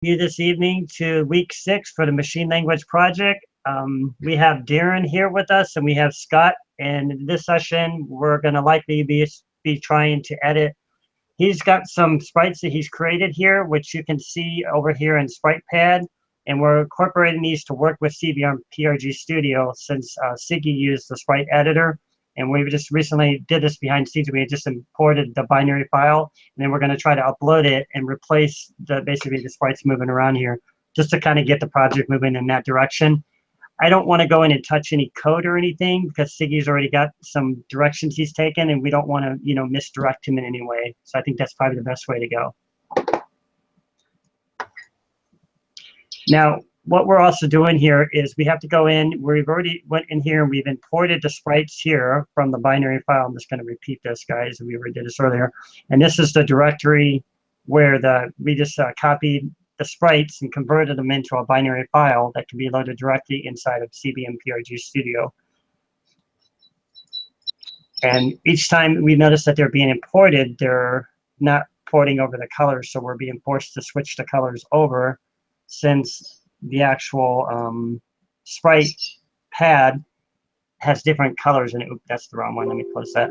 You this evening to week 6 for the machine language project. We have Darren here with us and we have Scott. And in this session, we're going to likely be trying to edit. He's got some sprites that he's created here, which you can see over here in Sprite Pad. And we're incorporating these to work with CBM PRG Studio since Siggy used the sprite editor. And we just recently did this behind the scenes. We just imported the binary file, and then we're going to try to upload it and replace basically the sprites moving around here, just to kind of get the project moving in that direction. I don't want to go in and touch any code or anything because Siggy's already got some directions he's taken, and we don't want to, misdirect him in any way. So I think that's probably the best way to go. Now, what we're also doing here is we have to go in, we've already went in here and we've imported the sprites here from the binary file. I'm just going to repeat this, guys, and we already did this earlier. And this is the directory where we just copied the sprites and converted them into a binary file that can be loaded directly inside of CBM PRG Studio. And each time we notice that they're being imported, they're not porting over the colors, so we're being forced to switch the colors over since the actual sprite pad has different colors in it. Oop, that's the wrong one. Let me close that.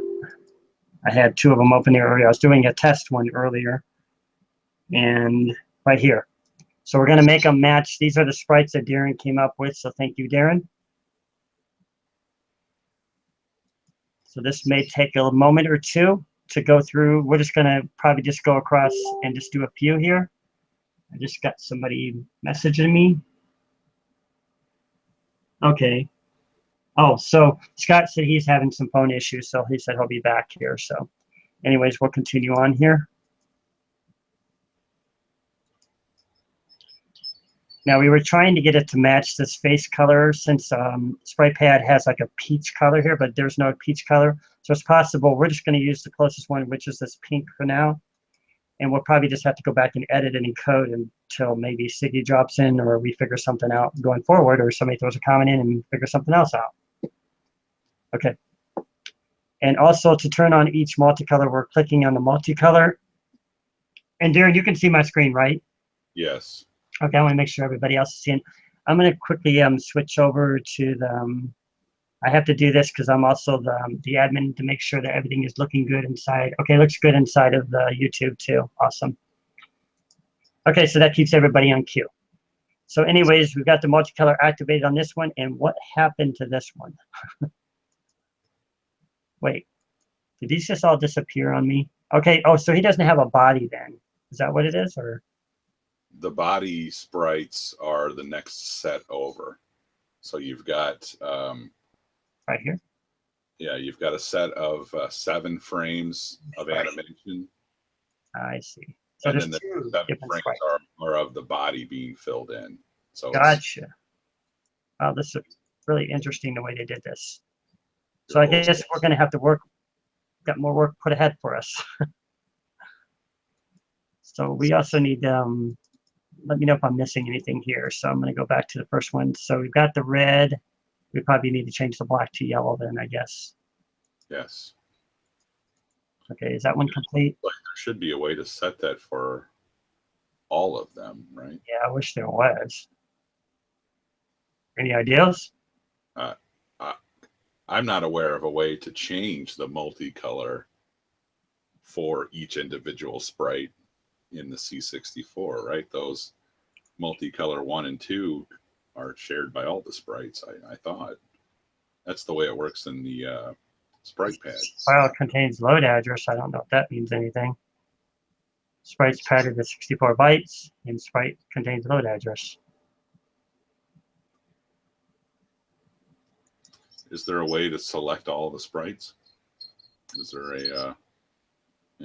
I had 2 of them open here earlier. I was doing a test one earlier. And right here. So we're going to make them match. These are the sprites that Darren came up with, so thank you, Darren. So this may take a moment or 2 to go through. We're just going to probably just go across and just do a few here. I just got somebody messaging me. Okay. Oh, so Scott said he's having some phone issues, so he said he'll be back here. So anyways, we'll continue on here. Now we were trying to get it to match this face color since Sprite Pad has like a peach color here, but there's no peach color. So it's possible we're just going to use the closest one, which is this pink for now. And we'll probably just have to go back and edit it in code until maybe Siggy drops in or we figure something out going forward, or somebody throws a comment in and figure something else out. Okay. And also to turn on each multicolor, we're clicking on the multicolor. And Darren, you can see my screen, right? Yes. Okay, I want to make sure everybody else is seeing. I'm going to quickly switch over to the, I have to do this because I'm also the admin to make sure that everything is looking good inside. Okay, looks good inside of the YouTube too. Awesome. Okay, so that keeps everybody on cue. So anyways, we've got the multicolor activated on this one. And what happened to this one? Wait, did these just all disappear on me? Okay, oh, so he doesn't have a body then. Is that what it is, or? The body sprites are the next set over. So you've got right here. Yeah, you've got a set of 7 frames of animation. I see. So and there's then the 2 7 different frames sprites. are of the body being filled in. So gotcha. Wow, this is really interesting the way they did this. So I guess we're going to have to got more work put ahead for us. So we also need, let me know if I'm missing anything here. So I'm going to go back to the first one. So we've got the red. We probably need to change the black to yellow then, I guess. Yes. Okay, is that one complete? Like there should be a way to set that for all of them, right? Yeah, I wish there was. Any ideas? I'm not aware of a way to change the multicolor for each individual sprite in the C64, right? Those multicolor 1 and 2 are shared by all the sprites, I thought. That's the way it works in the Sprite Pad. File contains load address. I don't know if that means anything. Sprite's padded with 64 bytes, and Sprite contains load address. Is there a way to select all the sprites? Is there a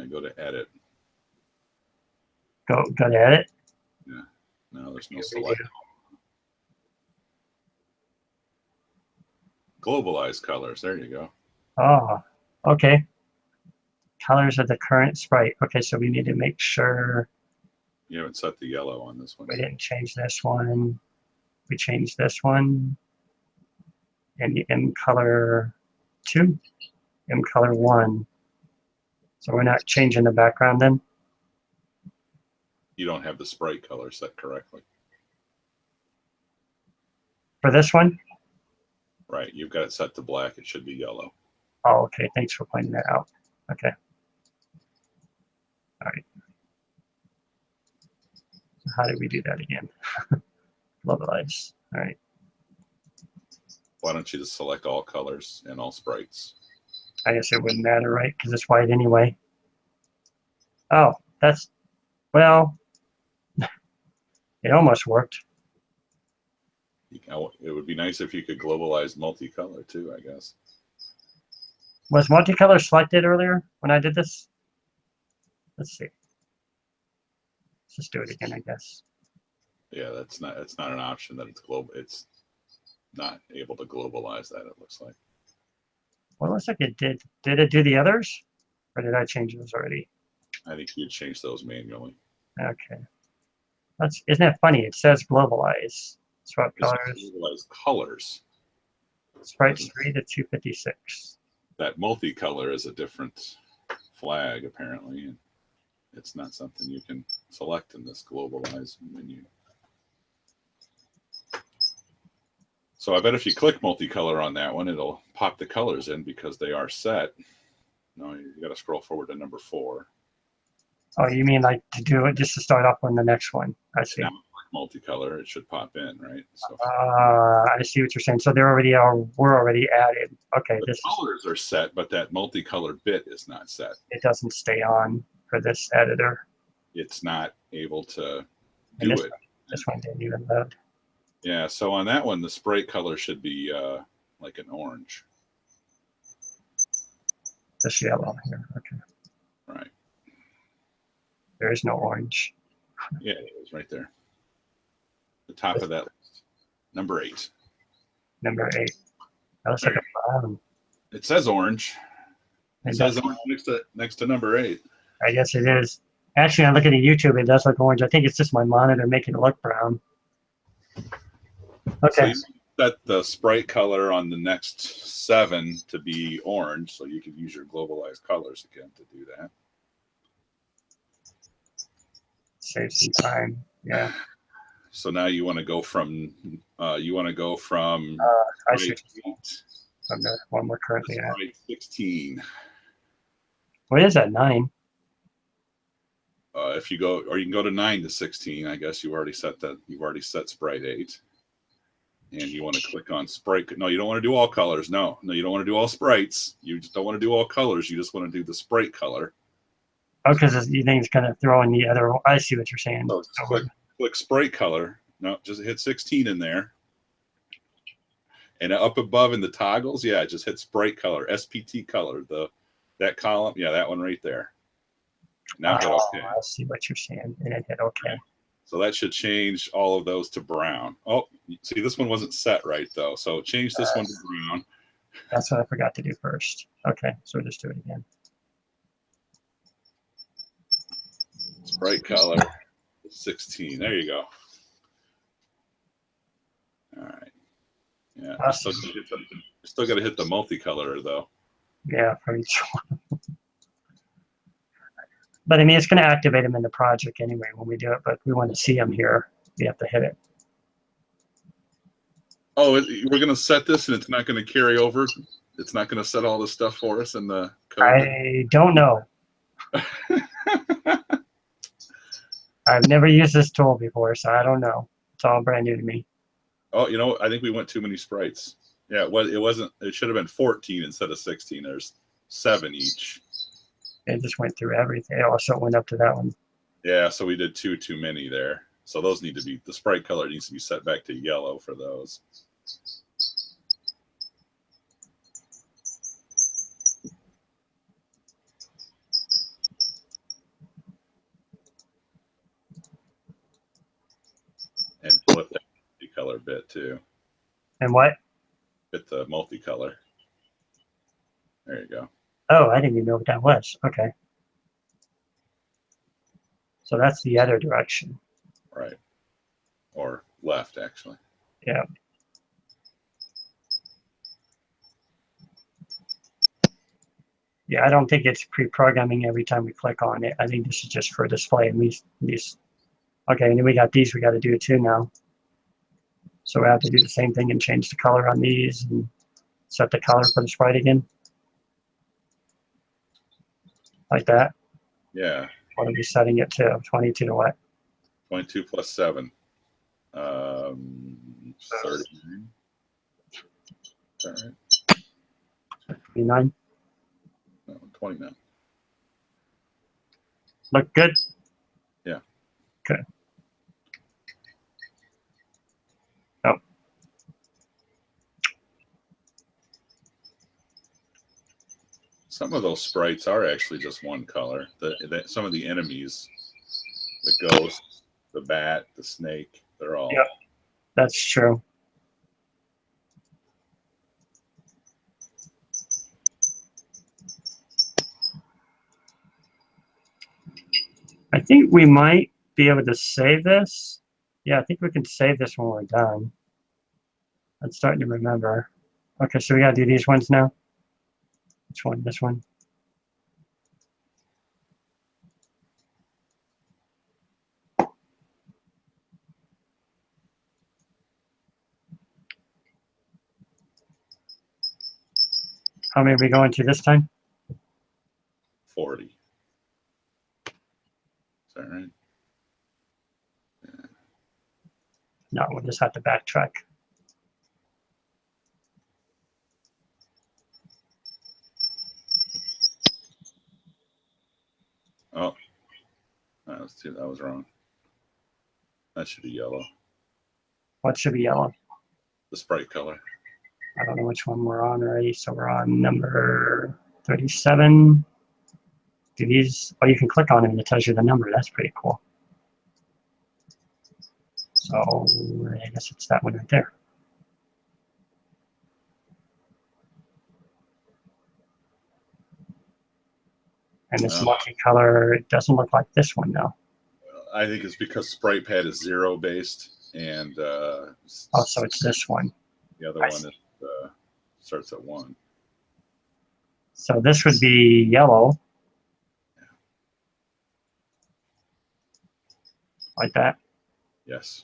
go to edit? Go to edit? Yeah. No, there's no select. Globalize colors. There you go. Oh, okay. Colors of the current sprite. Okay, so we need to make sure. You haven't set the yellow on this one. We didn't change this one. We changed this one. And the M color 2, M color 1. So we're not changing the background then? You don't have the sprite color set correctly. For this one? Right, you've got it set to black. It should be yellow. Oh, okay. Thanks for pointing that out. Okay. All right. So how do we do that again? Globalize. All right. Why don't you just select all colors and all sprites? I guess it wouldn't matter, right? Because it's white anyway. Oh, that's, well, it almost worked. It would be nice if you could globalize multicolor too, I guess. Was multicolor selected earlier when I did this? Let's see. Let's just do it again, I guess. Yeah, it's not an option that it's not able to globalize that, it looks like. Well, it looks like it did. Did it do the others? Or did I change those already? I think you'd change those manually. Okay. Isn't that funny? It says globalize. Swap It's colors. globalize colors. Sprite 3 to 256. That multicolor is a different flag, apparently. And it's not something you can select in this globalize menu. So I bet if you click multicolor on that one, it'll pop the colors in because they are set. No, you got to scroll forward to number 4. Oh, you mean like to do it just to start off on the next one? I see. Now, multicolor, it should pop in, right? So I see what you're saying. So they're already we're already added. Okay, the colors are set, but that multicolor bit is not set. It doesn't stay on for this editor. It's not able to do it. This one didn't even load. Yeah, so on that one, the sprite color should be like an orange. This yellow here. Okay. Right. There is no orange. Yeah, it is right there. The top of that list. Number 8. Number 8. That looks like a brown. It says orange. It says orange next to number 8. I guess it is. Actually, when I look at the YouTube, it does look orange. I think it's just my monitor making it look brown. Okay. So you set the sprite color on the next 7 to be orange, so you could use your globalized colors again to do that. Save some time. Yeah. So now you want to go from I see from the one we're currently at. 16. What is that? 9. If you go, or you can go to 9 to 16. I guess you already set that. You've already set sprite 8, and you want to click on sprite. No, you don't want to do all colors. No, you don't want to do all sprites. You just don't want to do all colors. You just want to do the sprite color. Oh, because you think it's going to throw in the other. I see what you're saying. So click sprite color. No, just hit 16 in there. And up above in the toggles, yeah, just hit sprite color, SPT color, that column, yeah, that one right there. Now hit OK. I see what you're saying, and then hit OK. So that should change all of those to brown. Oh, see, this one wasn't set right though, so change this one to brown. That's what I forgot to do first. Okay, so we'll just do it again. Sprite color 16. There you go. All right. Yeah, still got to hit the multicolor though. Yeah, for each one. But I mean, it's going to activate them in the project anyway when we do it. But we want to see them here. We have to hit it. Oh, we're going to set this, and it's not going to carry over. It's not going to set all this stuff for us in the code. I don't know. I've never used this tool before, so I don't know. It's all brand new to me. Oh, you know, I think we went too many sprites. Yeah, it wasn't. It should have been 14 instead of 16. There's 7 each. It just went through everything. It also went up to that one. Yeah, so we did too many there. So those need to be, the sprite color needs to be set back to yellow for those. And flip that multicolor bit too. And what? Hit the multicolor. There you go. Oh, I didn't even know what that was. Okay. So that's the other direction. Right. Or left, actually. Yeah. Yeah, I don't think it's pre-programming every time we click on it. I think this is just for display. And these Okay, and then we got these we got to do too now. So we have to do the same thing and change the color on these and set the color for the sprite again. Like that. Yeah. What are we setting it to? 22 to what? 22 plus 7. 39. Is that right? 29. No, 29. Look good? Yeah. Good. Oh. Some of those sprites are actually just one color. Some of the enemies, the ghost, the bat, the snake, they're all. Yep, that's true. I think we might be able to save this. Yeah, I think we can save this when we're done. I'm starting to remember. Okay, so we gotta do these ones now. Which one? This one? How many are we going to this time? 40. Is that right? Yeah. No, we'll just have to backtrack. Oh, that was wrong. That should be yellow. What should be yellow? The sprite color. I don't know which one we're on already. So we're on number 37. Do these? Oh, you can click on it and it tells you the number. That's pretty cool. So I guess it's that one right there. And this multicolor, it doesn't look like this one though. I think it's because Sprite Pad is 0 based, and so it's this one. The other one is, starts at 1. So this would be yellow, like that. Yes.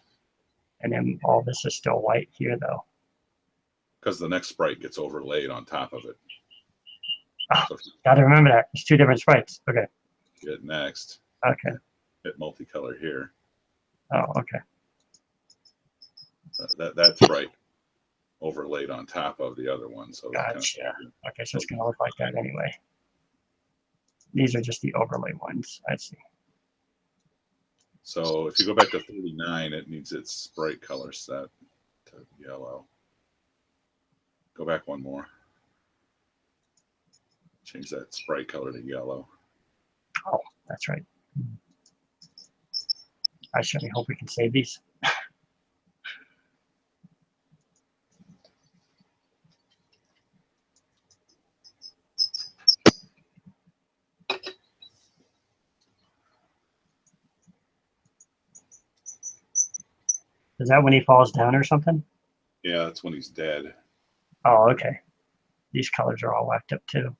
And then all this is still white here though. Because the next sprite gets overlaid on top of it. Oh, so gotta remember that. There's two different sprites. Okay. Hit next. Okay. Hit multicolor here. Oh, okay. That's sprite overlaid on top of the other one. So gotcha. Okay, so it's gonna look like that anyway. These are just the overlay ones. I see. So if you go back to 39, it needs its sprite color set to yellow. Go back one more. Change that sprite color to yellow. Oh, that's right. I certainly hope we can save these. Is that when he falls down or something? Yeah, that's when he's dead. Oh, okay. These colors are all whacked up too.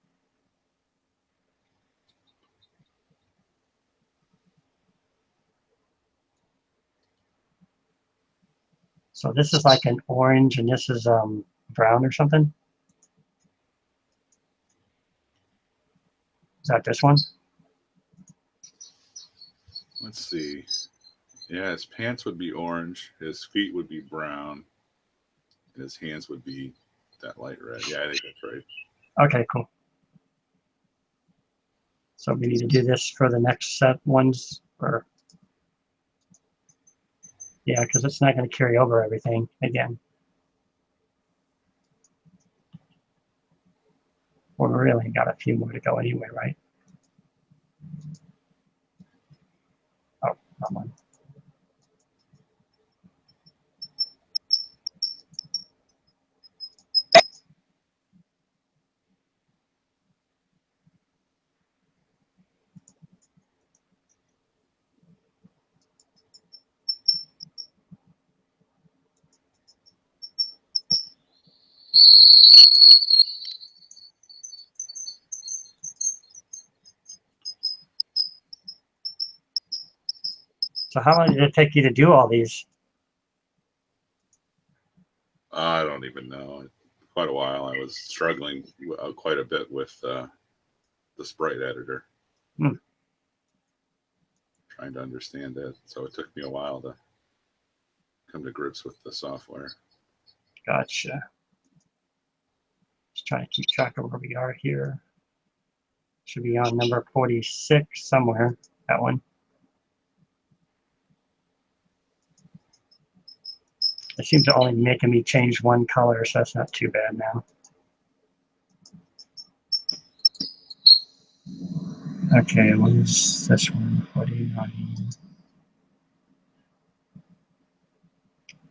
So this is like an orange and this is brown or something? Is that this one? Let's see. Yeah, his pants would be orange. His feet would be brown. And his hands would be that light red. Yeah, I think that's right. Okay, cool. So we need to do this for the next set ones, or yeah, because it's not going to carry over everything again. Well, we really got a few more to go anyway, right? Oh, wrong one. So how long did it take you to do all these? I don't even know. Quite a while. I was struggling quite a bit with the Sprite editor. Trying to understand it. So it took me a while to come to grips with the software. Gotcha. Just trying to keep track of where we are here. Should be on number 46 somewhere, that one. It seems to only making me change one color, so that's not too bad now. Okay, what is this one? 49.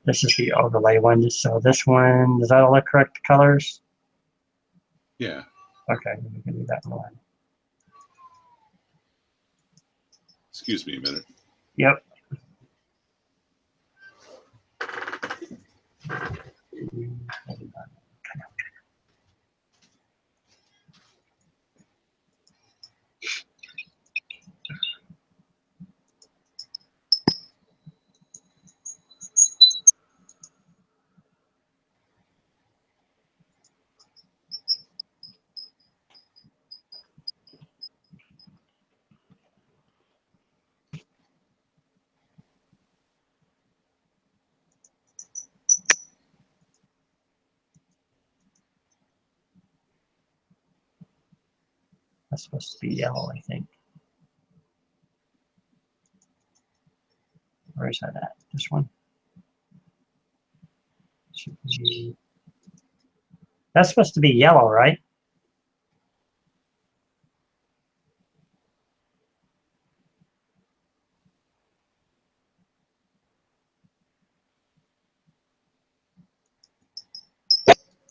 This is the overlay one. So this one, does that all look correct colors? Yeah. Okay, we can do that one. Excuse me a minute. Yep. That's supposed to be yellow, I think. Where is that at? This one? Should be... That's supposed to be yellow, right?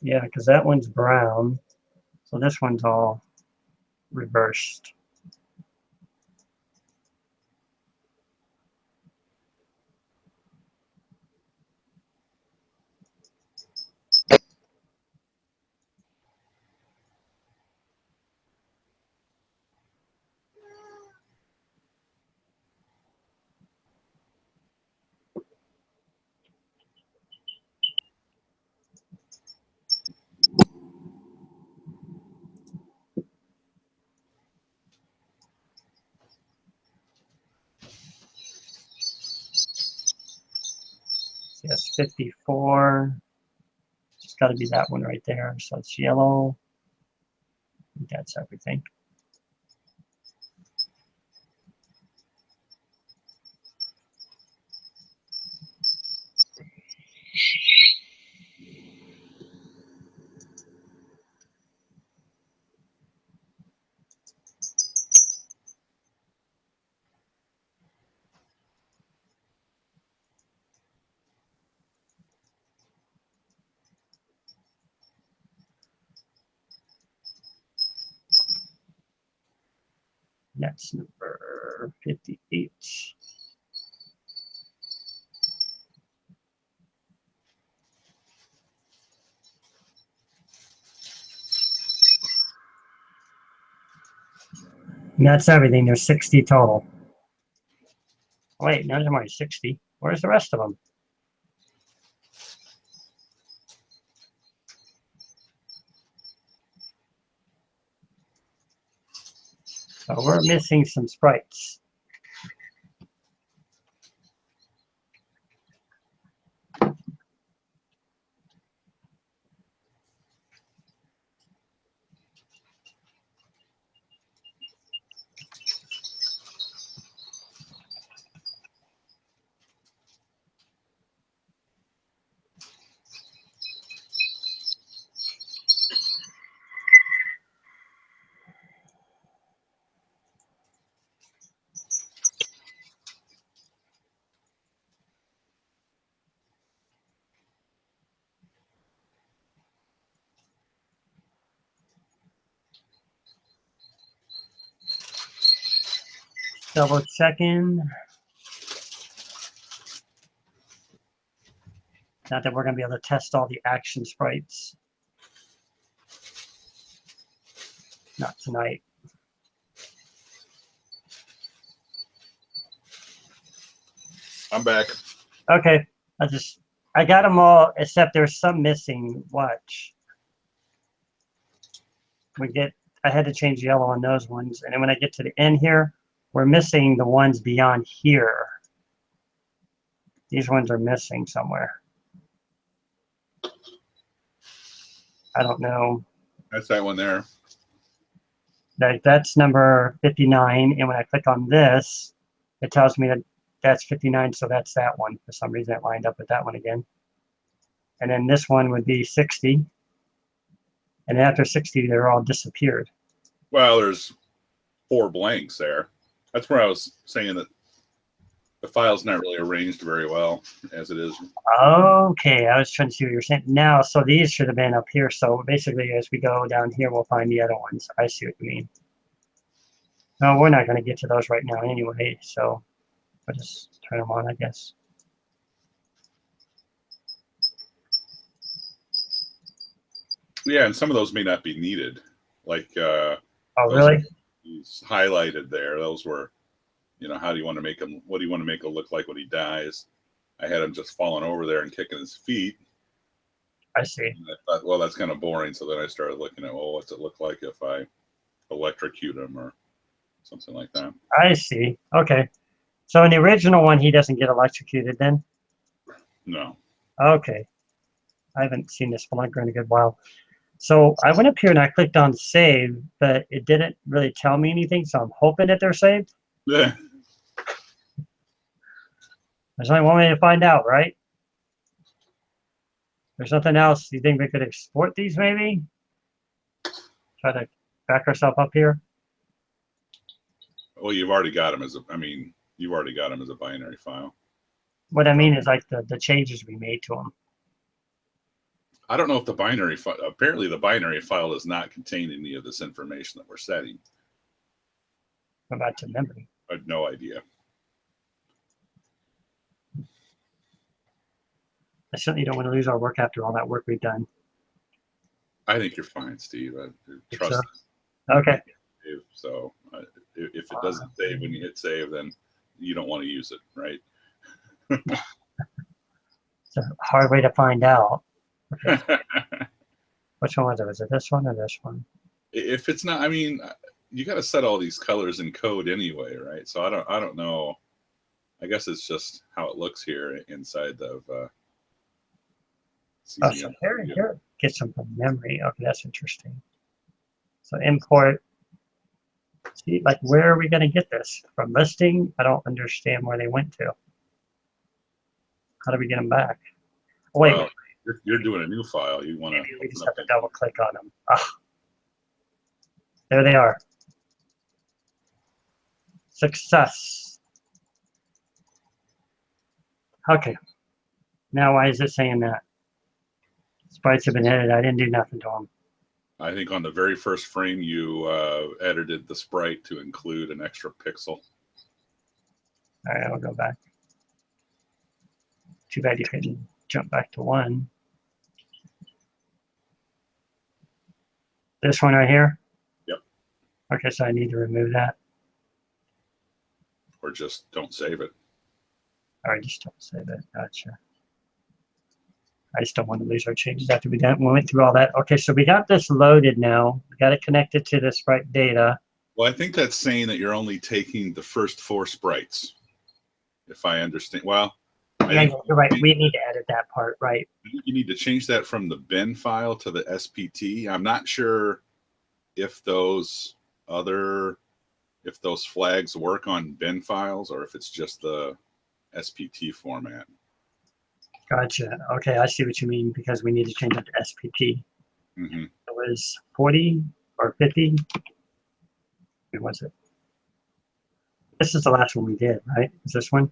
Yeah, because that one's brown. So this one's all reversed. So that's 54. It's got to be that one right there. So it's yellow. I think that's everything. That's number 58. And that's everything. There's 60 total. Wait, no, there's only 60. Where's the rest of them? So we're missing some sprites. Double checking. Not that we're going to be able to test all the action sprites. Not tonight. I'm back. Okay, I got them all except there's some missing. Watch. I had to change yellow on those ones, and then when I get to the end here, we're missing the ones beyond here. These ones are missing somewhere. I don't know. That's that one there. That's number 59, and when I click on this, it tells me that that's 59, so that's that one. For some reason, it lined up with that one again. And then this one would be 60. And after 60, they're all disappeared. Well, there's 4 blanks there. That's where I was saying that the file's not really arranged very well as it is. Okay, I was trying to see what you're saying. Now, so these should have been up here. So basically, as we go down here, we'll find the other ones. I see what you mean. No, we're not going to get to those right now anyway, so I'll just turn them on, I guess. Yeah, and some of those may not be needed. Like Oh, those really? he's highlighted there. Those were, how do you want to make him? What do you want to make him look like when he dies? I had him just falling over there and kicking his feet. I see. And I thought, well, that's kind of boring. So then I started looking at, well, what's it look like if I electrocute him or something like that? I see. Okay. So in the original one, he doesn't get electrocuted then? No. Okay. I haven't seen this Spelunker in a good while. So I went up here and I clicked on save, but it didn't really tell me anything. So I'm hoping that they're saved. Yeah. There's only one way to find out, right? There's nothing else. You think we could export these maybe? Try to back ourselves up here. Well, you've already got him you've already got him as a binary file. What I mean is like the changes we made to them. I don't know if the binary file, apparently the binary file does not contain any of this information that we're setting. Go back to memory. I have no idea. I certainly don't want to lose our work after all that work we've done. I think you're fine, Steve. I trust So? it. Okay. So if it doesn't save when you hit save, then you don't want to use it, right? It's a hard way to find out. Okay. Which one was it? Was it this one or this one? If it's not, you got to set all these colors in code anyway, right? So I don't know. I guess it's just how it looks here inside of. Oh, so here get some from memory. Okay, that's interesting. So import. See, like, where are we going to get this from? Listing? I don't understand where they went to. How do we get them back? Oh, wait, well, you're doing a new file. You want to? we just have to double click on them. Ah, there they are. Success. Okay. Now, why is it saying that? Sprites have been edited. I didn't do nothing to them. I think on the very first frame, you edited the sprite to include an extra pixel. All right, I'll go back. Too bad you couldn't jump back to 1. This one right here? Yep. Okay, so I need to remove that. Or just don't save it. All right, just don't save it. Gotcha. I just don't want to lose our changes after we went through all that. Okay, so we got this loaded now. We got it connected to the sprite data. Well, I think that's saying that you're only taking the first 4 sprites, if I understand. Well, yeah, you're right. We need to edit that part, right? You need to change that from the bin file to the SPT. I'm not sure if those flags work on bin files or if it's just the SPT format. Gotcha. Okay, I see what you mean because we need to change it to SPT. Mm-hmm. It was 40 or 50. Where was it? This is the last one we did, right? Is this one?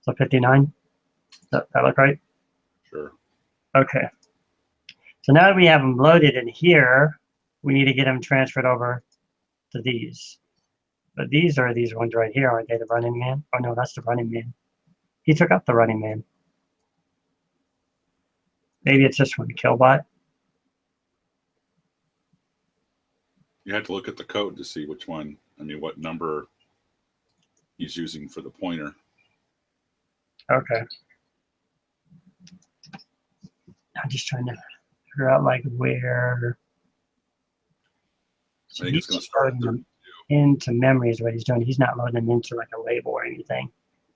So 59? Does that look right? Sure. Okay. So now that we have them loaded in here, we need to get them transferred over to these. But these are these ones right here, aren't they? The running man? Oh no, that's the running man. He took up the running man. Maybe it's this one, Killbot. You have to look at the code to see which one, what number he's using for the pointer. Okay. I'm just trying to figure out like where. I So think it's he's going to just start at loading 30. them into memory is what he's doing. He's not loading them into like a label or anything.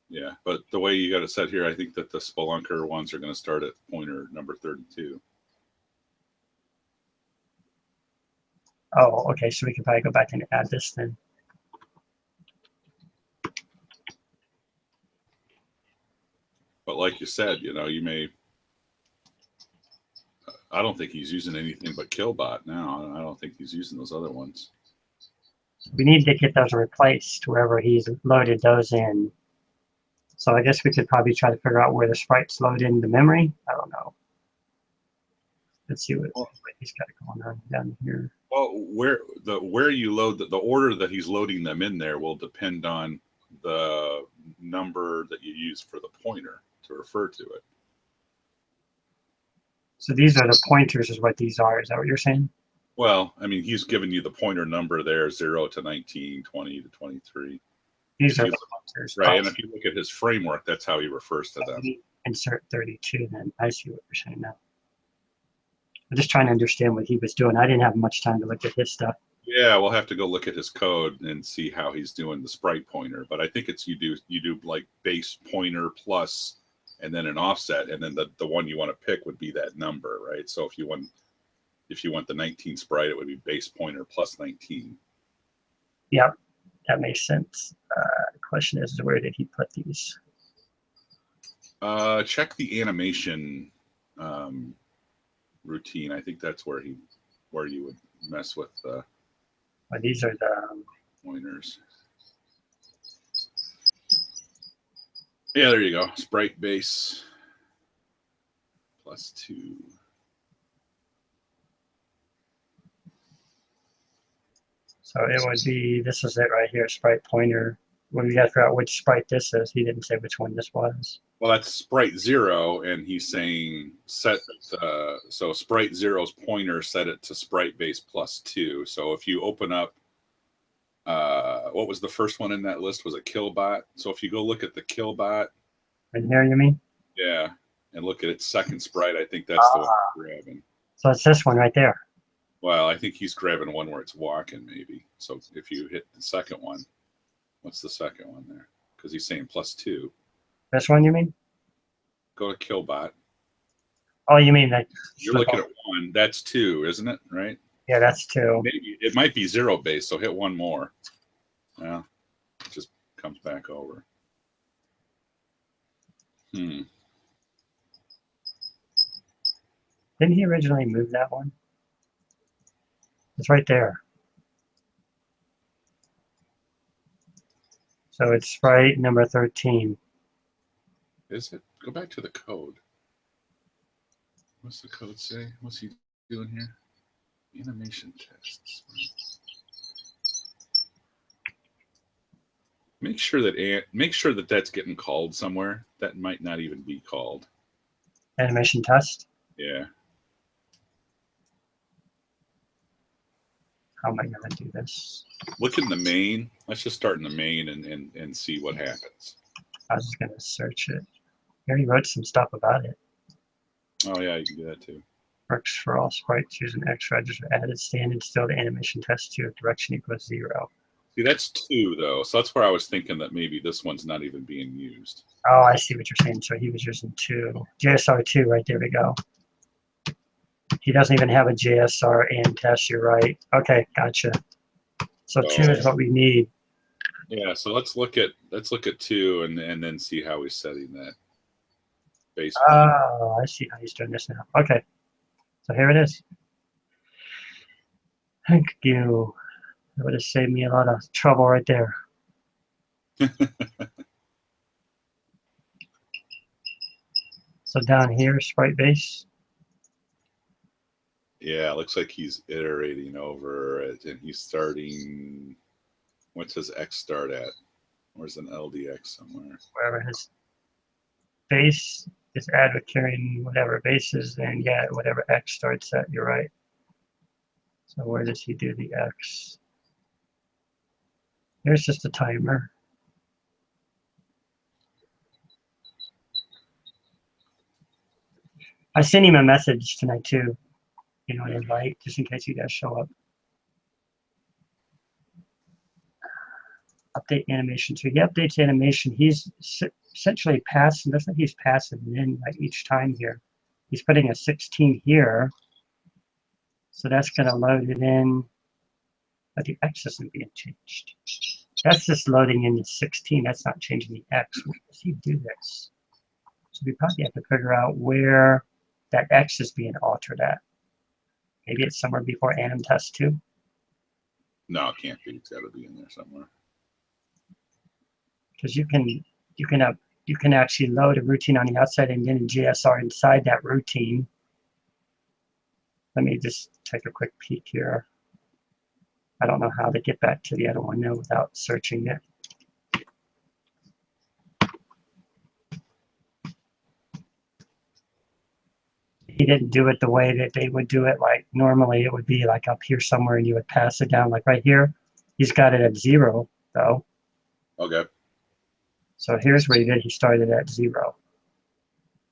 Yeah, but the way you got it set here, I think that the Spelunker ones are going to start at pointer number 32. Oh, okay. So we can probably go back and add this then. But like you said, you know, you may. I don't think he's using anything but Killbot now. I don't think he's using those other ones. We need to get those replaced wherever he's loaded those in. So I guess we could probably try to figure out where the sprites load in the memory. I don't know. Let's see what he's got going on down here. Well, where you load the order that he's loading them in there will depend on the number that you use for the pointer to refer to it. So these are the pointers is what these are. Is that what you're saying? Well, I mean, he's giving you the pointer number there, 0 to 19, 20 to 23. These If are you, the pointers. right, and if you look at his framework, that's how he refers to them. Insert 32 then. I see what you're saying now. I'm just trying to understand what he was doing. I didn't have much time to look at his stuff. Yeah, we'll have to go look at his code and see how he's doing the sprite pointer. But I think it's you do like base pointer plus and then an offset, and then the one you want to pick would be that number, right? So if you want the 19 sprite, it would be base pointer plus 19. Yep, that makes sense. The question is, where did he put these? Check the animation routine. I think that's where you would mess with Well, these are the pointers. Yeah, there you go. Sprite base plus 2. So it would be, this is it right here, sprite pointer. Well, we got to figure out which sprite this is. He didn't say which one this was. Well, that's sprite 0, and he's saying set, so sprite 0's pointer, set it to sprite base plus 2. So if you open up, what was the first one in that list? Was it Killbot? So if you go look at the Killbot. Right here, you mean? Yeah, and look at its second sprite, I think that's the one he's grabbing. So it's this one right there. Well, I think he's grabbing one where it's walking, maybe. So if you hit the second one, what's the second one there? Because he's saying plus 2. This one, you mean? Go to Killbot. Oh, you mean that? You're looking at 1. That's 2, isn't it? Right? Yeah, that's 2. Maybe it might be 0 base, so hit 1 more. Well, it just comes back over. Didn't he originally move that one? It's right there. So it's sprite number 13. Is it? Go back to the code. What's the code say? What's he doing here? Animation tests. Make sure that that's getting called somewhere. That might not even be called. Animation test. Yeah. How am I going to do this? Look in the main. Let's just start in the main and see what happens. I was just going to search it. He already wrote some stuff about it. Oh yeah, you can do that too. Works for all sprites using X register added standing still to animation test 2 if direction equals 0. See, that's 2 though, so that's where I was thinking that maybe this one's not even being used. Oh, I see what you're saying. So he was using 2. JSR 2, right there we go. He doesn't even have a JSR and test, you're right. Okay, gotcha. So 2 is what we need. Yeah, so let's look at 2 and then see how he's setting that base. Oh, I see how he's doing this now. Okay. So here it is. Thank you. That would have saved me a lot of trouble right there. So down here, sprite base. Yeah, it looks like he's iterating over it, and he's starting. What's his X start at? Where's an LDX somewhere? Wherever his base is advocating whatever base is, then yeah, whatever X starts at, you're right. So where does he do the X? There's just a timer. I sent him a message tonight too, you know, an invite just in case you guys show up. Update animation. So he updates animation. He's essentially passing. Looks like he's passing in like each time here. He's putting a 16 here. So that's going to load it in. But the X isn't being changed. That's just loading in the 16. That's not changing the X. Where does he do this? So we probably have to figure out where that X is being altered at. Maybe it's somewhere before anim test 2. No, it can't be. It's got to be in there somewhere. Because you can actually load a routine on the outside and then in GSR inside that routine. Let me just take a quick peek here. I don't know how to get back to the other one now without searching it. He didn't do it the way that they would do it. Like normally it would be like up here somewhere and you would pass it down like right here. He's got it at 0 though. Okay. So here's where he did. He started at 0.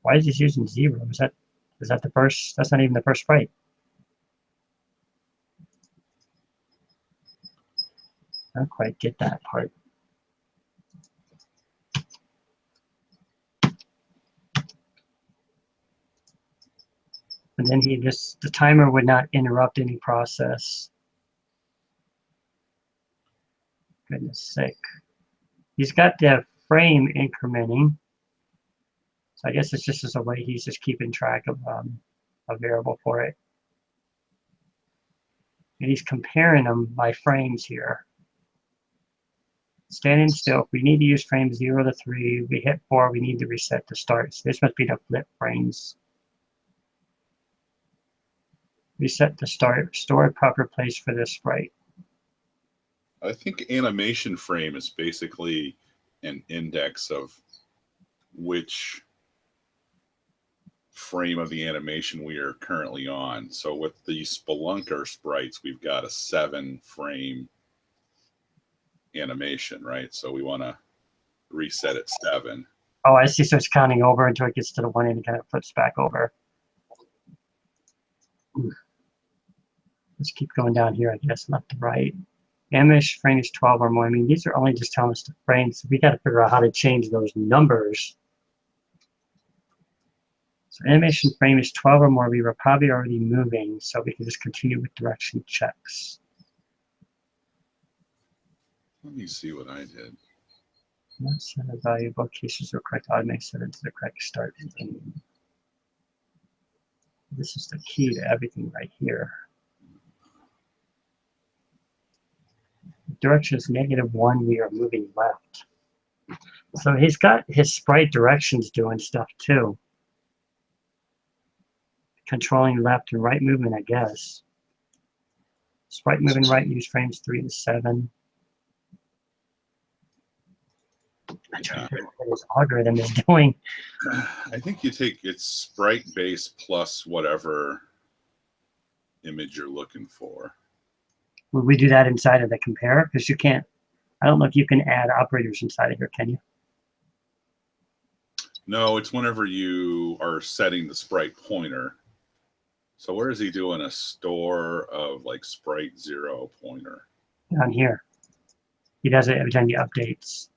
Why is he using 0? Is that the first? That's not even the first sprite. I don't quite get that part. And then the timer would not interrupt any process. Goodness sake. He's got the frame incrementing. So I guess it's just as a way he's just keeping track of a variable for it. And he's comparing them by frames here. Standing still, if we need to use frames 0 to 3, we hit 4, we need to reset the start. So this must be the flip frames. Reset the start, store a proper place for this sprite. I think animation frame is basically an index of which frame of the animation we are currently on. So with the Spelunker sprites, we've got a 7 frame animation, right? So we want to reset at 7. Oh, I see. So it's counting over until it gets to the 1 and it kind of flips back over. Let's keep going down here, I guess, left to right. Animation frame is 12 or more. I mean, these are only just telling us the frames. So we got to figure out how to change those numbers. So animation frame is 12 or more. We were probably already moving, so we can just continue with direction checks. Let me see what I did. Not set a valuable cases are correct. Automatic set into the correct start. This is the key to everything right here. Direction is -1, we are moving left. So he's got his sprite directions doing stuff too. Controlling left and right movement, I guess. Sprite moving right, use frames 3 to 7. I'm trying to figure out what his algorithm is doing. I think you take its sprite base plus whatever image you're looking for. Would we do that inside of the compare? Because you can't, I don't know if you can add operators inside of here, can you? No, it's whenever you are setting the sprite pointer. So where is he doing a store of like sprite 0 pointer? Down here. He does it every time he updates.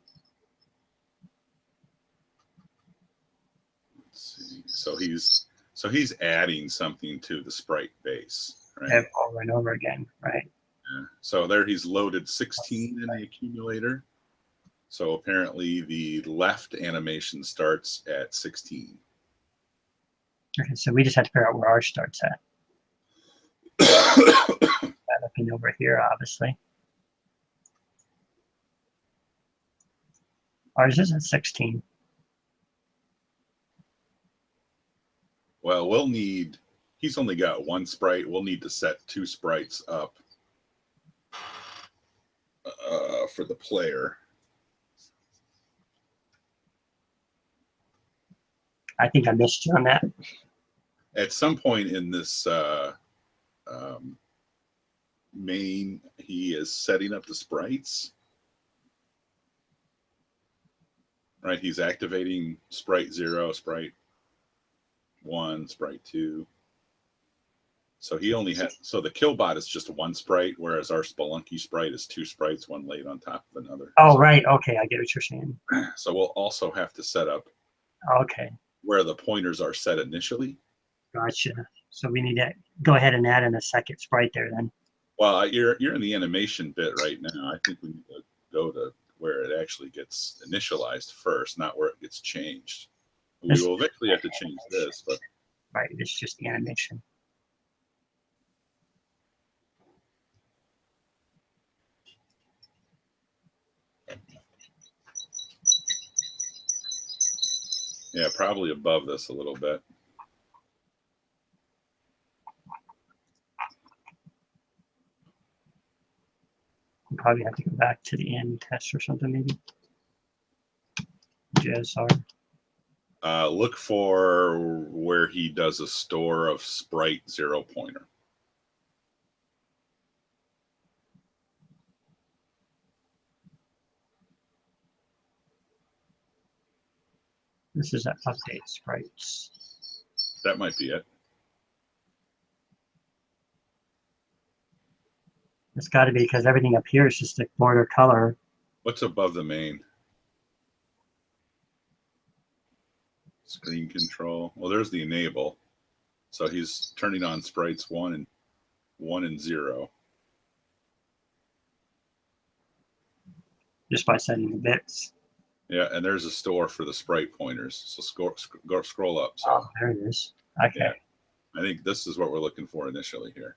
Let's see. So he's adding something to the sprite base, right? Over and over again, right? Yeah. So there he's loaded 16 in the accumulator. So apparently the left animation starts at 16. Okay, so we just have to figure out where ours starts at. Looking over here, obviously. Ours is at 16. Well, we'll need, he's only got 1 sprite. We'll need to set 2 sprites up for the player. I think I missed you on that. At some point in this main, he is setting up the sprites. Right, he's activating sprite 0, sprite 1, Sprite 2. So he only had, so the Killbot is just one sprite, whereas our Spelunky sprite is 2 sprites, one laid on top of another. Oh, right. Okay, I get what you're saying. So we'll also have to set up Okay, where the pointers are set initially. gotcha. So we need to go ahead and add in a second sprite there then. Well, you're in the animation bit right now. I think we need to go to where it actually gets initialized first, not where it gets changed. We will eventually have to change this, but right, it's just the animation. yeah, probably above this a little bit. We'll probably have to go back to the end test or something maybe. JSR. Look for where he does a store of sprite 0 pointer. This is an update sprites. That might be it. It's got to be because everything up here is just a border color. What's above the main? Screen control. Well, there's the enable. So he's turning on sprites 1 and 0. Just by setting the bits. Yeah, and there's a store for the sprite pointers. So scroll up. So oh, there it is. Okay. Yeah, I think this is what we're looking for initially here.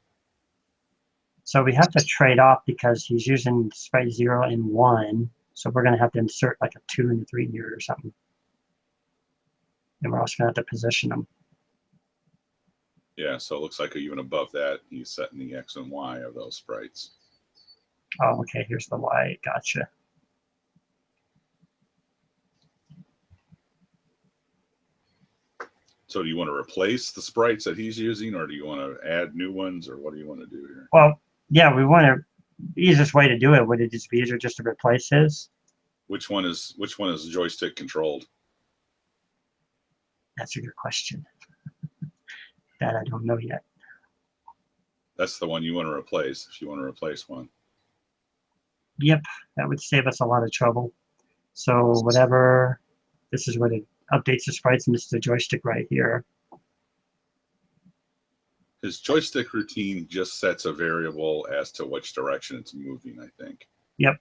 So we have to trade off because he's using sprite 0 and 1. So we're going to have to insert like a 2 and a 3 here or something. And we're also going to have to position them. Yeah, so it looks like even above that, he's setting the X and Y of those sprites. Oh, okay. Here's the Y. Gotcha. So do you want to replace the sprites that he's using, or do you want to add new ones, or what do you want to do here? Well, yeah, we want to. The easiest way to do it, would it just be easier just to replace his? Which one is joystick controlled? That's a good question. That I don't know yet. That's the one you want to replace if you want to replace one. Yep, that would save us a lot of trouble. So whatever, this is what it updates the sprites, and this is the joystick right here. His joystick routine just sets a variable as to which direction it's moving, I think. Yep.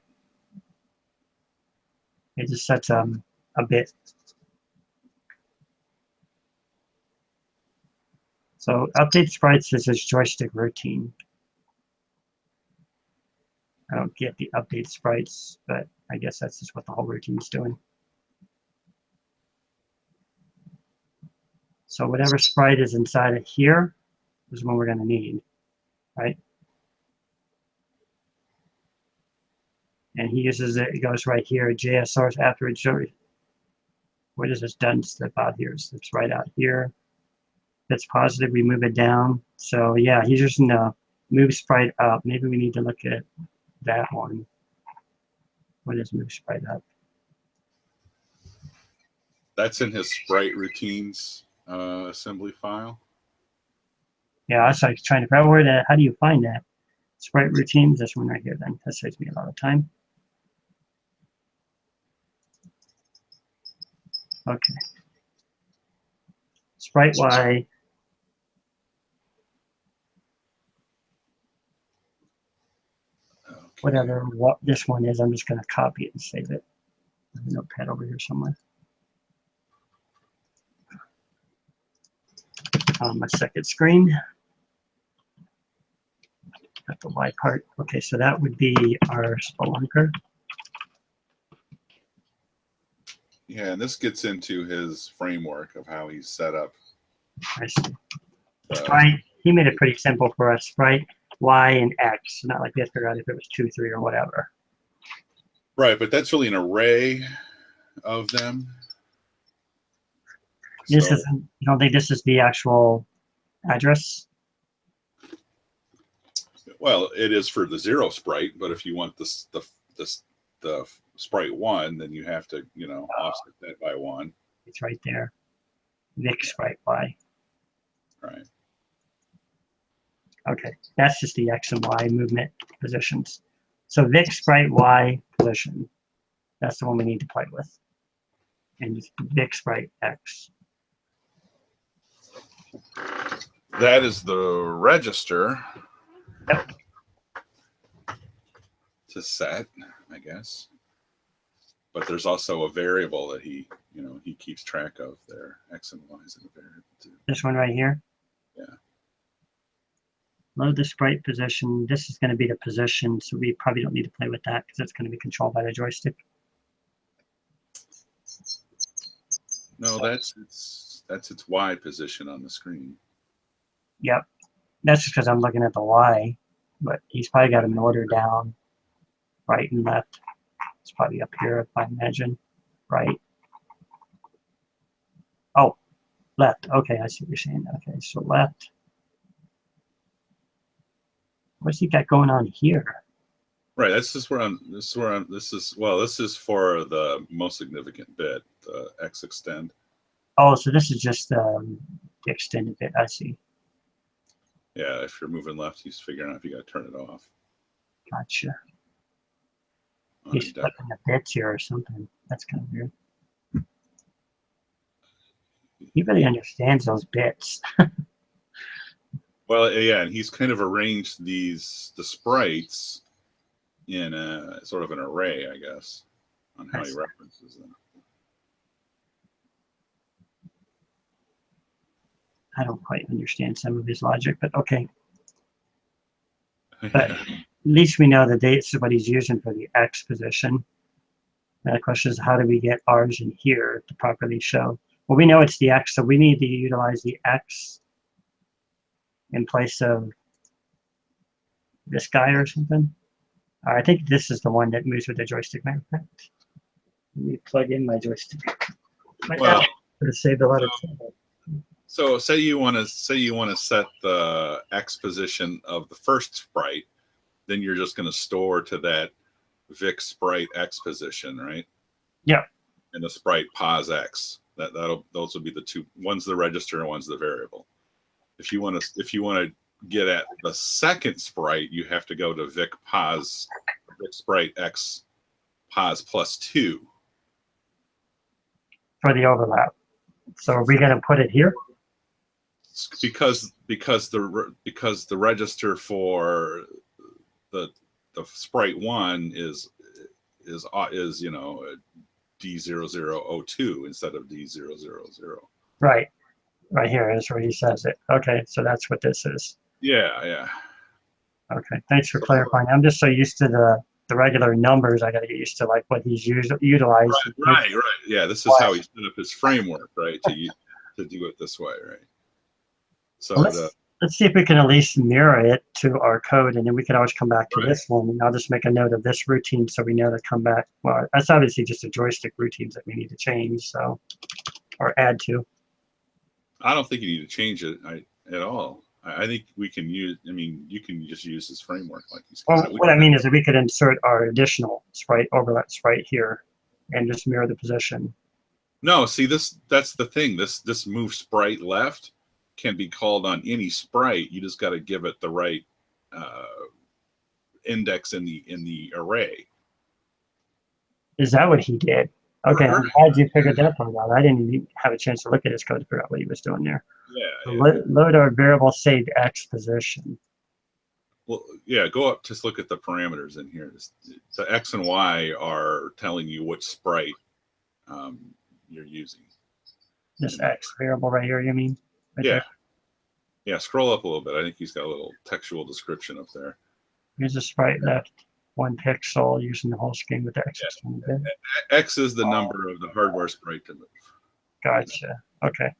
It just sets a bit. So update sprites is his joystick routine. I don't get the update sprites, but I guess that's just what the whole routine is doing. So whatever sprite is inside of here is what we're going to need, right? And he uses it, it goes right here, JSR's after it's, what is this done step out here? So it's right out here. That's positive, we move it down. So yeah, he's using the move sprite up. Maybe we need to look at that one. What is move sprite up? That's in his sprite routines assembly file. Yeah, I was like trying to figure out where that, how do you find that? Sprite routines, this one right here then. That saves me a lot of time. Okay. Sprite Y. Okay. Whatever what this one is, I'm just going to copy it and save it. There's a notepad over here somewhere. On my second screen. Got the Y part. Okay, so that would be our spelunker. Yeah, and this gets into his framework of how he's set up. I see. Sprite, he made it pretty simple for us. Sprite, Y, and X. Not like we had to figure out if it was 2, 3, or whatever. Right, but that's really an array of them. This isn't, you don't think this is the actual address? Well, it is for the 0 sprite, but if you want the sprite 1, then you have to, offset that by 1. It's right there. Vic Sprite Y. Right. Okay, that's just the X and Y movement positions. So Vic Sprite Y position, that's the one we need to play with. And Vic Sprite X. That is the register Yep. to set, I guess. But there's also a variable that he keeps track of there. X and Y is in a variable too. This one right here. Yeah. Load the sprite position. This is going to be the position, so we probably don't need to play with that because it's going to be controlled by the joystick. No, that's its Y position on the screen. Yep. That's just because I'm looking at the Y, but he's probably got them ordered down, right and left. It's probably up here, if I imagine. Right. Oh, left. Okay, I see what you're saying. Okay, so left. What's he got going on here? Right. This is for the most significant bit, the X extend. Oh, so this is just the extended bit. I see. Yeah, if you're moving left, he's figuring out if you got to turn it off. Gotcha. He's flipping the bits here or something. That's kind of weird. He really understands those bits. Well, yeah, and he's kind of arranged the sprites in a sort of an array, I guess, on how he references them. I don't quite understand some of his logic, but okay. But at least we know the dates of what he's using for the X position. Now the question is, how do we get ours in here to properly show? Well, we know it's the X, so we need to utilize the X in place of this guy or something. I think this is the one that moves with the joystick. Matter of fact, let me plug in my joystick. Well, would have saved a lot of trouble. So say you want to set the X position of the first sprite, then you're just going to store to that Vic Sprite X position, right? Yeah. And the Sprite pos X. Those will be the two. One's the register and one's the variable. If you want to get at the second sprite, you have to go to Vic Sprite X pos +2 for the overlap. So are we going to put it here? Because the register for the sprite 1 is D0002 instead of D000. Right here is where he says it. Okay, so that's what this is. Yeah. Okay, thanks for clarifying. I'm just so used to the regular numbers. I got to get used to like what he's utilized. Right. Yeah, this is how he set up his framework, right? To do it this way, right? So well, let's see if we can at least mirror it to our code, and then we can always come back to this one. And I'll just make a note of this routine so we know to come back. Well, that's obviously just a joystick routines that we need to change, so or add to. I don't think you need to change it at all. I think we can use. I mean, you can just use this framework like he's. Well, what I mean is that we could insert our additional sprite overlap sprite here, and just mirror the position. No, see that's the thing. This move sprite left can be called on any sprite. You just got to give it the right index in the array. Is that what he did? Okay, I'm glad you figured that part out. I didn't even have a chance to look at his code to figure out what he was doing there. Yeah. Load our variable saved X position. Well, yeah, go up, just look at the parameters in here. The X and Y are telling you which sprite you're using. This X variable right here, you mean? Right there. Yeah, scroll up a little bit. I think he's got a little textual description up there. Here's a sprite left 1 pixel using the whole screen with the X. Yeah. X is the number of the hardware sprite to move. Gotcha. Okay.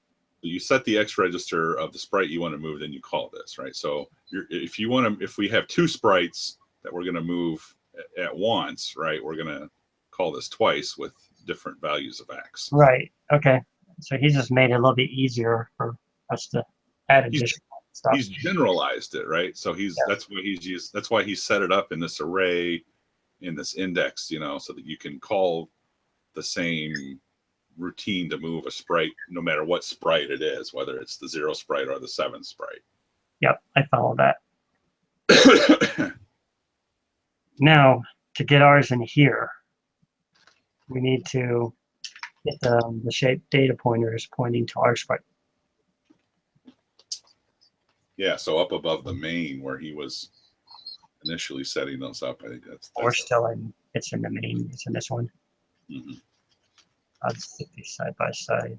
You set the X register of the sprite you want to move, then you call this, right? So if we have two sprites that we're going to move at once, right, we're going to call this twice with different values of X. Right. Okay. So he just made it a little bit easier for us to add additional stuff. He's generalized it, right? So that's why he set it up in this array, in this index, so that you can call the same routine to move a sprite, no matter what sprite it is, whether it's the 0 sprite or the 7 sprite. Yep, I follow that. Now, to get ours in here, we need to get the shape data pointers pointing to our sprite. Yeah, so up above the main where he was initially setting those up, I think that's We're still in, it's in the main, it's in this one. Mhm. I'll just stick these side by side.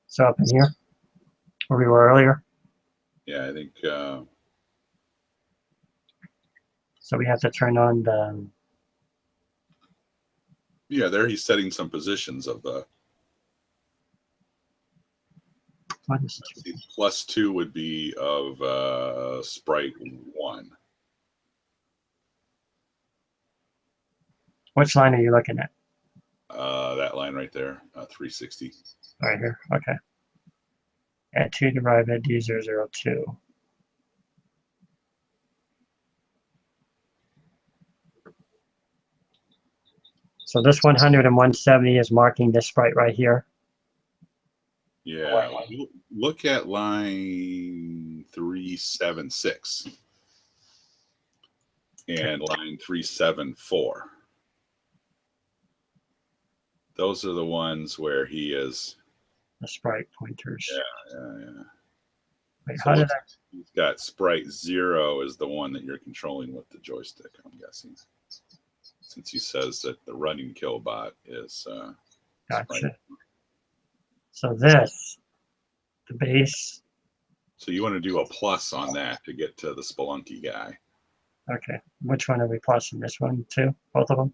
So up in here, where we were earlier. Yeah, I think So we have to turn on the, yeah, there he's setting some positions of the what is it? +2 would be of sprite 1. Which line are you looking at? That line right there, 360. Right here, okay. Add 2 derived at D002. So this 100 and 170 is marking this sprite right here. Yeah, look at line 376 and line 374. Those are the ones where he is. The sprite pointers. Yeah. Wait, So how did I? he's got sprite 0 is the one that you're controlling with the joystick, I'm guessing. Since he says that the running killbot is Gotcha. sprite. So this, the base. So you want to do a plus on that to get to the Spelunky guy. Okay, which one are we plussing? This one too? Both of them?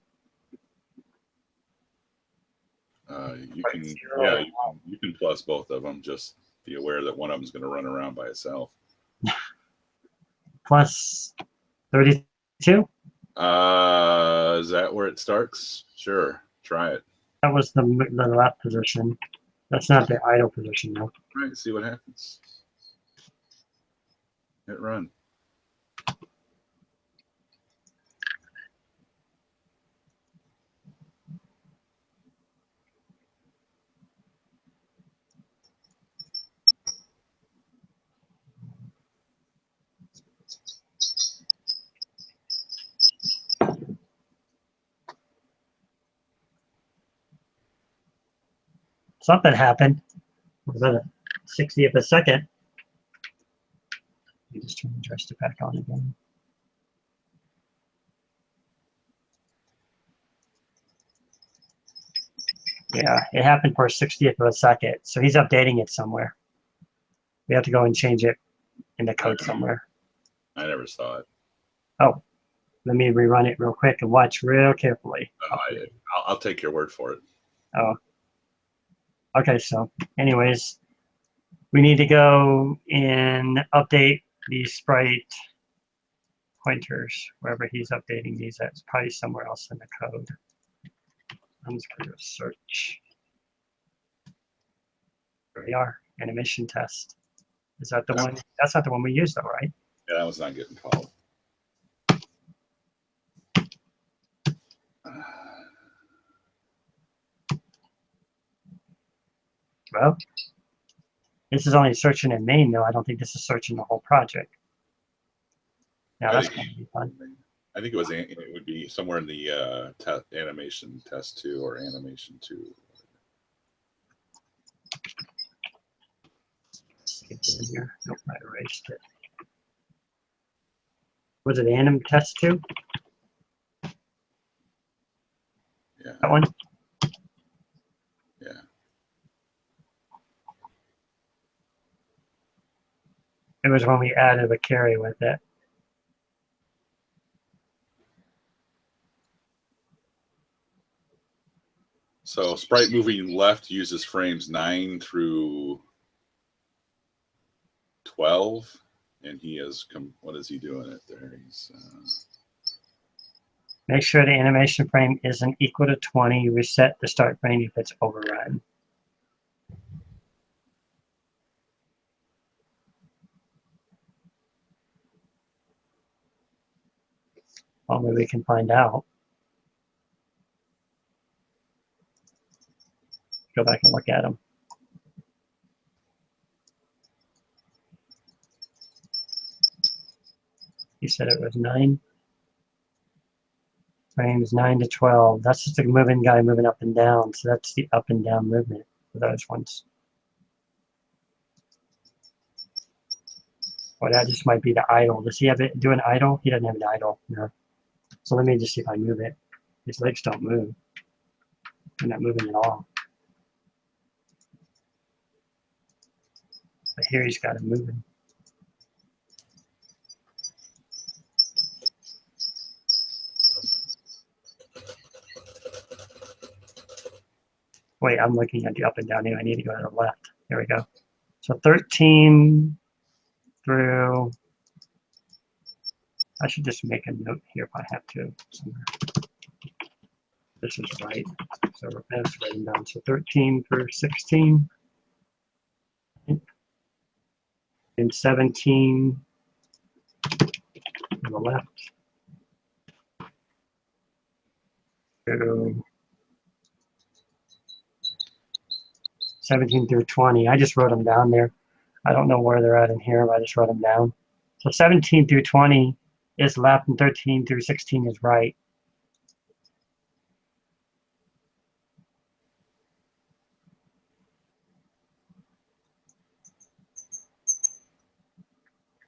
You can, yeah, you can plus both of them. Just be aware that one of them is going to run around by itself. Plus 32? Is that where it starts? Sure, try it. That was the left position. That's not the idle position though. All right, see what happens. Hit run. Something happened. Within a 60th of a second. You just turn the joystick back on again. Yeah, it happened for a 60th of a second. So he's updating it somewhere. We have to go and change it in the code somewhere. I never saw it. Oh, let me rerun it real quick and watch real carefully. I'll take your word for it. Oh, okay. So anyways, we need to go and update these sprite pointers wherever he's updating these at. It's probably somewhere else in the code. I'm just going to search. There we are. Animation test. Is that the one? That's not the one we used though, right? Yeah, that was not getting called. Well, this is only searching in main though. I don't think this is searching the whole project. Now that's going to be fun. I think it would be somewhere in the animation test 2 or animation 2. Skip it in here. Nope, I erased it. Was it anim test 2? Yeah. That one? Yeah. It was when we added a carry with it. So sprite moving left uses frames 9 through 12, and he is what is he doing it there? He's Make sure the animation frame isn't equal to 20. Reset the start frame if it's overrun. Only we can find out. Go back and look at them. You said it was 9 frames, 9 to 12. That's just a moving guy moving up and down. So that's the up and down movement for those ones. Or that just might be the idle. Does he have it do an idle? He doesn't have an idle. No. So let me just see if I move it. His legs don't move. They're not moving at all. But here he's got it moving. Wait, I'm looking at the up and down here. I need to go to the left. There we go. So 13 through, I should just make a note here if I have to somewhere. This is right. So that's writing down. So 13 through 16. And 17 to the left. To 17 through 20. I just wrote them down there. I don't know where they're at in here, but I just wrote them down. So 17 through 20 is left and 13 through 16 is right.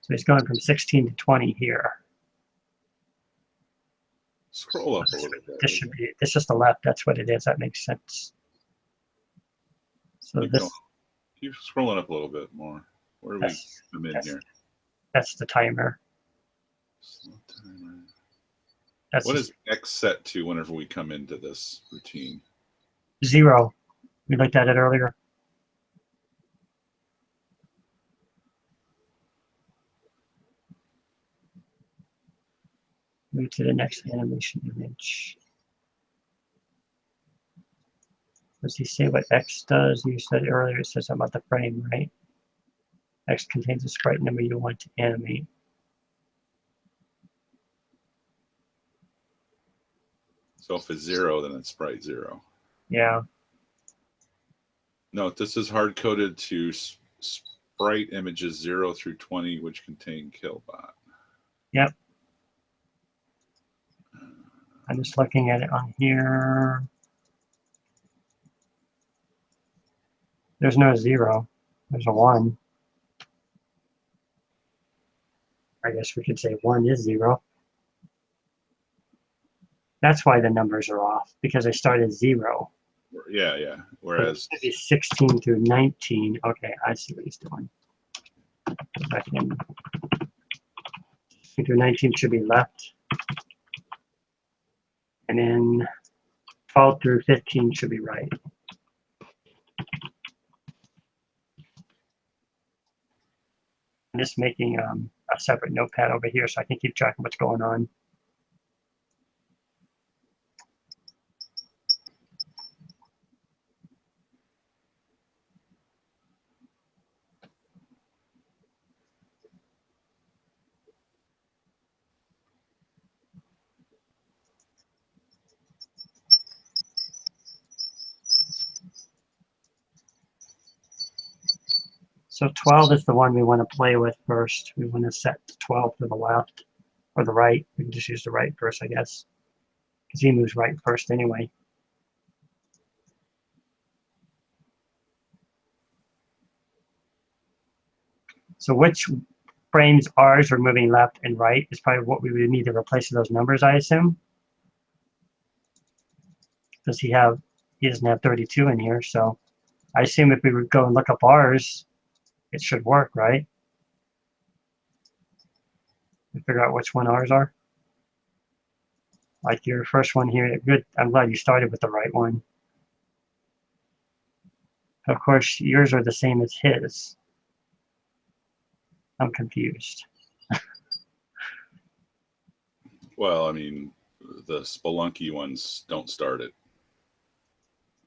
So he's going from 16 to 20 here. Scroll up a little bit. This should be, it's just the left. That's what it is. That makes sense. So this. Keep scrolling up a little bit more. Where do we come in here? That's the timer. That's what is X set to whenever we come into this routine? 0. We looked at it earlier. Move to the next animation image. Does he say what X does? You said earlier it says about the frame, right? X contains a sprite number you want to animate. So if it's 0, then it's sprite 0. Yeah. No, this is hard-coded to sprite images 0 through 20, which contain killbot. Yep. I'm just looking at it on here. There's no 0. There's a 1. I guess we could say 1 is 0. That's why the numbers are off, because I started 0. Yeah, yeah. Whereas maybe 16 through 19. Okay, I see what he's doing. Back in. 16 through 19 should be left. And then 12 through 15 should be right. I'm just making a separate notepad over here so I can keep track of what's going on. So 12 is the one we want to play with first. We want to set 12 to the left or the right. We can just use the right first, I guess, because he moves right first anyway. So which frames ours are moving left and right is probably what we would need to replace those numbers, I assume. Does he doesn't have 32 in here, so I assume if we would go and look up ours, it should work, right? We figure out which one ours are. Like your first one here, good. I'm glad you started with the right one. Of course, yours are the same as his. I'm confused. Well, I mean, the Spelunky ones don't start at,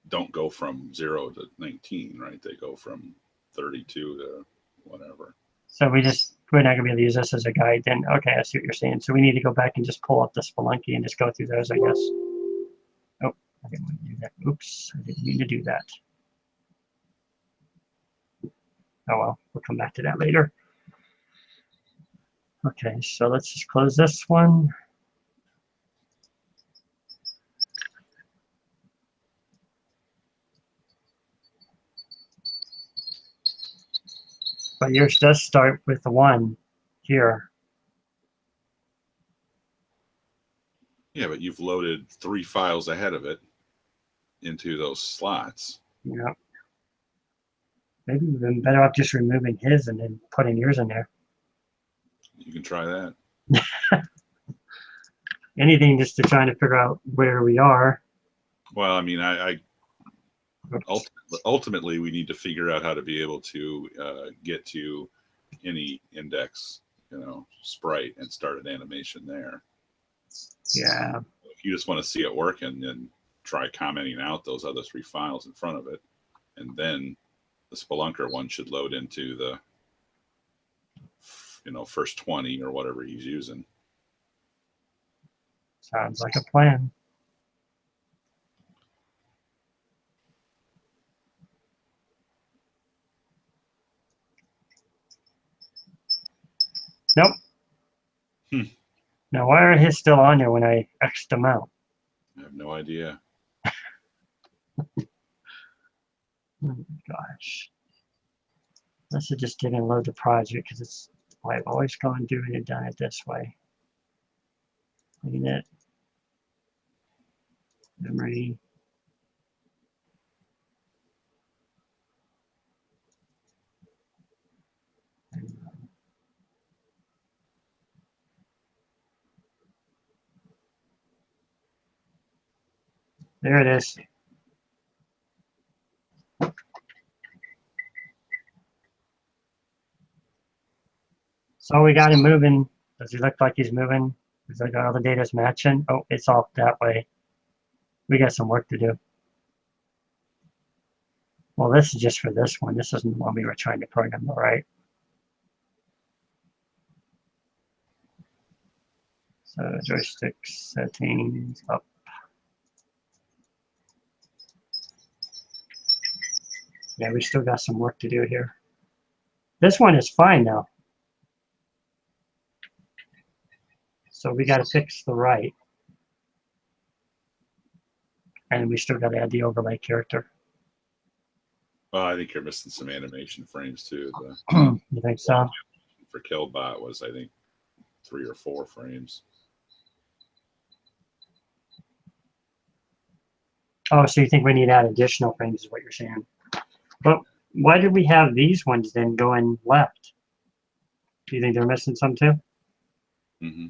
don't go from 0 to 19, right? They go from 32 to whatever. So we're not gonna be able to use this as a guide then. Okay, I see what you're saying. So we need to go back and just pull up the Spelunky and just go through those, I guess. Oh, I didn't want to do that. Oops, I didn't mean to do that. Oh well, we'll come back to that later. Okay, so let's just close this one. But yours does start with the 1 here. Yeah, but you've loaded 3 files ahead of it into those slots. Yeah. Maybe we've been better off just removing his and then putting yours in there. You can try that. Anything just to try to figure out where we are. Well, I mean, ultimately, we need to figure out how to be able to get to any index, sprite and start an animation there. Yeah. If you just want to see it working, then try commenting out those other 3 files in front of it, and then the Spelunker one should load into the first 20 or whatever he's using. Sounds like a plan. Nope. Now, why are his still on there when I X'd them out? I have no idea. Oh my gosh. Let's just didn't load the project because it's why I've always gone doing it, done it this way. Clean it. Memory. There it is. So we got him moving. Does he look like he's moving? Is like all the data's matching? Oh, it's off that way. We got some work to do. Well, this is just for this one. This isn't the one we were trying to program, all right? So joystick settings up. Yeah, we still got some work to do here. This one is fine now. So we got to fix the right. And we still got to add the overlay character. Well, I think you're missing some animation frames too. You think so? For Killbot was, I think, 3 or 4 frames. Oh, so you think we need to add additional frames is what you're saying. But why did we have these ones then going left? Do you think they're missing some too? Mm-hmm.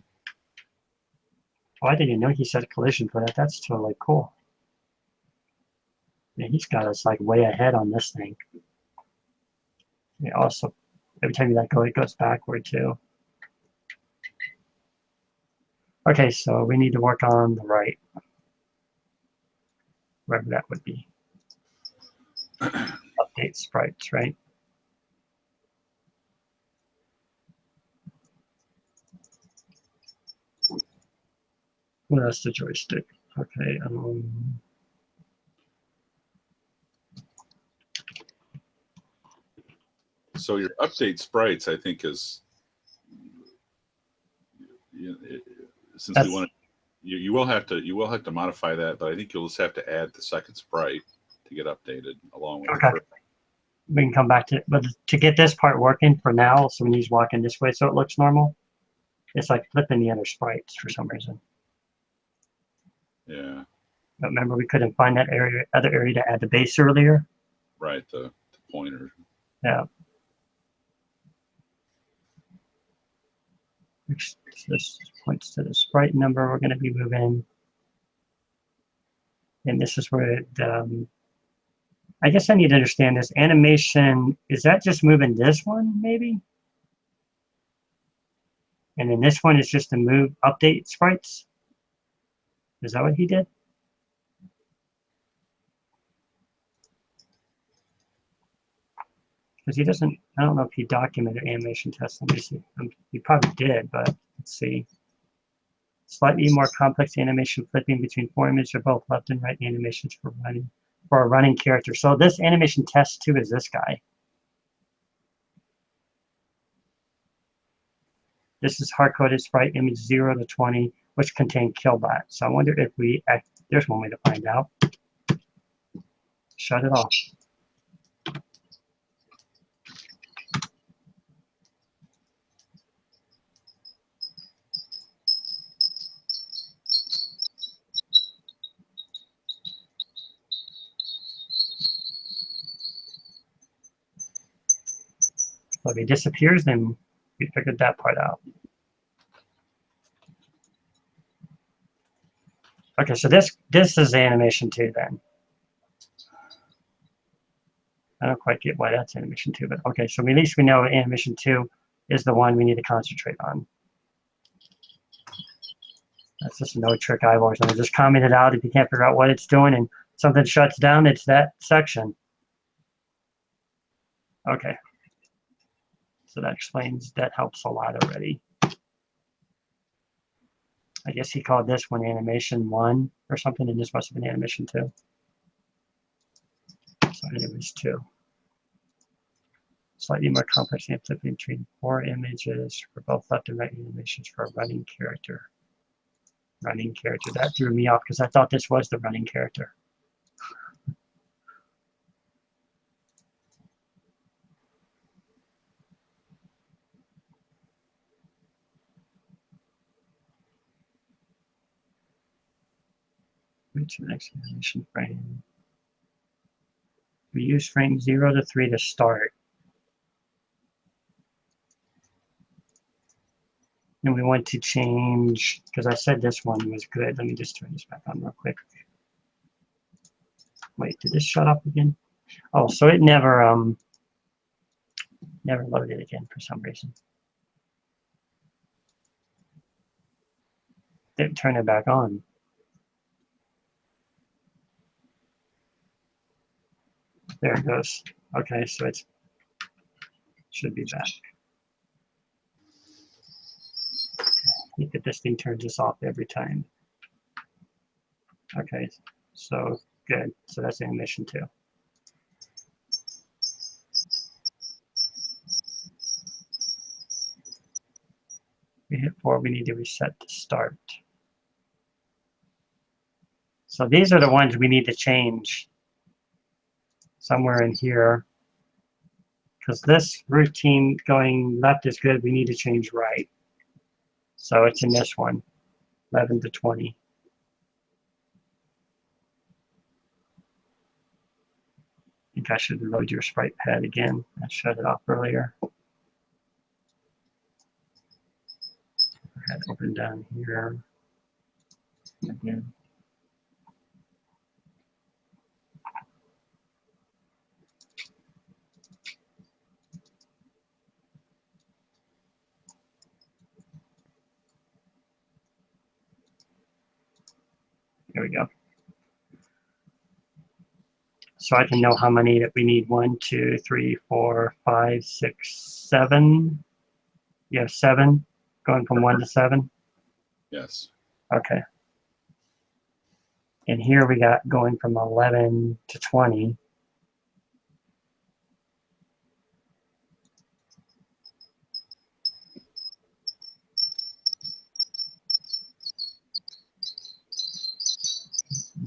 Oh, I didn't know he set collision for that. That's totally cool. Yeah, he's got us like way ahead on this thing. Yeah, also, every time you let go, it goes backward too. Okay, so we need to work on the right. Wherever that would be. Update sprites, right? Well, that's the joystick. Okay. So your update sprites, I think, is since we want to, you will have to modify that, but I think you'll just have to add the second sprite to get updated along with. Okay. We can come back to it, but to get this part working for now, so when he's walking this way, so it looks normal. It's like flipping the other sprites for some reason. Yeah. But remember, we couldn't find that other area to add the base earlier. Right, the pointer. Yeah. Which this points to the sprite number we're going to be moving. And this is where it, I guess I need to understand this. Animation, is that just moving this one, maybe? And then this one is just to move update sprites? Is that what he did? Because he doesn't, I don't know if he documented animation tests. Let me see. He probably did, but let's see. Slightly more complex animation flipping between 4 images or both left and right animations for a running character. So this animation test 2 is this guy. This is hard-coded sprite image 0 to 20, which contain killbot. So I wonder if we, there's one way to find out. Shut it off. So if he disappears, then we figured that part out. Okay, so this is animation 2 then. I don't quite get why that's animation 2, but okay, so at least we know animation 2 is the one we need to concentrate on. That's just no trick I've always done. Just comment it out if you can't figure out what it's doing and something shuts down, it's that section. Okay. So that explains, that helps a lot already. I guess he called this one animation 1 or something, and this must have been animation 2. So it was 2. Slightly more complex and flipping between 4 images for both left and right animations for a running character. Running character. That threw me off because I thought this was the running character. Reach the next animation frame. We use frame 0 to 3 to start. And we want to change, because I said this one was good. Let me just turn this back on real quick. Wait, did this shut off again? Oh, so it never loaded again for some reason. Didn't turn it back on. There it goes. Okay, so it should be back. I think that this thing turns us off every time. Okay, so good. So that's animation 2. We hit 4, we need to reset to start. So these are the ones we need to change somewhere in here. Because this routine going left is good, we need to change right. So it's in this one, 11 to 20. I think I should load your sprite pad again. I shut it off earlier. I had it open down here again. There we go. So I can know how many that we need. 1, 2, 3, 4, 5, 6, 7. You have 7 going from 1 to 7? Yes. Okay. And here we got going from 11 to 20.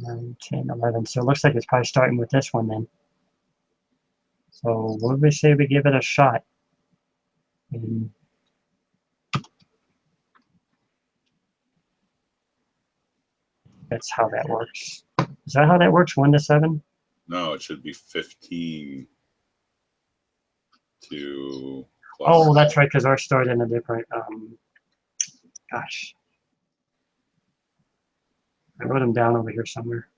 Nine, 10, 11. So it looks like it's probably starting with this one then. So what would we say we give it a shot? And that's how that works. Is that how that works? 1 to 7? No, it should be 15 to plus. Oh, that's right, because ours started in a different, gosh. I wrote them down over here somewhere.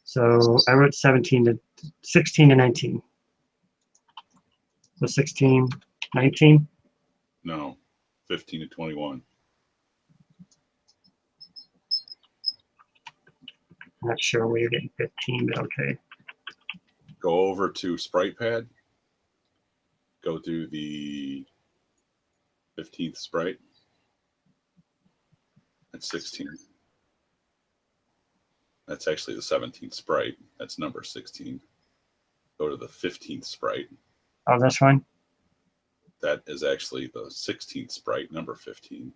So I wrote 16 to 19. So 16, 19? No, 15 to 21. I'm not sure where you're getting 15, but okay. Go over to Sprite Pad. Go to the 15th sprite. That's 16. That's actually the 17th sprite. That's number 16. Go to the 15th sprite. Oh, this one? That is actually the 16th sprite, number 15.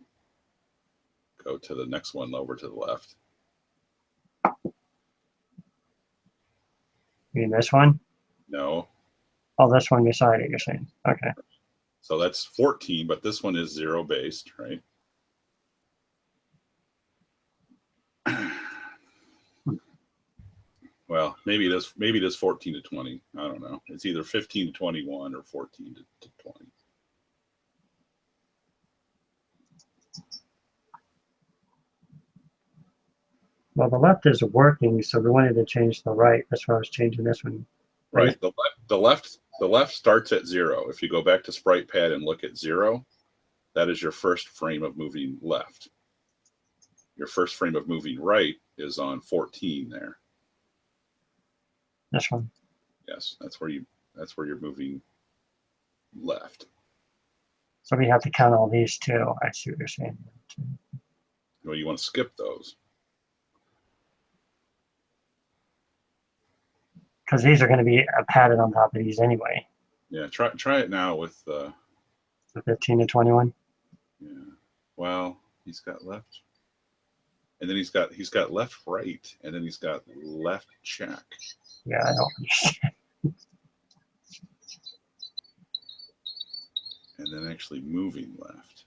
Go to the next one over to the left. You mean this one? No. Oh, this one beside it, you're saying. Okay. So that's 14, but this one is 0 based, right? Well, maybe it is 14 to 20. I don't know. It's either 15 to 21 or 14 to 20. Well, the left is working, so we wanted to change the right. That's why I was changing this one. Right. The left starts at 0. If you go back to Sprite Pad and look at 0, that is your first frame of moving left. Your first frame of moving right is on 14 there. This one. Yes, that's where you're moving left. So we have to count all these too. I see what you're saying. Well, you want to skip those. Because these are going to be padded on top of these anyway. Yeah, try it now with the 15 to 21. Yeah. Well, he's got left, and then he's got left right, and then he's got left check. Yeah, I don't understand. And then actually moving left.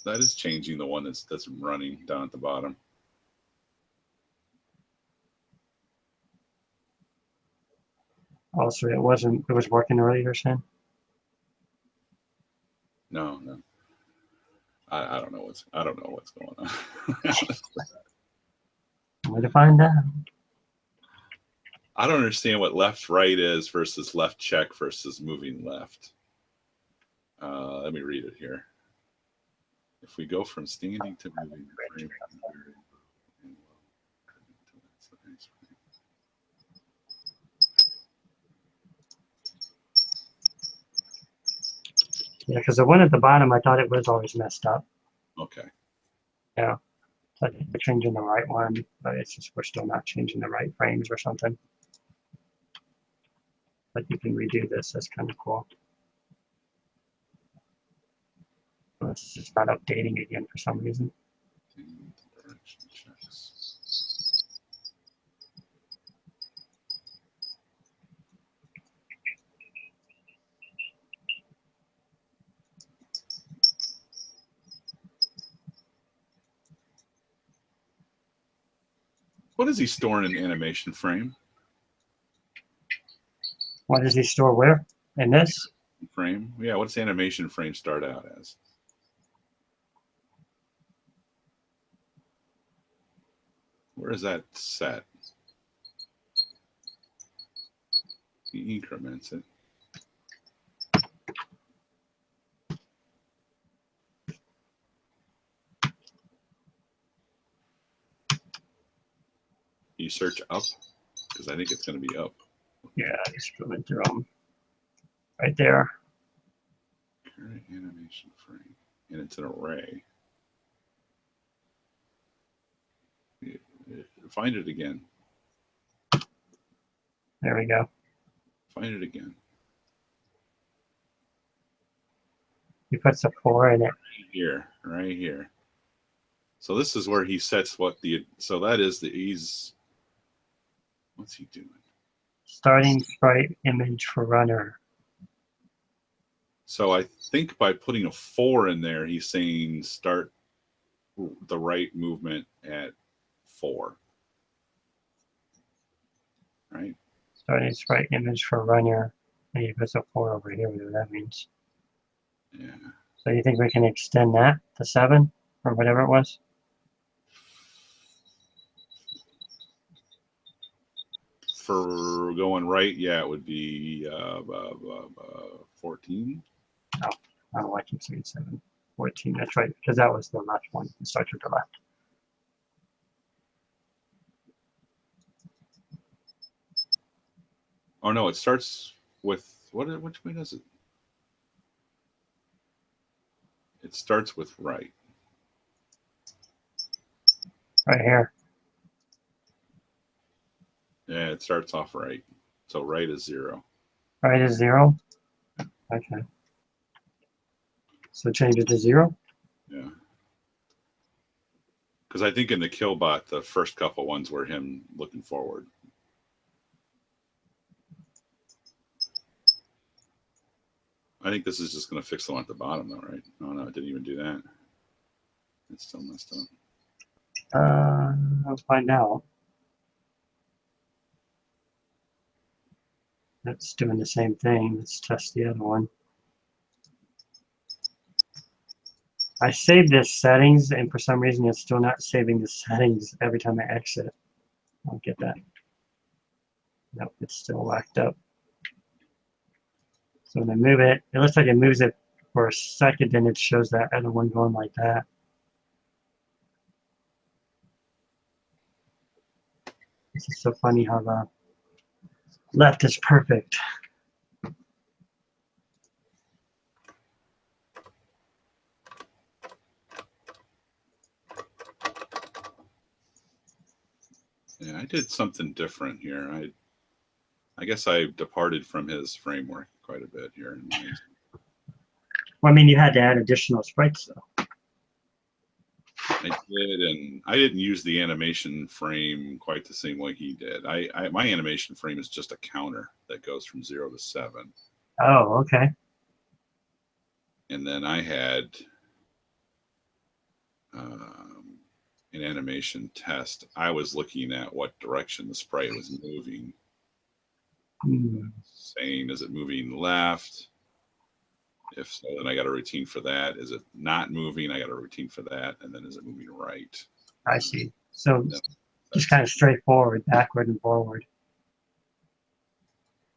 That is changing the one that's running down at the bottom. Also, it was working earlier, Sam? No. I don't know what's going on. Way to find out. I don't understand what left right is versus left check versus moving left. Let me read it here. If we go from standing to moving frame, Yeah, because the one at the bottom, I thought it was always messed up. okay. Yeah. So I think we're changing the right one, but it's just we're still not changing the right frames or something. But you can redo this. That's kind of cool. It's just not updating again for some reason. Direction checks. What is he storing in animation frame? What does he store where? In this? Frame? Yeah, what's animation frame start out as? Where is that set? He increments it. You search up? Because I think it's going to be up. Yeah, he's going through them. Right there. Current animation frame. And it's an array. Find it again. There we go. Find it again. He puts a 4 in it. Right here. So this is where he sets what so that is what's he doing? Starting sprite image for runner. So I think by putting a 4 in there, he's saying start the right movement at 4. Right? Starting sprite image for runner. And he puts a 4 over here, whatever that means. Yeah. So you think we can extend that to 7 or whatever it was? For going right, yeah, it would be 14. Oh, Oh, I keep saying 7, 14. That's right, because that was the left one. It starts with the left. Oh no, it starts with what? Which way does it? It starts with right. Right here. Yeah, it starts off right. So right is 0. Right is 0. Okay. So change it to 0. Yeah. Because I think in the Killbot, the first couple ones were him looking forward. I think this is just going to fix the one at the bottom, though, right? Oh, no, it didn't even do that. It's still messed up. I'll find out. That's doing the same thing. Let's test the other one. I saved this settings, and for some reason, it's still not saving the settings every time I exit. I'll get that. Nope, it's still locked up. So when I move it, it looks like it moves it for a second, then it shows that other one going like that. This is so funny how the left is perfect. Yeah, I did something different here. I guess I departed from his framework quite a bit here in mine. Well, I mean, you had to add additional sprites, though. I did, and I didn't use the animation frame quite the same way he did. My animation frame is just a counter that goes from 0 to 7. Oh, okay. And then I had an animation test. I was looking at what direction the sprite was moving, saying, is it moving left? If so, then I got a routine for that. Is it not moving? I got a routine for that. And then is it moving right? I see. So Yeah, just kind of straightforward, backward and forward.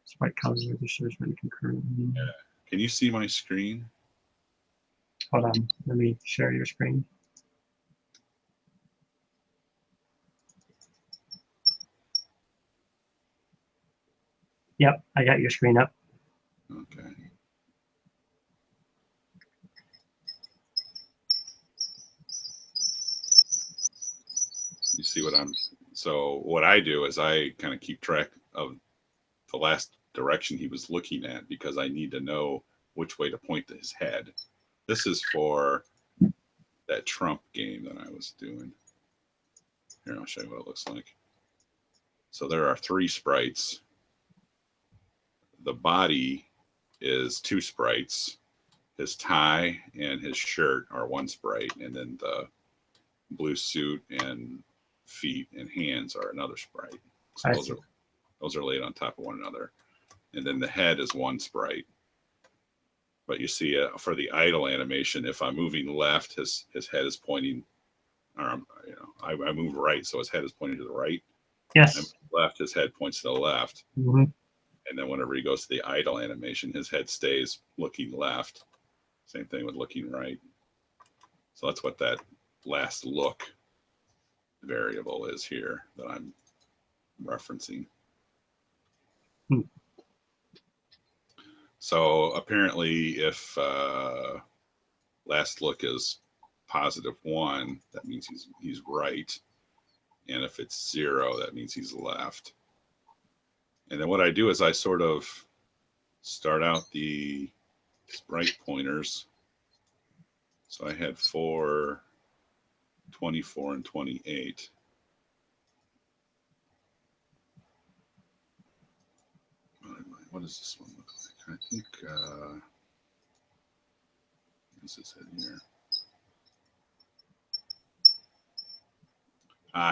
Sprite colors registers when concurrent. yeah. Can you see my screen? Hold on, let me share your screen. Yep, I got your screen up. Okay. You see what I'm, so what I do is I kind of keep track of the last direction he was looking at because I need to know which way to point to his head. This is for that Trump game that I was doing. Here, I'll show you what it looks like. So there are 3 sprites. The body is 2 sprites. His tie and his shirt are 1 sprite, and then the blue suit and feet and hands are another sprite. So those are laid on top of one another. And then the head is 1 sprite. But you see, for the idle animation, if I'm moving left, his head is pointing, or I move right, so his head is pointing to the right. Yes. And left, his head points to the left. Mm-hmm. And then whenever he goes to the idle animation, his head stays looking left. Same thing with looking right. So that's what that last look variable is here that I'm referencing. Hmm. So apparently, if last look is +1, that means he's right, and if it's 0, that means he's left. And then what I do is I sort of start out the sprite pointers. So I had 4, 24, and 28. What does this one look like? I think this is it here.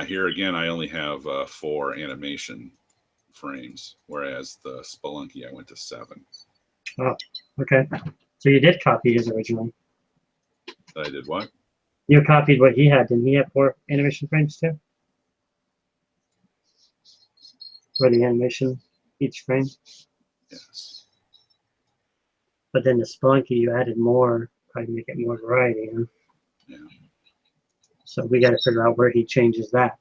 Here again, I only have 4 animation frames, whereas the Spelunky I went to 7. Oh, okay. So you did copy his originally. I did what? You copied what he had. Didn't he have 4 animation frames too? For the animation, each frame? Yes. But then the Splunky, you added more, probably make it more variety. Huh? Yeah. So we got to figure out where he changes that.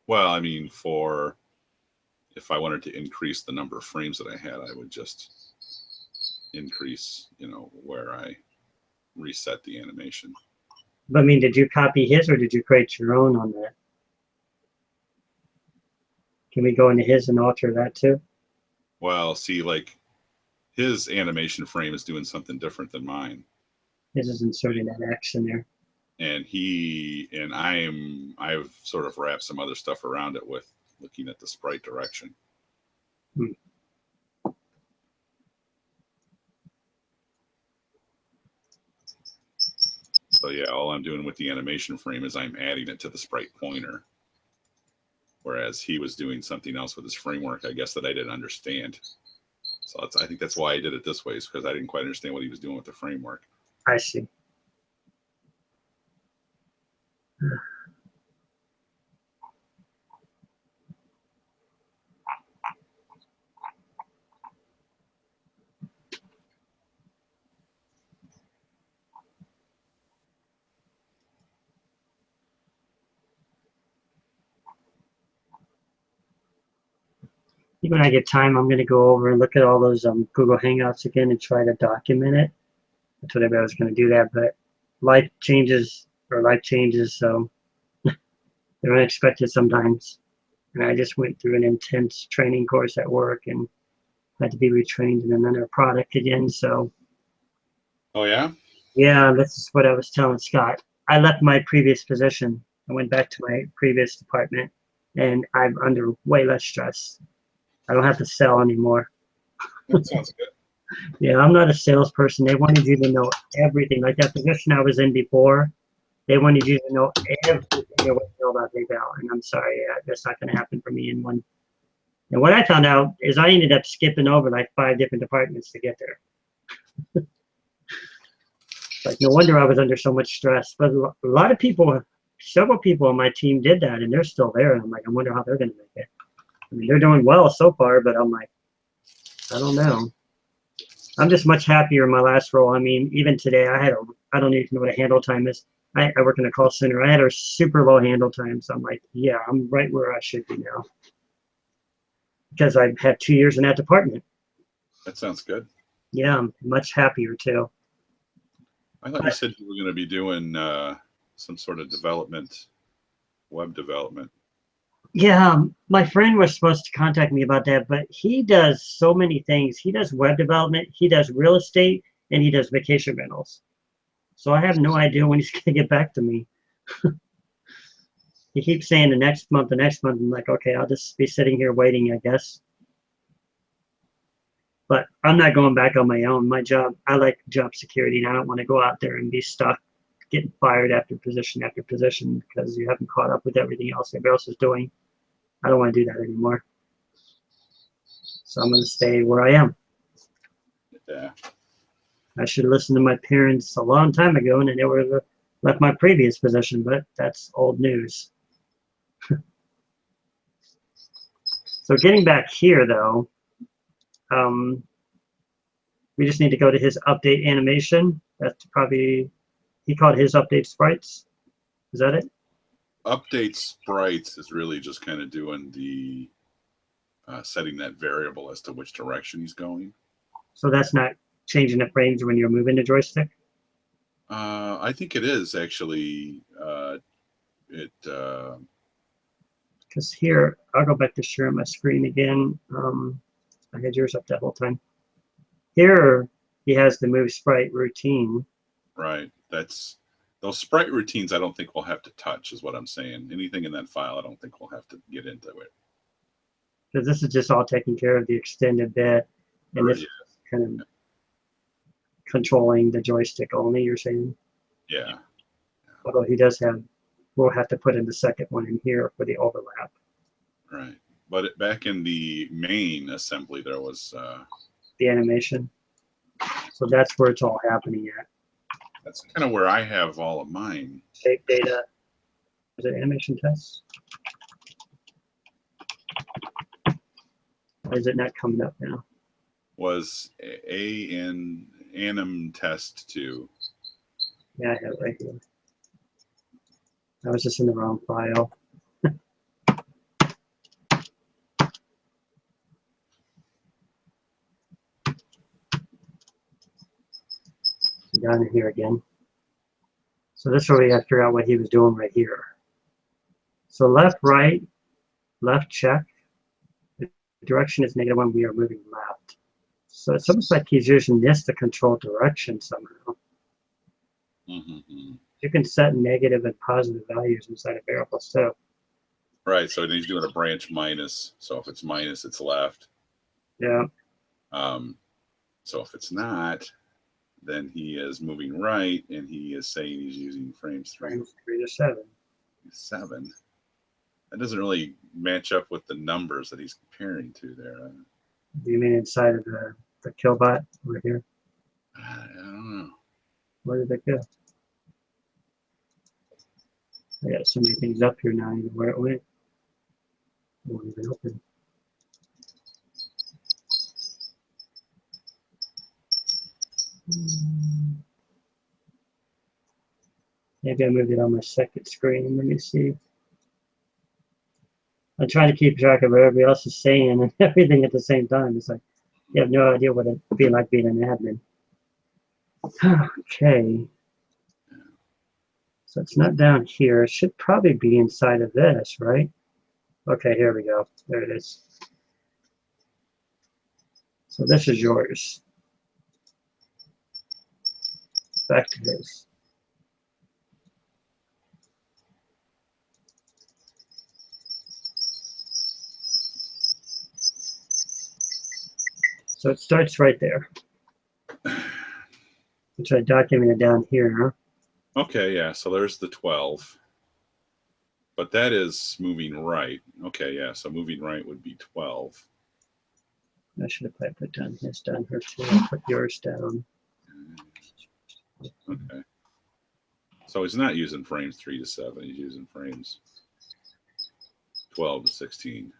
Well, I mean, if I wanted to increase the number of frames that I had, I would just increase, where I reset the animation. But I mean, did you copy his or did you create your own on that? Can we go into his and alter that too? Well, see, like his animation frame is doing something different than mine. His is inserting that X in there. And I've sort of wrapped some other stuff around it with looking at the sprite direction. Hmm. So yeah, all I'm doing with the animation frame is I'm adding it to the sprite pointer. Whereas he was doing something else with his framework, I guess, that I didn't understand. So I think that's why I did it this way, is because I didn't quite understand what he was doing with the framework. I see. When I get time, I'm going to go over and look at all those Google Hangouts again and try to document it. I told everybody I was going to do that, but life changes, so they're unexpected sometimes. And I just went through an intense training course at work and had to be retrained in another product again. So, Oh, yeah? yeah, this is what I was telling Scott. I left my previous position. I went back to my previous department, and I'm under way less stress. I don't have to sell anymore. That sounds good. Yeah, I'm not a salesperson. They wanted you to know everything. Like that position I was in before, they wanted you to know everything there was to know about PayPal. And I'm sorry, that's not going to happen for me in one. And what I found out is I ended up skipping over like 5 different departments to get there. Like, no wonder I was under so much stress. But a lot of people, several people on my team did that, and they're still there. And I'm like, I wonder how they're going to make it. I mean, they're doing well so far, but I'm like, I don't know. I'm just much happier in my last role. I mean, even today, I don't even know what a handle time is. I work in a call center. I had a super low handle time. So I'm like, yeah, I'm right where I should be now. Because I've had 2 years in that department. That sounds good. Yeah, I'm much happier too. I thought you said you were going to be doing some sort of development, web development. Yeah, my friend was supposed to contact me about that, but he does so many things. He does web development, he does real estate, and he does vacation rentals. So I have no idea when he's going to get back to me. He keeps saying the next month, the next month. I'm like, okay, I'll just be sitting here waiting, I guess. But I'm not going back on my own. My job, I like job security, and I don't want to go out there and be stuck getting fired after position because you haven't caught up with everything else everybody else is doing. I don't want to do that anymore. So I'm going to stay where I am. Yeah. I should have listened to my parents a long time ago, and I never left my previous position, but that's old news. So getting back here, though, we just need to go to his update animation. That's probably, he called his update sprites. Is that it? Update sprites is really just kind of doing the setting that variable as to which direction he's going. So that's not changing the frames when you're moving the joystick? I think it is actually. Because here, I'll go back to sharing my screen again. I had yours up that whole time. Here, he has the move sprite routine. Right. Those sprite routines I don't think we'll have to touch, is what I'm saying. Anything in that file, I don't think we'll have to get into it. Because this is just all taking care of the extended bit. And this is kind of controlling the joystick only, you're saying? Yeah. Although we'll have to put in the second one in here for the overlap. Right. But back in the main assembly, there was the animation. So that's where it's all happening at. That's kind of where I have all of mine. Shape data. Is it animation tests? Or is it not coming up now? was A and anim test 2. Yeah, I have it right here. I was just in the wrong file. Down in here again. So this is where we got to figure out what he was doing right here. So left, right, left check. The direction is -1. We are moving left. So it's almost like he's using this to control direction somehow. Mm-hmm. You can set negative and positive values inside a variable. So right, so he's doing a branch minus. So if it's minus, it's left. Yeah. So if it's not, then he is moving right, and he is saying he's using frames 3 to 7. 7. That doesn't really match up with the numbers that he's comparing to there. Do you mean inside of the killbot over here? I don't know. Where did it go? I got so many things up here now, even where it went. It won't even open. Maybe I moved it on my second screen. Let me see. I'm trying to keep track of what everybody else is saying and everything at the same time. It's like you have no idea what it'd be like being an admin. Okay. So it's not down here. It should probably be inside of this, right? Okay, here we go. There it is. So this is yours. Back to this. So it starts right there. Which I documented down here. Okay, yeah, so there's the 12. But that is moving right. Okay, yeah, so moving right would be 12. I should have probably put down his down here too. I'll put yours down. Okay. So he's not using frames 3 to 7. He's using frames 12 to 16.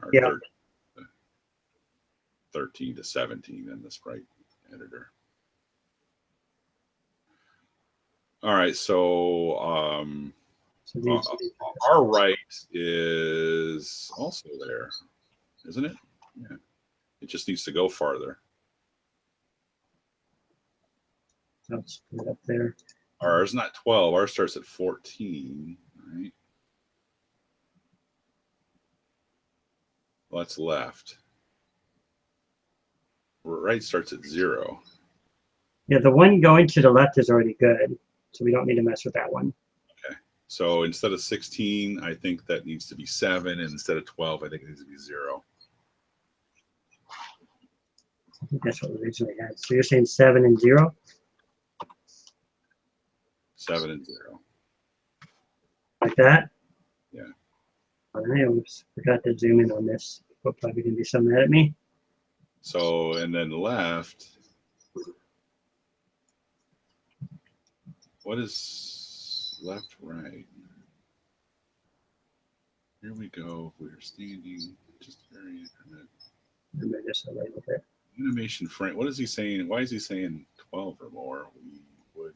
Or Yeah. 13 to 17 in the Sprite editor. All right, so our right is also there, isn't it? Yeah. It just needs to go farther. Let's put it up there. Ours not 12. Ours starts at 14, right? Well, that's left. Right starts at 0. Yeah, the one going to the left is already good, so we don't need to mess with that one. Okay. So instead of 16, I think that needs to be 7, and instead of 12, I think it needs to be 0. I think that's what we originally had. So you're saying 7 and 0? 7 and 0. Like that? Yeah. I almost forgot to zoom in on this. People probably going to be so mad at me. So, and then left. What is left, right? Here we go. We're standing. Just very internet. Maybe just a little bit. Animation frame. What is he saying? Why is he saying 12 or more? We were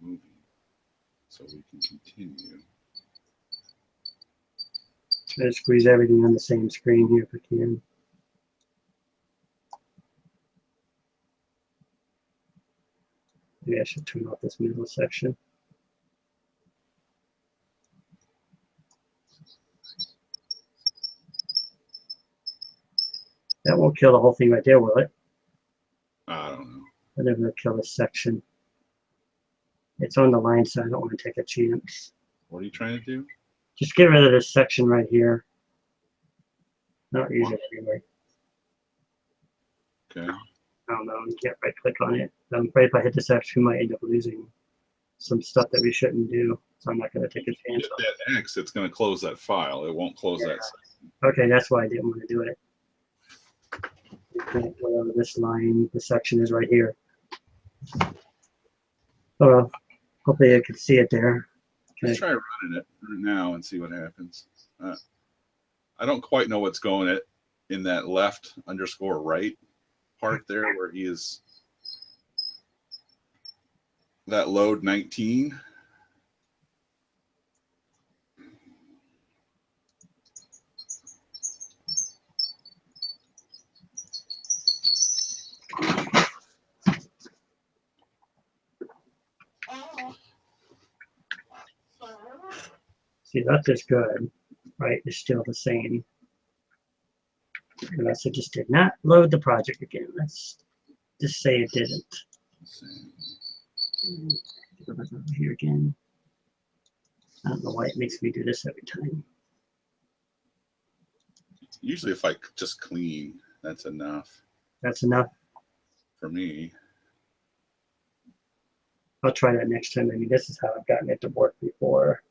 moving. So we can continue. Try to squeeze everything on the same screen here if we can. Maybe I should turn off this middle section. That won't kill the whole thing right there, will it? I don't know. I'll never kill this section. It's on the line, so I don't want to take a chance. What are you trying to do? Just get rid of this section right here. Not use it anyway. Okay. I don't know. You can't right click on it. I'm afraid if I hit this X, we might end up losing some stuff that we shouldn't do. So I'm not going to take a chance. Hit that X, it's going to close that file. It won't close that section. Okay, that's why I didn't want to do it. Whatever this line, the section is right here. Oh well, hopefully I can see it there. Let's try running it now and see what happens. I don't quite know what's going in that left underscore right part there where he is that load 19. See, that is good. Right, it's still the same. Unless it just did not load the project again. Let's just say it didn't. Go back over here again. I don't know why it makes me do this every time. Usually if I just clean, that's enough. That's enough. For me. I'll try that next time. Maybe this is how I've gotten it to work before.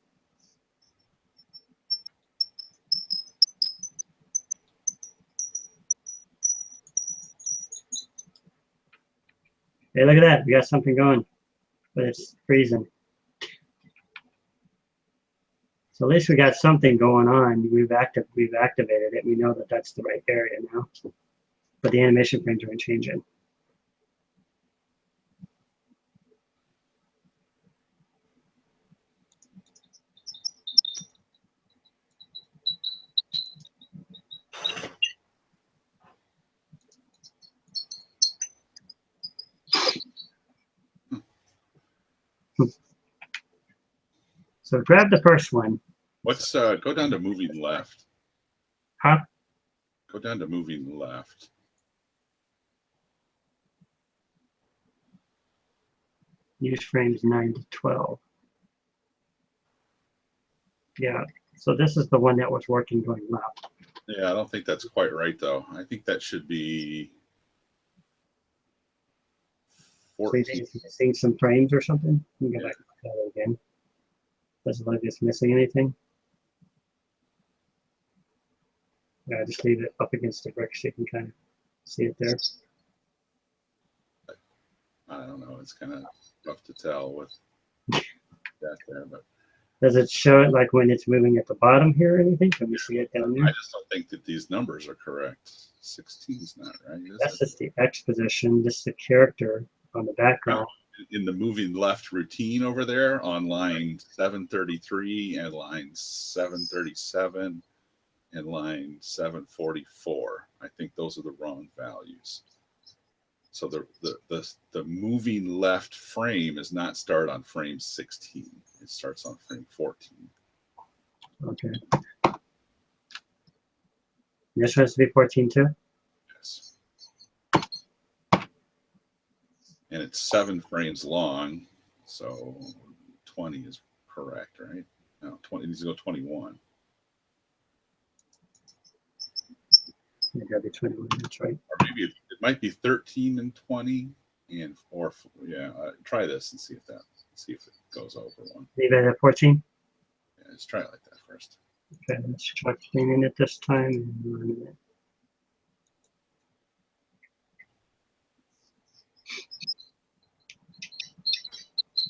Hey, look at that. We got something going, but it's freezing. So at least we got something going on. We've activated it. We know that that's the right area now. But the animation frames aren't changing. So grab the first one. What's go down to moving left? Huh? Go down to moving left. Use frames 9 to 12. Yeah. So this is the one that was working going left. Yeah, I don't think that's quite right though. I think that should be 14. So you think it's missing some frames or something? You can go back and look at it again. Doesn't look like it's missing anything. Yeah, just leave it up against the brick so you can kind of see it there. I don't know. It's kind of rough to tell with that there, but does it show it like when it's moving at the bottom here or anything? Can we see it down there? I just don't think that these numbers are correct. 16 is not right. That's just the X position. This is the character on the background. In the moving left routine over there on line 733 and line 737 and line 744. I think those are the wrong values. So the moving left frame is not start on frame 16. It starts on frame 14. Okay. This has to be 14 too? Yes. And it's 7 frames long, so 20 is correct, right? No, 20 needs to go 21. It gotta be 21, that's right. Or maybe it might be 13 and 20, and try this and see if it goes over one. Leave it at 14? Yeah, let's try it like that first. Okay, let's try cleaning it this time and running it.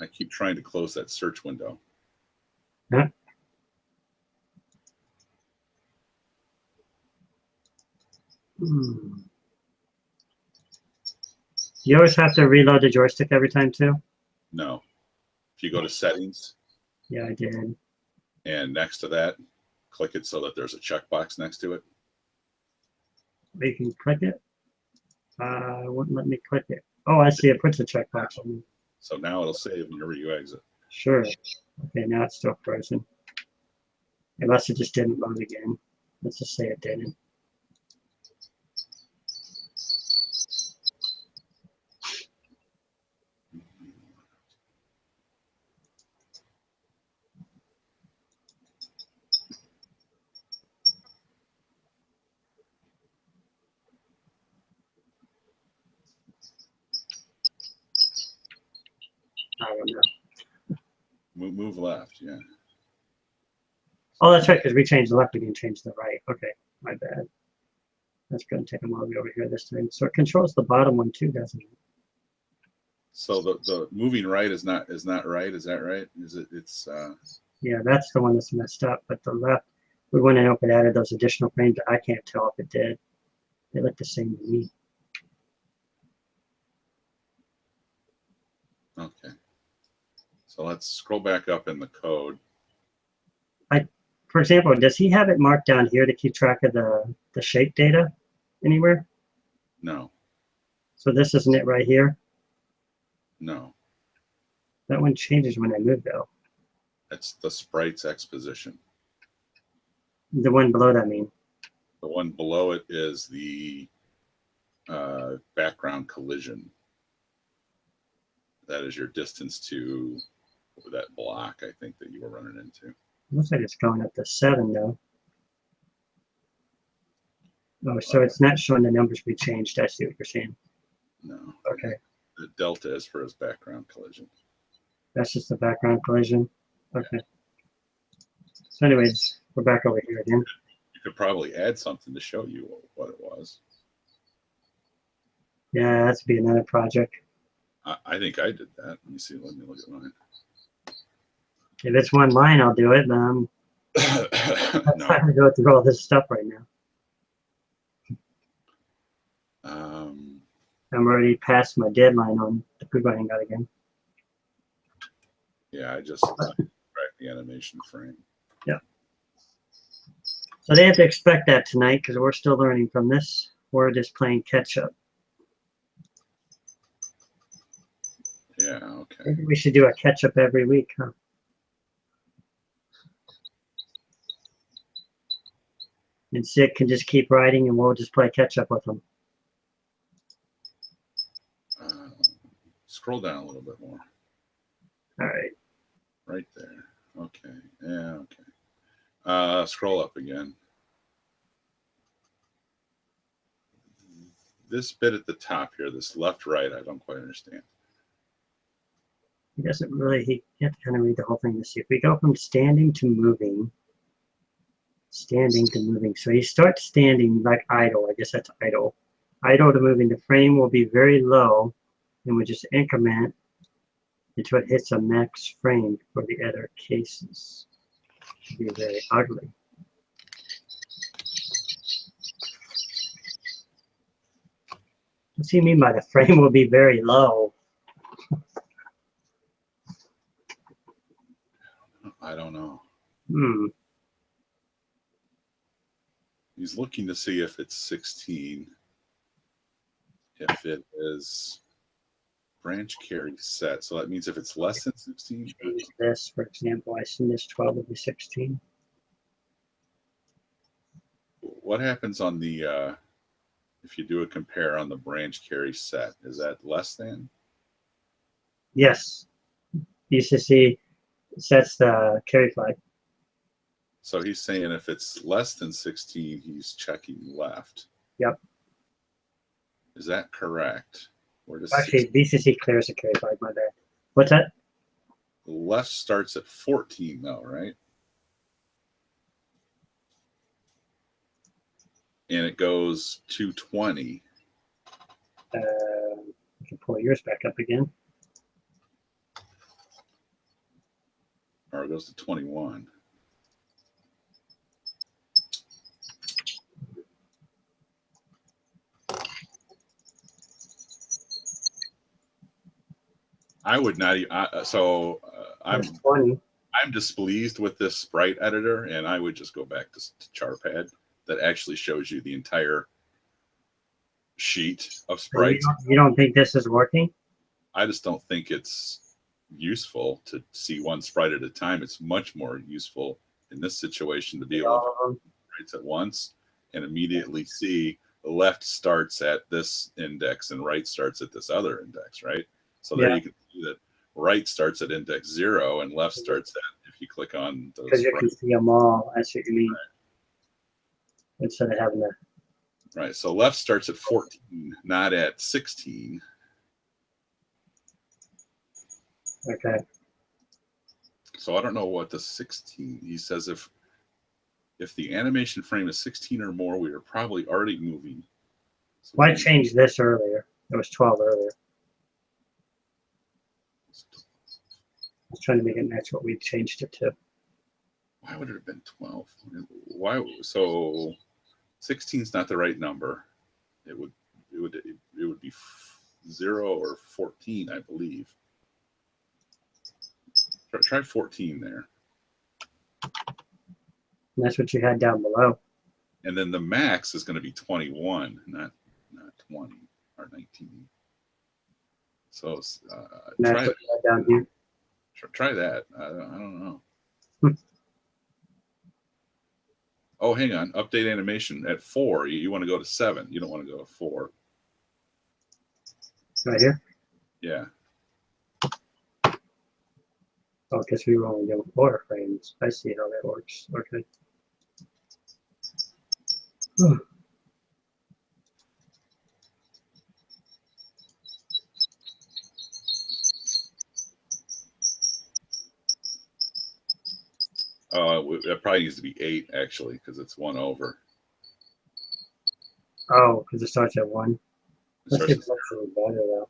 I keep trying to close that search window. Huh? You always have to reload the joystick every time too? No. If you go to settings. Yeah, I did. And next to that, click it so that there's a checkbox next to it. You can click it? It wouldn't let me click it. Oh, I see. It puts a checkbox on. So now it'll save whenever you exit. Sure. Okay, now it's still frozen. Unless it just didn't load again. Let's just say it didn't. I don't know. Move left, yeah. Oh, that's right, because we changed the left, we didn't change the right. Okay, my bad. That's going to take them all the way over here this time. So it controls the bottom one too, doesn't it? So the moving right is not right. Is that right? Is it? It's. Yeah, that's the one that's messed up. But the left, we went and added those additional frames. I can't tell if it did. They look the same to me. Okay. So let's scroll back up in the code. For example, does he have it marked down here to keep track of the shape data anywhere? No, So this isn't it right here? no. That one changes when I move though. It's the Sprite's exposition. The one below that, I mean. The one below it is the background collision. That is your distance to that block, I think, that you were running into. Looks like it's going up to 7 though. Oh, so it's not showing the numbers we changed. I see what you're saying. No. Okay. The delta is for his background collision. That's just the background collision. Okay. So anyways, we're back over here again. You could probably add something to show you what it was. Yeah, that's be another project. I think I did that. Let me see. Let me look at mine. If it's one line, I'll do it, but I'm No. trying to go through all this stuff right now. I'm already past my deadline on the Google Hangout again. Yeah, I just tracked the animation frame. Yeah. So they have to expect that tonight because we're still learning from this. We're just playing catch up. Yeah, okay. Maybe we should do a catch up every week, huh? And Sid can just keep writing and we'll just play catch up with him. Scroll down a little bit more. All right. Right there. Okay. Yeah, okay. Scroll up again. This bit at the top here, this left, right, I don't quite understand. He doesn't really, you have to kind of read the whole thing to see. If we go from standing to moving, standing to moving. So you start standing like idle. I guess that's idle. Idle to moving. The frame will be very low and we just increment until it hits a max frame for the other cases. Should be very ugly. What's he mean by the frame will be very low? I don't know. He's looking to see if it's 16. If it is branch carry set. So that means if it's less than 16. Change this, for example. I assume this 12 will be 16. What happens on the, if you do a compare on the branch carry set? Is that less than? Yes. UCC sets the carry flag. So he's saying if it's less than 16, he's checking left. Yep. Is that correct? Where does Actually, BCC clears the carry flag, my bad. What's that? Left starts at 14 though, right? And it goes to 20. We can pull yours back up again. Or it goes to 21. I would not. I'm displeased with this sprite editor, and I would just go back to Charpad that actually shows you the entire sheet of sprites. You don't think this is working? I just don't think it's useful to see one sprite at a time. It's much more useful in this situation to be able to sprites at once and immediately see the left starts at this index and right starts at this other index, right? So there you can see that right starts at index 0 and left starts at, if you click on those. Because you can see them all, that's what you mean. Right. Instead of having to. Right, so left starts at 14, not at 16. Okay. So I don't know what the 16, he says if the animation frame is 16 or more, we are probably already moving. So well, I changed this earlier. It was 12 earlier. I was trying to make it match what we changed it to. Why would it have been 12? Why? So 16 is not the right number. it would be 0 or 14, I believe. Try 14 there. And that's what you had down below. And then the max is going to be 21, not 20 or 19. So That's what you had down here. Try that. I don't know. Oh, hang on. Update animation at 4. You want to go to 7. You don't want to go to 4. Right here? Yeah. Oh, because we were only doing 4 frames. I see how that works. Okay. It probably needs to be 8, actually, because it's 1 over. Oh, because it starts at 1. Let's see if At it's actually better, though.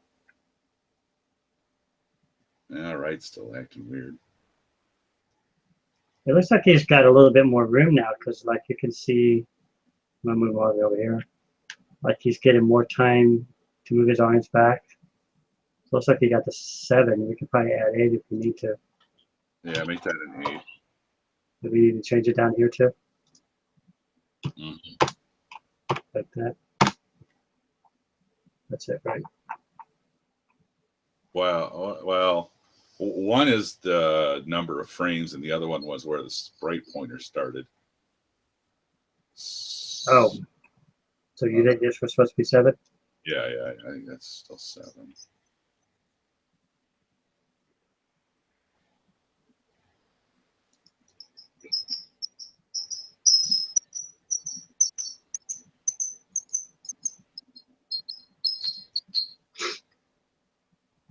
all right, still acting weird. It looks like he's got a little bit more room now, because, like, you can see, I'm going to move all the way over here. Like, he's getting more time to move his arms back. So it looks like he got the 7. We could probably add 8 if we need to. Yeah, make that an 8. Do we need to change it down here, too? Like that. That's it, right? Well, one is the number of frames, and the other one was where the sprite pointer started. Oh, so you think this was supposed to be 7? Yeah, I think that's still 7.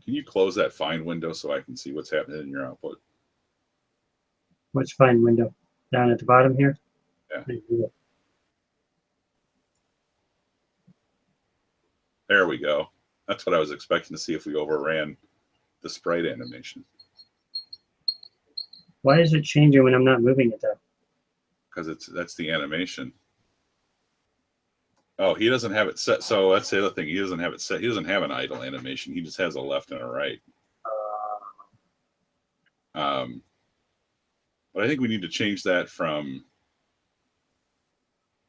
Can you close that find window so I can see what's happening in your output? Which find window? Down at the bottom here? Yeah. There we go. That's what I was expecting to see if we overran the sprite animation. Why is it changing when I'm not moving it, though? Because that's the animation. Oh, he doesn't have it set. So that's the other thing. He doesn't have it set. He doesn't have an idle animation. He just has a left and a right. But I think we need to change that from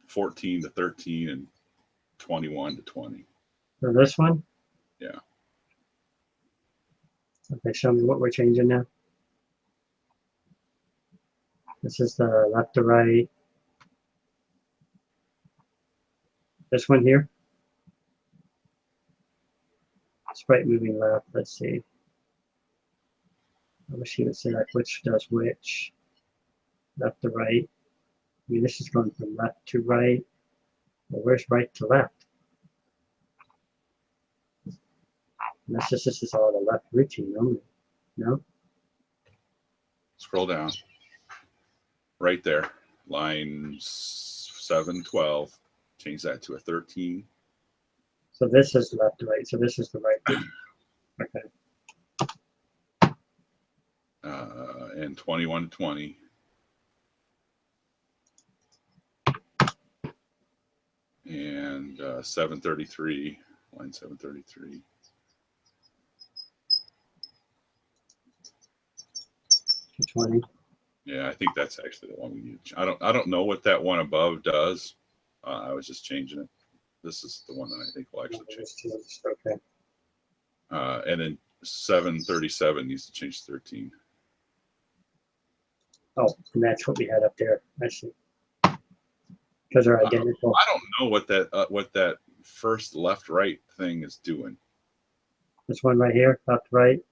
14 to 13 and 21 to 20. So this one? Yeah. Okay, show me what we're changing now. This is the left to right. This one here. Sprite moving left. Let's see. I wish he would say like which does which. Left to right. I mean, this is going from left to right. Well, where's right to left? Unless this is all the left routine only. No? Scroll down. Right there. Line 7, 12. Change that to a 13. So this is left to right. So this is the right routine. Okay. And 21 to 20. And 733, line 733. To 20. Yeah, I think that's actually the one we need. I don't know what that one above does. I was just changing it. This is the one that I think will actually change. Okay. And then 737 needs to change to 13. Oh, and that's what we had up there. I see. Because they're identical. I don't know what that first left right thing is doing. This one right here, left right.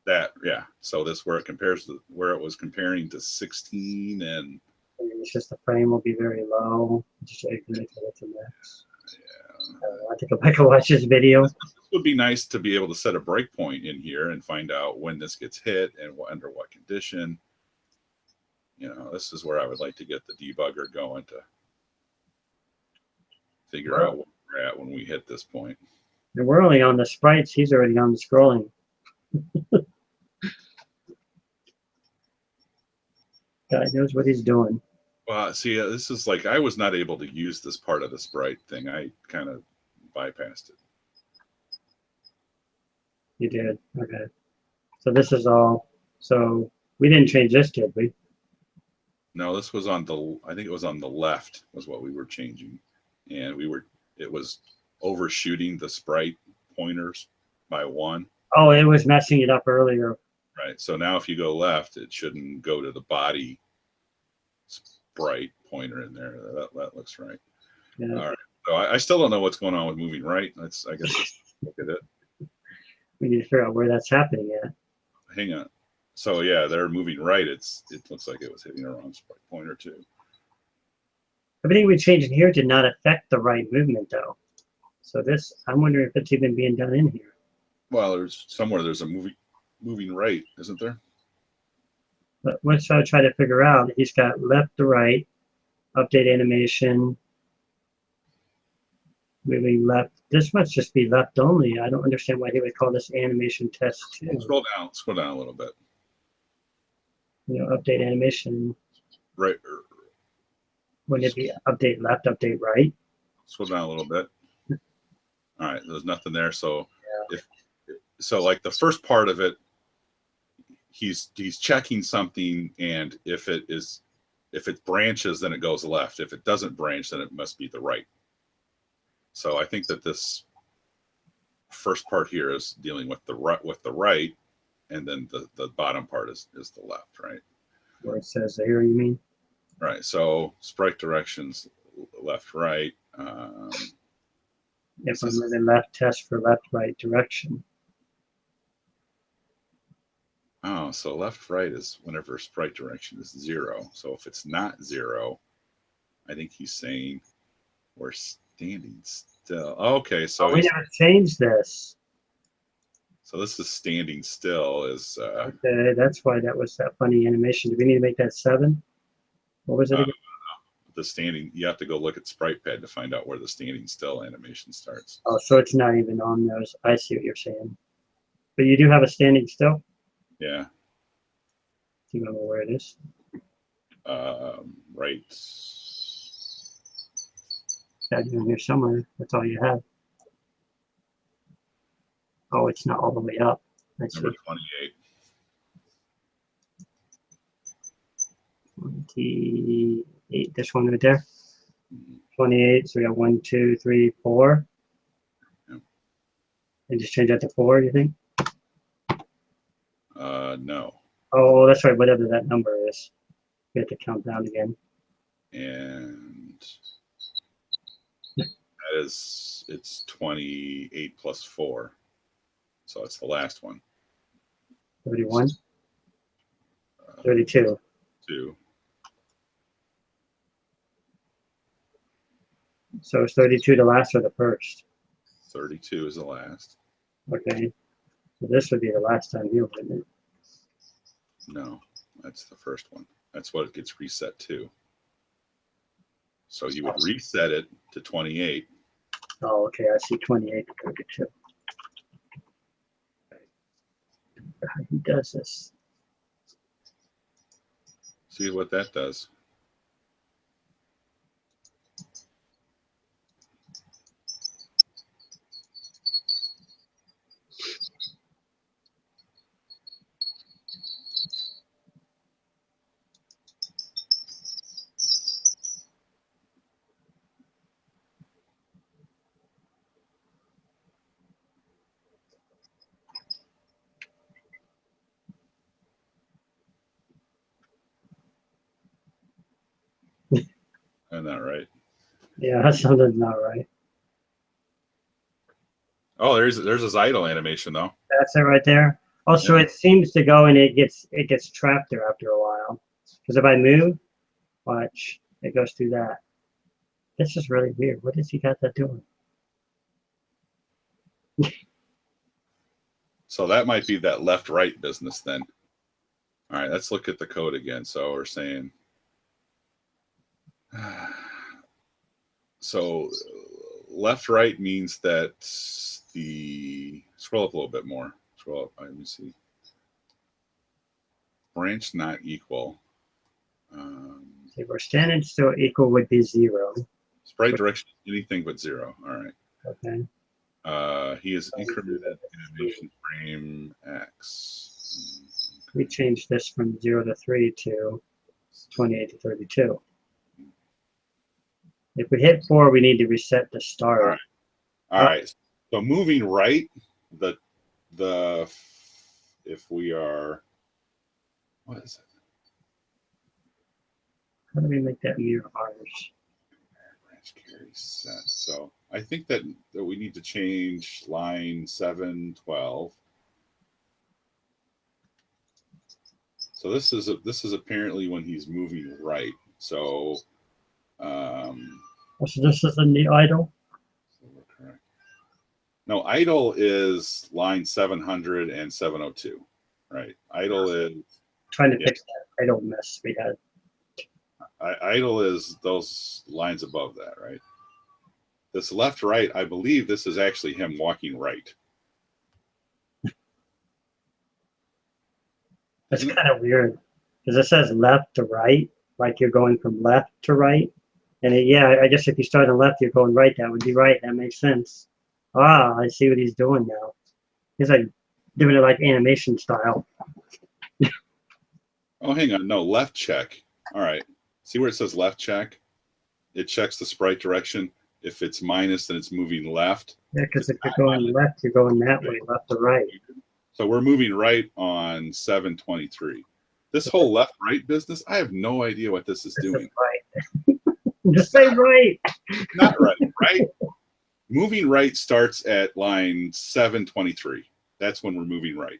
That, yeah. So this where it compares to where it was comparing to 16 and it's just the frame will be very low. Just so you can make it to max. Yeah. I have to go back and watch this video. It would be nice to be able to set a breakpoint in here and find out when this gets hit and under what condition. You know, this is where I would like to get the debugger going to figure out where we're at when we hit this point. And we're only on the sprites. He's already on the scrolling. Guy knows what he's doing. Well, see, this is like I was not able to use this part of the sprite thing. I kind of bypassed it. You did. Okay. So this is all. So we didn't change this, did we? No, this was on the, I think it was on the left was what we were changing. And it was overshooting the sprite pointers by 1. Oh, it was messing it up earlier. Right. So now if you go left, it shouldn't go to the body sprite pointer in there. That looks right. Yeah. All right. So I still don't know what's going on with moving right. I guess let's look at it. We need to figure out where that's happening at. Hang on. So yeah, they're moving right. It looks like it was hitting a wrong sprite pointer too. Everything we changed in here did not affect the right movement though. So this, I'm wondering if it's even being done in here. Well, there's a moving right, isn't there? But what should I try to figure out? He's got left to right, update animation, moving left. This must just be left only. I don't understand why he would call this animation test 2. Scroll down a little bit. You know, update animation. Right. Wouldn't it be update left, update right? Scroll down a little bit. All right, there's nothing there. So Yeah. So like the first part of it, he's checking something, and if it branches, then it goes left. If it doesn't branch, then it must be the right. So I think that this first part here is dealing with the right, and then the bottom part is the left, right? Where it says there, you mean? Right. So sprite directions, left, right. If I'm moving left, test for left, right direction. Oh, so left, right is whenever sprite direction is 0. So if it's not 0, I think he's saying we're standing still. Okay, so we never changed this. So this is standing still. Okay, that's why that was that funny animation. Do we need to make that 7? What was it again? The standing. You have to go look at Sprite Pad to find out where the standing still animation starts. Oh, so it's not even on those. I see what you're saying. But you do have a standing still? Yeah. Do you remember where it is? Right. Got you in here somewhere. That's all you have. Oh, it's not all the way up. Let's Number see. 28. 28. This one right there. 28. So we got 1, 2, 3, 4. Yep. And just change that to 4. You think? No. Oh, that's right. Whatever that number is, we have to count down again. And it's 28 plus 4. So it's the last one. 31. 32. 2. So is 32 the last or the first? 32 is the last. Okay. So this would be the last time you opened it. No, that's the first one. That's what it gets reset to. So you would reset it to 28. Oh, okay. I see 28 to 32. He does this. See what that does. Isn't that right? Yeah, something's not right. Oh, there's his idle animation though. That's it right there. Also, Yeah. it seems to go and it gets trapped there after a while. Because if I move, watch, it goes through that. This is really weird. What has he got that doing? So that might be that left-right business then. All right, let's look at the code again. So we're saying, so left-right means that scroll up a little bit more. Scroll up, let me see. Branch not equal. If we're standing still, equal would be 0. Sprite direction, anything but 0. All right. Okay. He is incremented animation frame X. We changed this from 0 to 3 to 28 to 32. If we hit 4, we need to reset the start. All right. All right. So moving right, if we are, what is it? How do we make that mirror ours? Branch carry set. So I think that we need to change line 712. So this is apparently when he's moving right. So So this is in the idle? so we're correct. No, idle is line 700 and 702. Right. Idle is Trying to fix that idle mess we had. idle is those lines above that, right? This left right, I believe this is actually him walking right. That's kind of weird because it says left to right, like you're going from left to right. And yeah, I guess if you start on left, you're going right. That would be right. That makes sense. Ah, I see what he's doing now. He's like doing it like animation style. Oh, hang on. No, left check. All right. See where it says left check? It checks the sprite direction. If it's minus, then it's moving left. Yeah, because if you're going left, you're going that way, left to right. So we're moving right on 723. This whole left-right business, I have no idea what this is doing. Right. Just say right. Not right, right? Moving right starts at line 723. That's when we're moving right.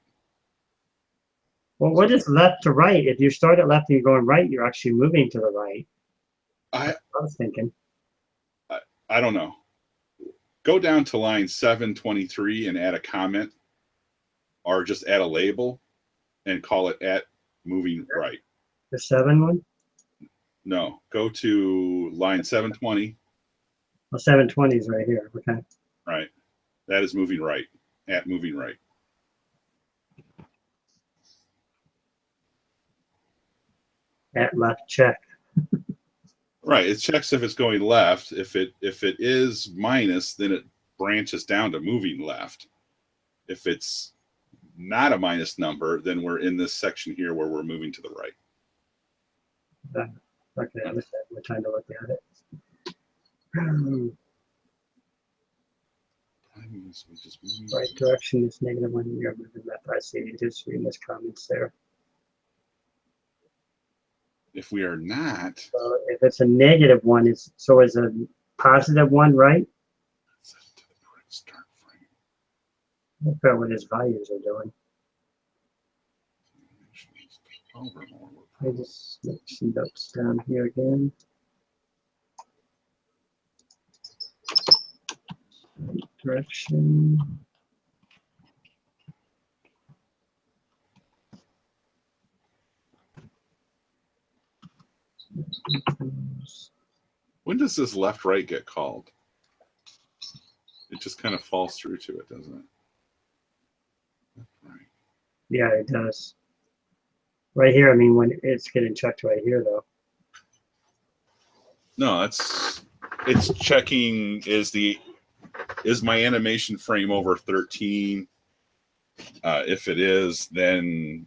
Well, what is left to right? If you start at left and you're going right, you're actually moving to the right. I was thinking. I don't know. Go down to line 723 and add a comment, or just add a label and call it at moving right. The 7 one? No, go to line 720. Well, 720 is right here. Okay. Right. That is moving right, at moving right. At left check. Right. It checks if it's going left. If it is minus, then it branches down to moving left. If it's not a minus number, then we're in this section here where we're moving to the right. Okay, I wish I had more time to look at it. Right direction is -1. You're moving left. I see. You just reading his comments there. If we are not, so if it's a -1, it's so is a +1 right? Start frame. I forgot what his values are doing. I just make some notes down here again. Direction. When does this left right get called? It just kind of falls through to it, doesn't it? Right. Yeah, it does. Right here, I mean, when it's getting checked right here, though. No, it's checking is my animation frame over 13? If it is, then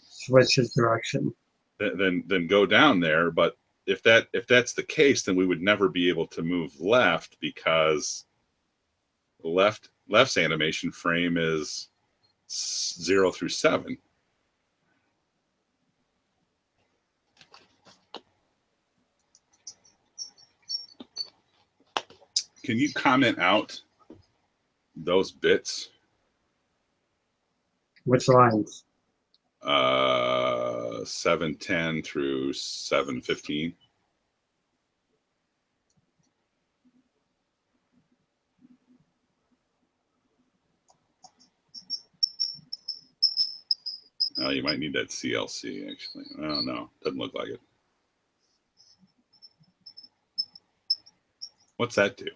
Switches direction. Then go down there. But if that's the case, then we would never be able to move left because left's animation frame is 0 through 7. Can you comment out those bits? Which lines? 710 through 715. Oh, you might need that CLC actually. Oh no, doesn't look like it. What's that do?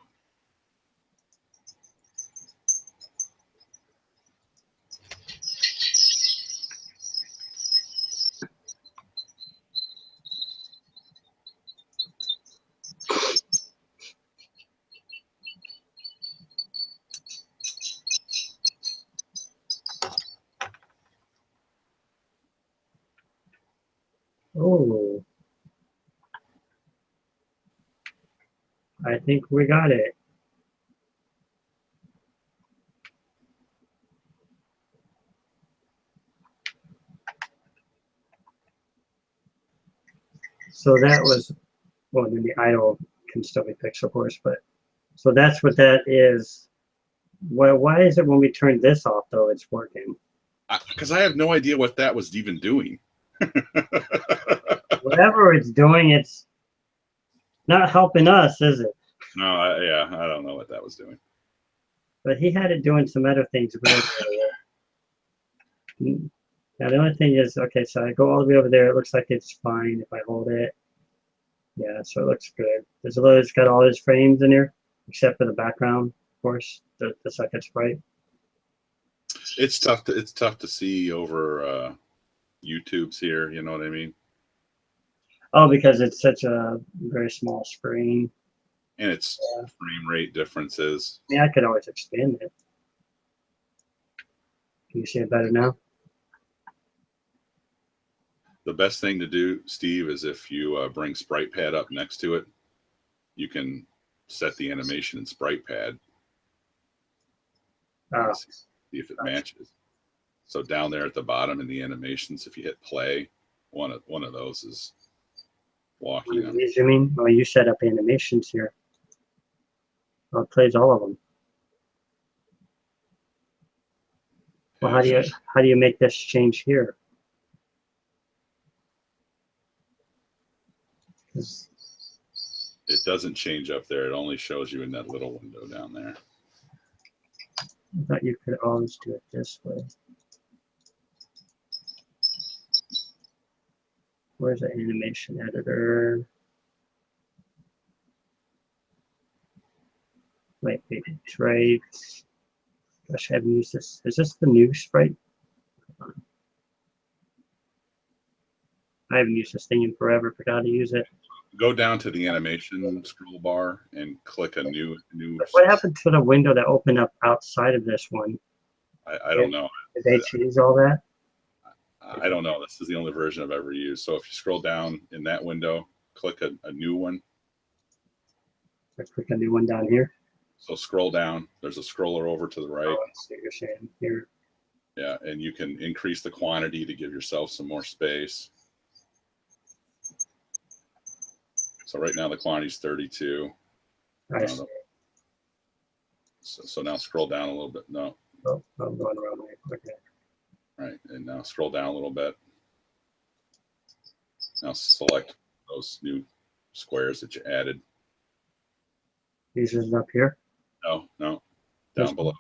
Oh, I think we got it. So that was, well, then the idle can still be fixed, of course, but so that's what that is. Why is it when we turn this off, though, it's working? Because I have no idea what that was even doing. Whatever it's doing, it's not helping us, is it? No, yeah, I don't know what that was doing. But he had it doing some other things weird. Now the only thing is, okay, so I go all the way over there. It looks like it's fine if I hold it. Yeah, so it looks good. It's got all his frames in here, except for the background, of course, the second sprite. It's tough to see over YouTube's here. You know what I mean? Oh, because it's such a very small screen. And it's frame rate differences. I mean, I could always expand it. Can you see it better now? The best thing to do, Steve, is if you bring Sprite Pad up next to it, you can set the animation in Sprite Pad. See if it matches. So down there at the bottom in the animations, if you hit play, one of those is walking. What do you mean? Oh, you set up animations here. Oh, it plays all of them. Well, how do you make this change here? It doesn't change up there. It only shows you in that little window down there. I thought you could always do it this way. Where's the animation editor? Wait, it's right. Gosh, I haven't used this. Is this the new Sprite? I haven't used this thing in forever. Forgot how to use it. Go down to the animation scroll bar and click a new. What happened to the window that opened up outside of this one? I don't know. Did they change all that? I don't know. This is the only version I've ever used. So if you scroll down in that window, click a new one. I click a new one down here. So scroll down. There's a scroller over to the right. Oh, I see what you're saying here. Yeah, and you can increase the quantity to give yourself some more space. So right now the quantity is 32. I see. So now scroll down a little bit. No. Oh, I'm going the wrong way. Okay. Right, and now scroll down a little bit. Now select those new squares that you added. These are up here? No, down below.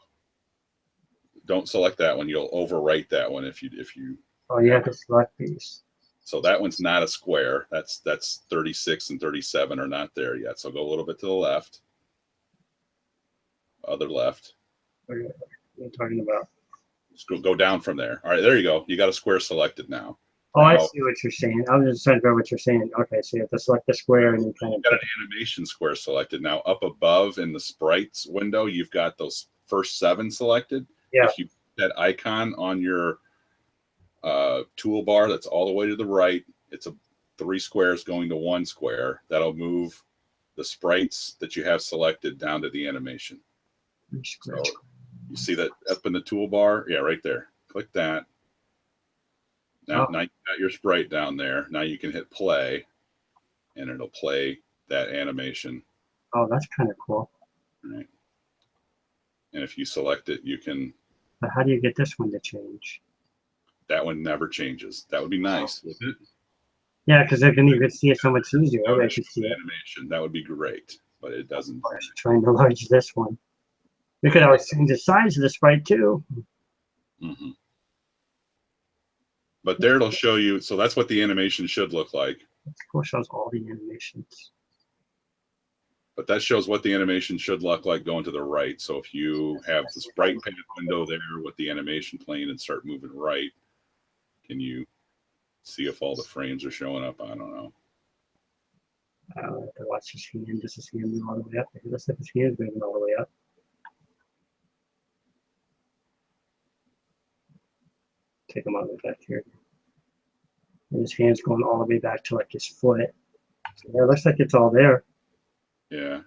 Don't select that one. You'll overwrite that one if you. Oh, you have to select these. So that one's not a square. That's 36 and 37 are not there yet. So go a little bit to the left. Other left. What are you talking about? Go down from there. All right, there you go. You got a square selected now. Oh, I see what you're saying. I was just trying to figure out what you're saying. Okay, so you have to select the square and then kind of. Got an animation square selected now. Up above in the sprites window, you've got those first 7 selected. Yeah. If you put that icon on your toolbar, that's all the way to the right. It's 3 squares going to 1 square. That'll move the sprites that you have selected down to the animation. So you see that up in the toolbar? Yeah, right there. Click that. Now you got your sprite down there. Now you can hit play, and it'll play that animation. Oh, that's kind of cool. Right. And if you select it, you can. But how do you get this one to change? That one never changes. That would be nice, wouldn't it? Yeah, because you could see it so much easier. I could see it. Animation. That would be great, but it doesn't. I'm trying to enlarge this one. You could always change the size of the sprite too. Mm-hmm. But there it'll show you. So that's what the animation should look like. Of course, shows all the animations. But that shows what the animation should look like going to the right. So if you have the sprite pad window there with the animation playing and start moving right, can you see if all the frames are showing up? I don't know. I have to watch his hand. Does his hand move all the way up? It looks like his hand's moving all the way up. Take him all the way back here. And his hand's going all the way back to like his foot. So yeah, it looks like it's all there. Yeah.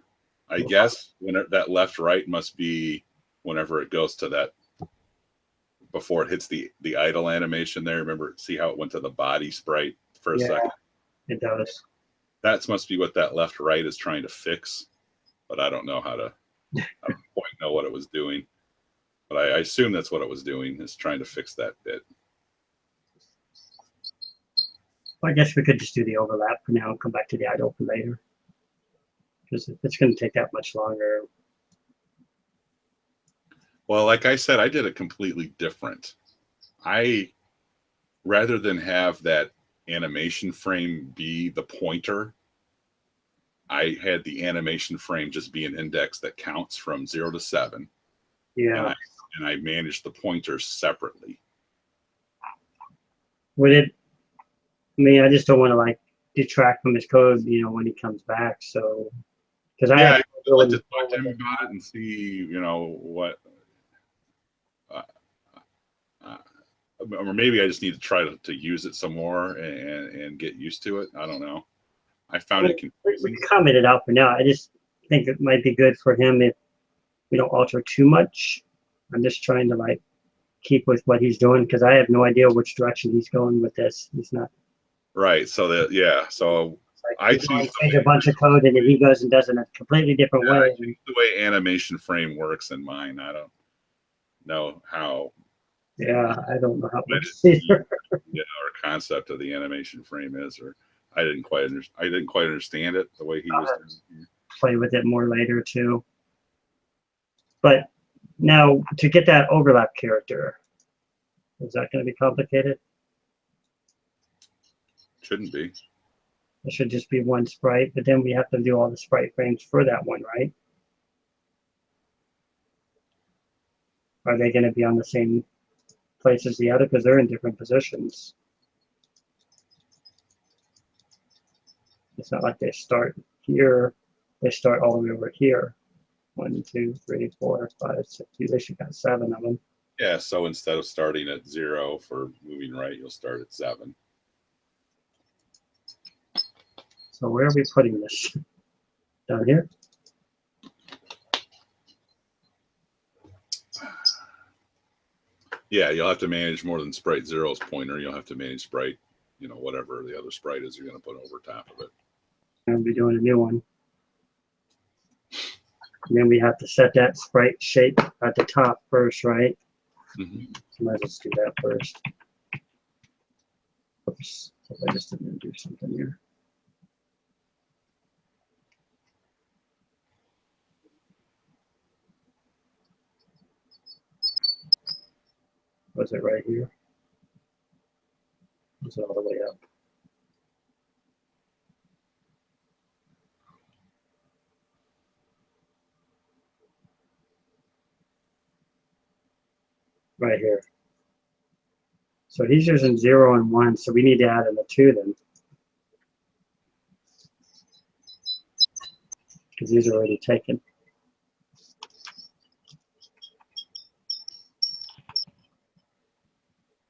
I guess when that left right must be whenever it goes to that before it hits the idle animation there. Remember, see how it went to the body sprite for a Yeah, second? it does. That must be what that left right is trying to fix, but I don't know how to I don't quite know what it was doing. But I assume that's what it was doing, is trying to fix that bit. Well, I guess we could just do the overlap for now and come back to the idle for later. Because if it's going to take that much longer. Well, like I said, I did it completely different. Rather than have that animation frame be the pointer, I had the animation frame just be an index that counts from 0 to 7. Yeah. And I managed the pointers separately. Would it, I mean, I just don't want to like detract from his code, you know, when he comes back. So, because I Yeah, have I'd like to talk to him about it and see, you know, what, uh, uh, or maybe I just need to try to use it some more and get used to it. I don't know. I found it we confusing. can comment it out for now. I just think it might be good for him if we don't alter too much. I'm just trying to like keep with what he's doing because I have no idea which direction he's going with this. He's not Right. So that, yeah. So like I he's going choose to change a bunch of code and then he goes and does it in a completely different way. the way animation frame works in mine. I don't know how Yeah, I don't know how it what works either. our concept of the animation frame is, or I didn't quite understand it the way he was doing. Play with it more later too. But now to get that overlap character, is that going to be complicated? Shouldn't be. It should just be one sprite, but then we have to do all the sprite frames for that one, right? Are they going to be on the same place as the other? Because they're in different positions. It's not like they start here, they start all the way over here. 1, 2, 3, 4, 5, 6. They should got 7 of them. Yeah. So instead of starting at 0 for moving right, you'll start at 7. So where are we putting this? Down here? Yeah, you'll have to manage more than Sprite Zero's pointer. You'll have to manage Sprite, you know, whatever the other sprite is you're going to put over top of it. I'm going to be doing a new one. And then we have to set that sprite shape at the top first, right? Mm-hmm. So let's just do that first. Oops, I just didn't do something here. Was it right here? Was it all the way up? Right here. So he's using 0 and 1, so we need to add in a 2 then. Because these are already taken.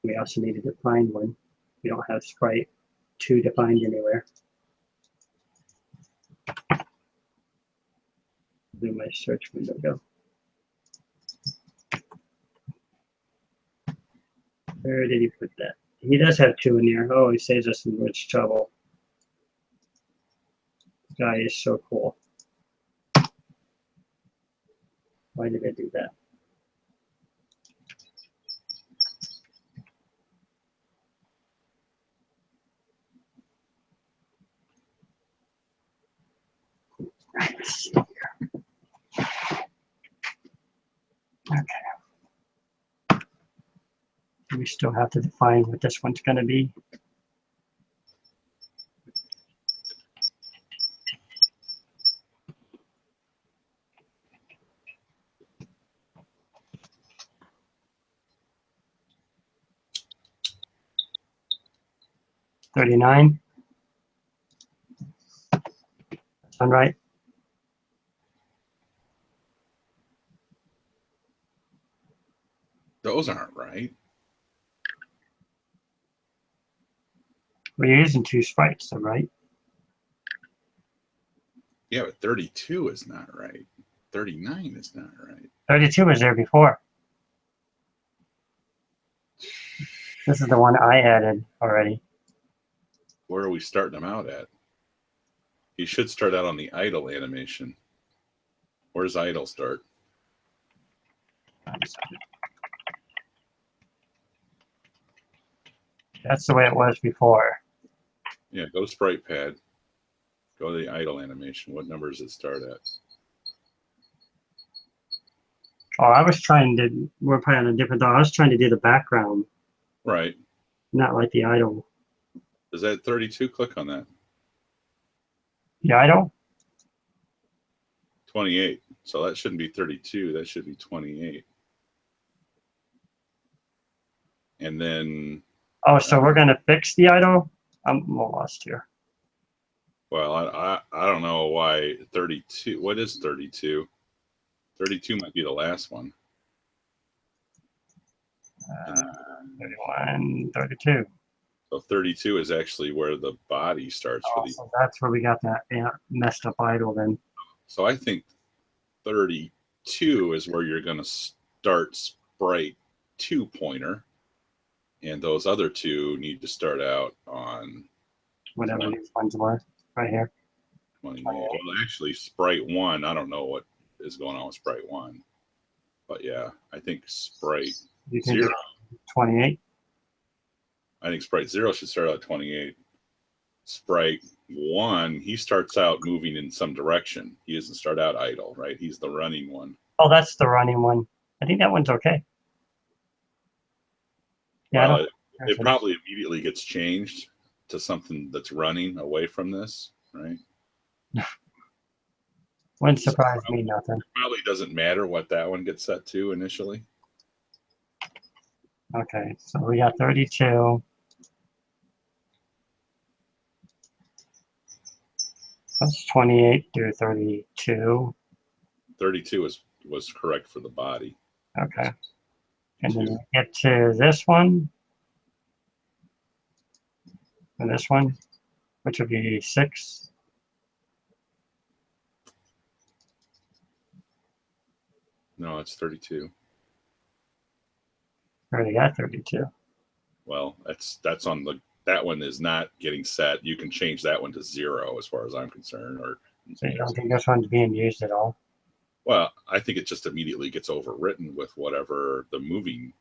We also need to define one. We don't have sprite 2 defined anywhere. Where my search window go? Where did he put that? He does have 2 in there. Oh, he saves us in much trouble. This guy is so cool. Why did I do that? Let's see here. Okay. We still have to define what this one's going to be. $39. Sound right? Those aren't right. We're using 2 sprites, though, right? Yeah, but 32 is not right. 39 is not right. 32 was there before. This is the one I added already. Where are we starting them out at? You should start out on the idle animation. Where does idle start? That's the way it was before. Yeah, go to Sprite Pad. Go to the idle animation. What number does it start at? Oh, I was trying to, we're probably on a different dot. I was trying to do the background, Right. not like the idle. Is that 32? Click on that. The idle? 28. So that shouldn't be 32. That should be 28. And then, Oh, so we're going to fix the idle? I'm lost here. well, I don't know why 32. What is 32? 32 might be the last one. 31, 32. So 32 is actually where the body starts for Oh, the. so that's where we got that messed up idle then. So I think 32 is where you're going to start Sprite 2 pointer, and those other two need to start out on Whatever these ones were, right here. 28. Well, actually, Sprite 1, I don't know what is going on with Sprite 1. But yeah, I think Sprite You can 0. do 28. I think Sprite 0 should start out at 28. Sprite 1, he starts out moving in some direction. He doesn't start out idle, right? He's the running one. Oh, that's the running one. I think that one's okay. Yeah, Well, it probably immediately gets changed to something that's running away from this, right? wouldn't surprise me nothing. It probably doesn't matter what that one gets set to initially. Okay, so we got 32. That's 28 through 32. 32 was correct for the body. Okay. And then we get to this one. And this one, which would be 6. No, it's 32. Already got 32. Well, that's on the that one is not getting set. You can change that one to 0 as far as I'm concerned. Or So you don't think this one's being used at all? well, I think it just immediately gets overwritten with whatever the moving.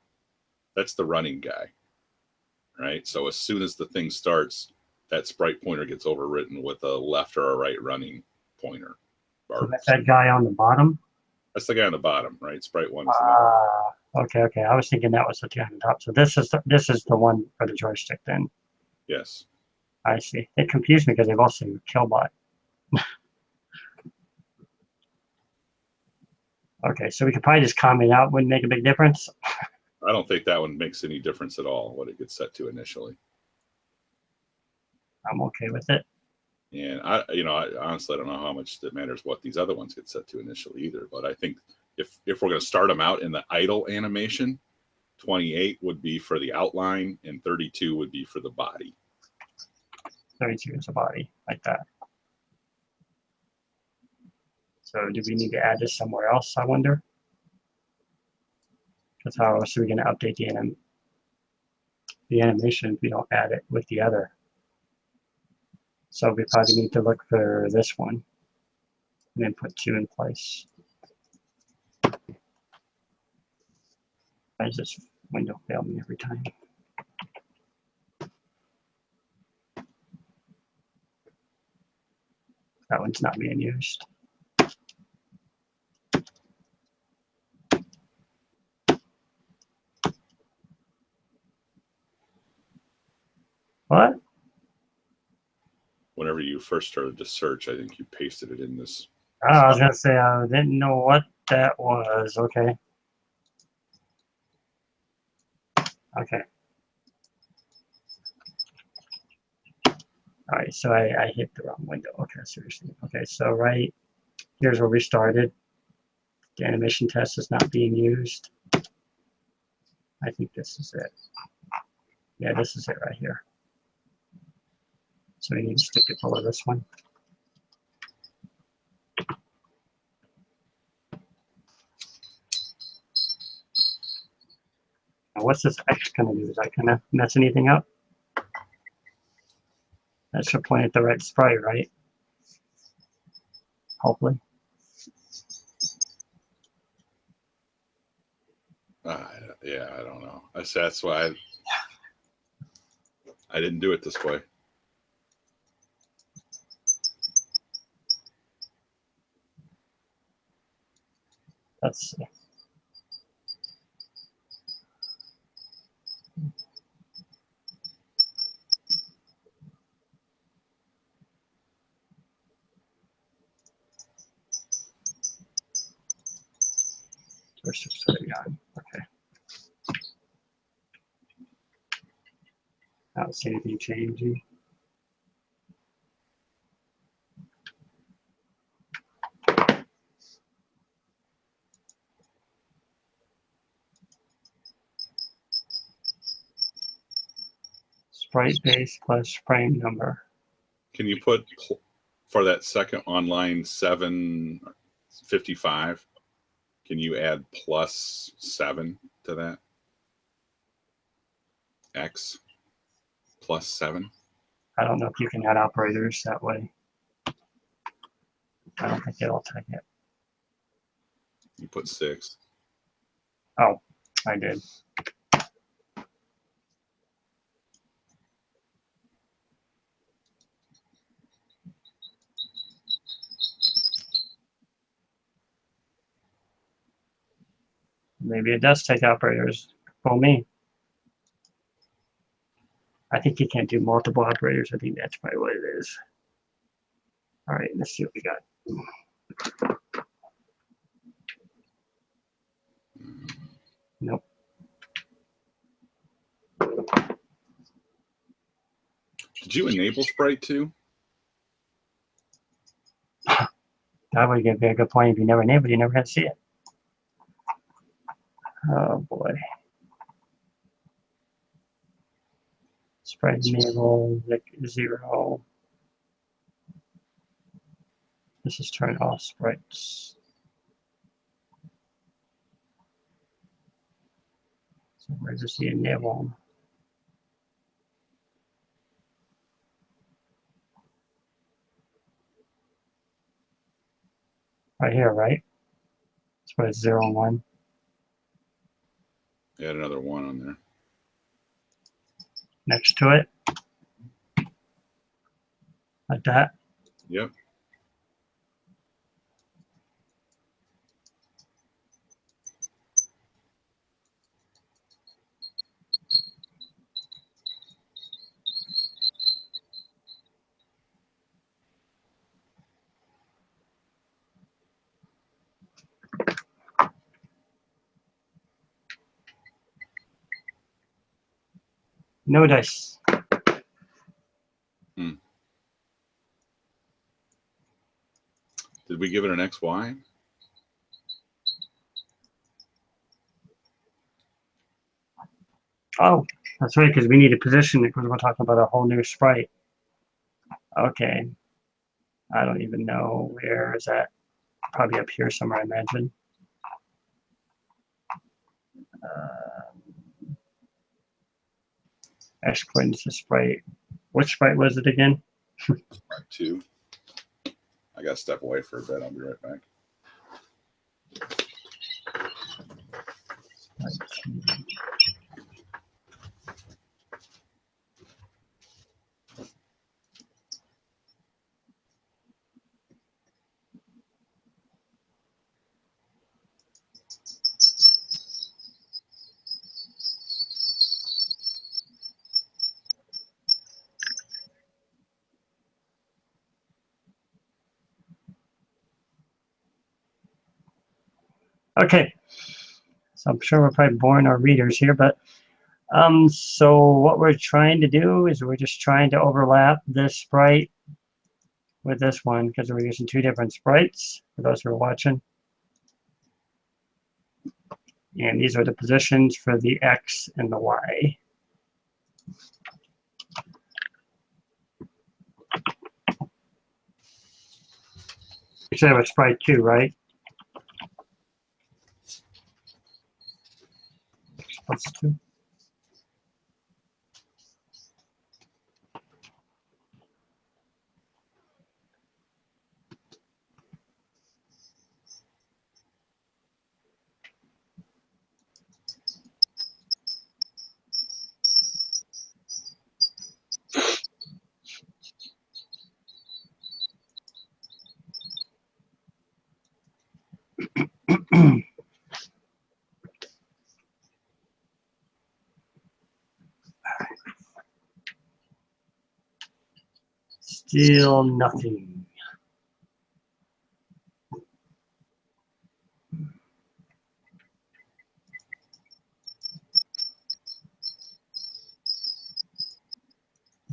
That's the running guy, right? So as soon as the thing starts, that sprite pointer gets overwritten with a left or a right running pointer. So that's that guy on the bottom? That's the guy on the bottom, right? Sprite 1 is the guy. Okay. I was thinking that was the guy on the top. So this is the one for the joystick then. Yes. I see. It confused me because they've also Killbot. Okay, so we could probably just comment out, wouldn't make a big difference. I don't think that one makes any difference at all, what it gets set to initially. I'm okay with it. And I honestly, I don't know how much it matters what these other ones get set to initially either. But I think if we're going to start them out in the idle animation, 28 would be for the outline and 32 would be for the body. 32 is a body, like that. So do we need to add this somewhere else, I wonder? Because how else are we going to update the animation if we don't add it with the other? So we probably need to look for this one and then put 2 in place. Why does this window fail me every time? That one's not being used. What? Whenever you first started to search, I think you pasted it in this. Oh, I was gonna say I didn't know what that was. Okay. Okay. All right, so I hit the wrong window. Okay, seriously. Okay, so right here's where we started. The animation test is not being used. I think this is it. Yeah, this is it right here. So we need to stick it below this one. Now what's this X going to do? Is that going to mess anything up? That should point at the right sprite, right? Hopefully. Yeah, I don't know. That's why I didn't do it this way. Let's see. Okay. I don't see anything changing. Sprite base plus frame number. Can you put for that second on line 755? Can you add +7 to that? X +7. I don't know if you can add operators that way. I don't think it'll take it. You put 6. Oh, I did. Maybe it does take operators. For me, I think you can't do multiple operators. I think that's probably what it is. All right, let's see what we got. Nope. Did you enable Sprite too? That would be a good point. If you never enabled, you never had to see it. Oh boy. Sprite enable 0. This is turn off sprites. So where does the enable? Right here, right? Sprite 0 and 1. Add another 1 on there. Next to it. Like that. Yep. No dice. Did we give it an XY? Oh, that's right, because we need to position it because we're talking about a whole new sprite. Okay. I don't even know where is that. Probably up here somewhere, I imagine. Actually, this is sprite. Which sprite was it again? Sprite 2. I got to step away for a bit. I'll be right back. Okay. So I'm sure we're probably boring our readers here, but so what we're trying to do is we're just trying to overlap this sprite with this one because we're using two different sprites for those who are watching. And these are the positions for the X and the Y. You said it was Sprite 2, right? Plus 2. Still nothing.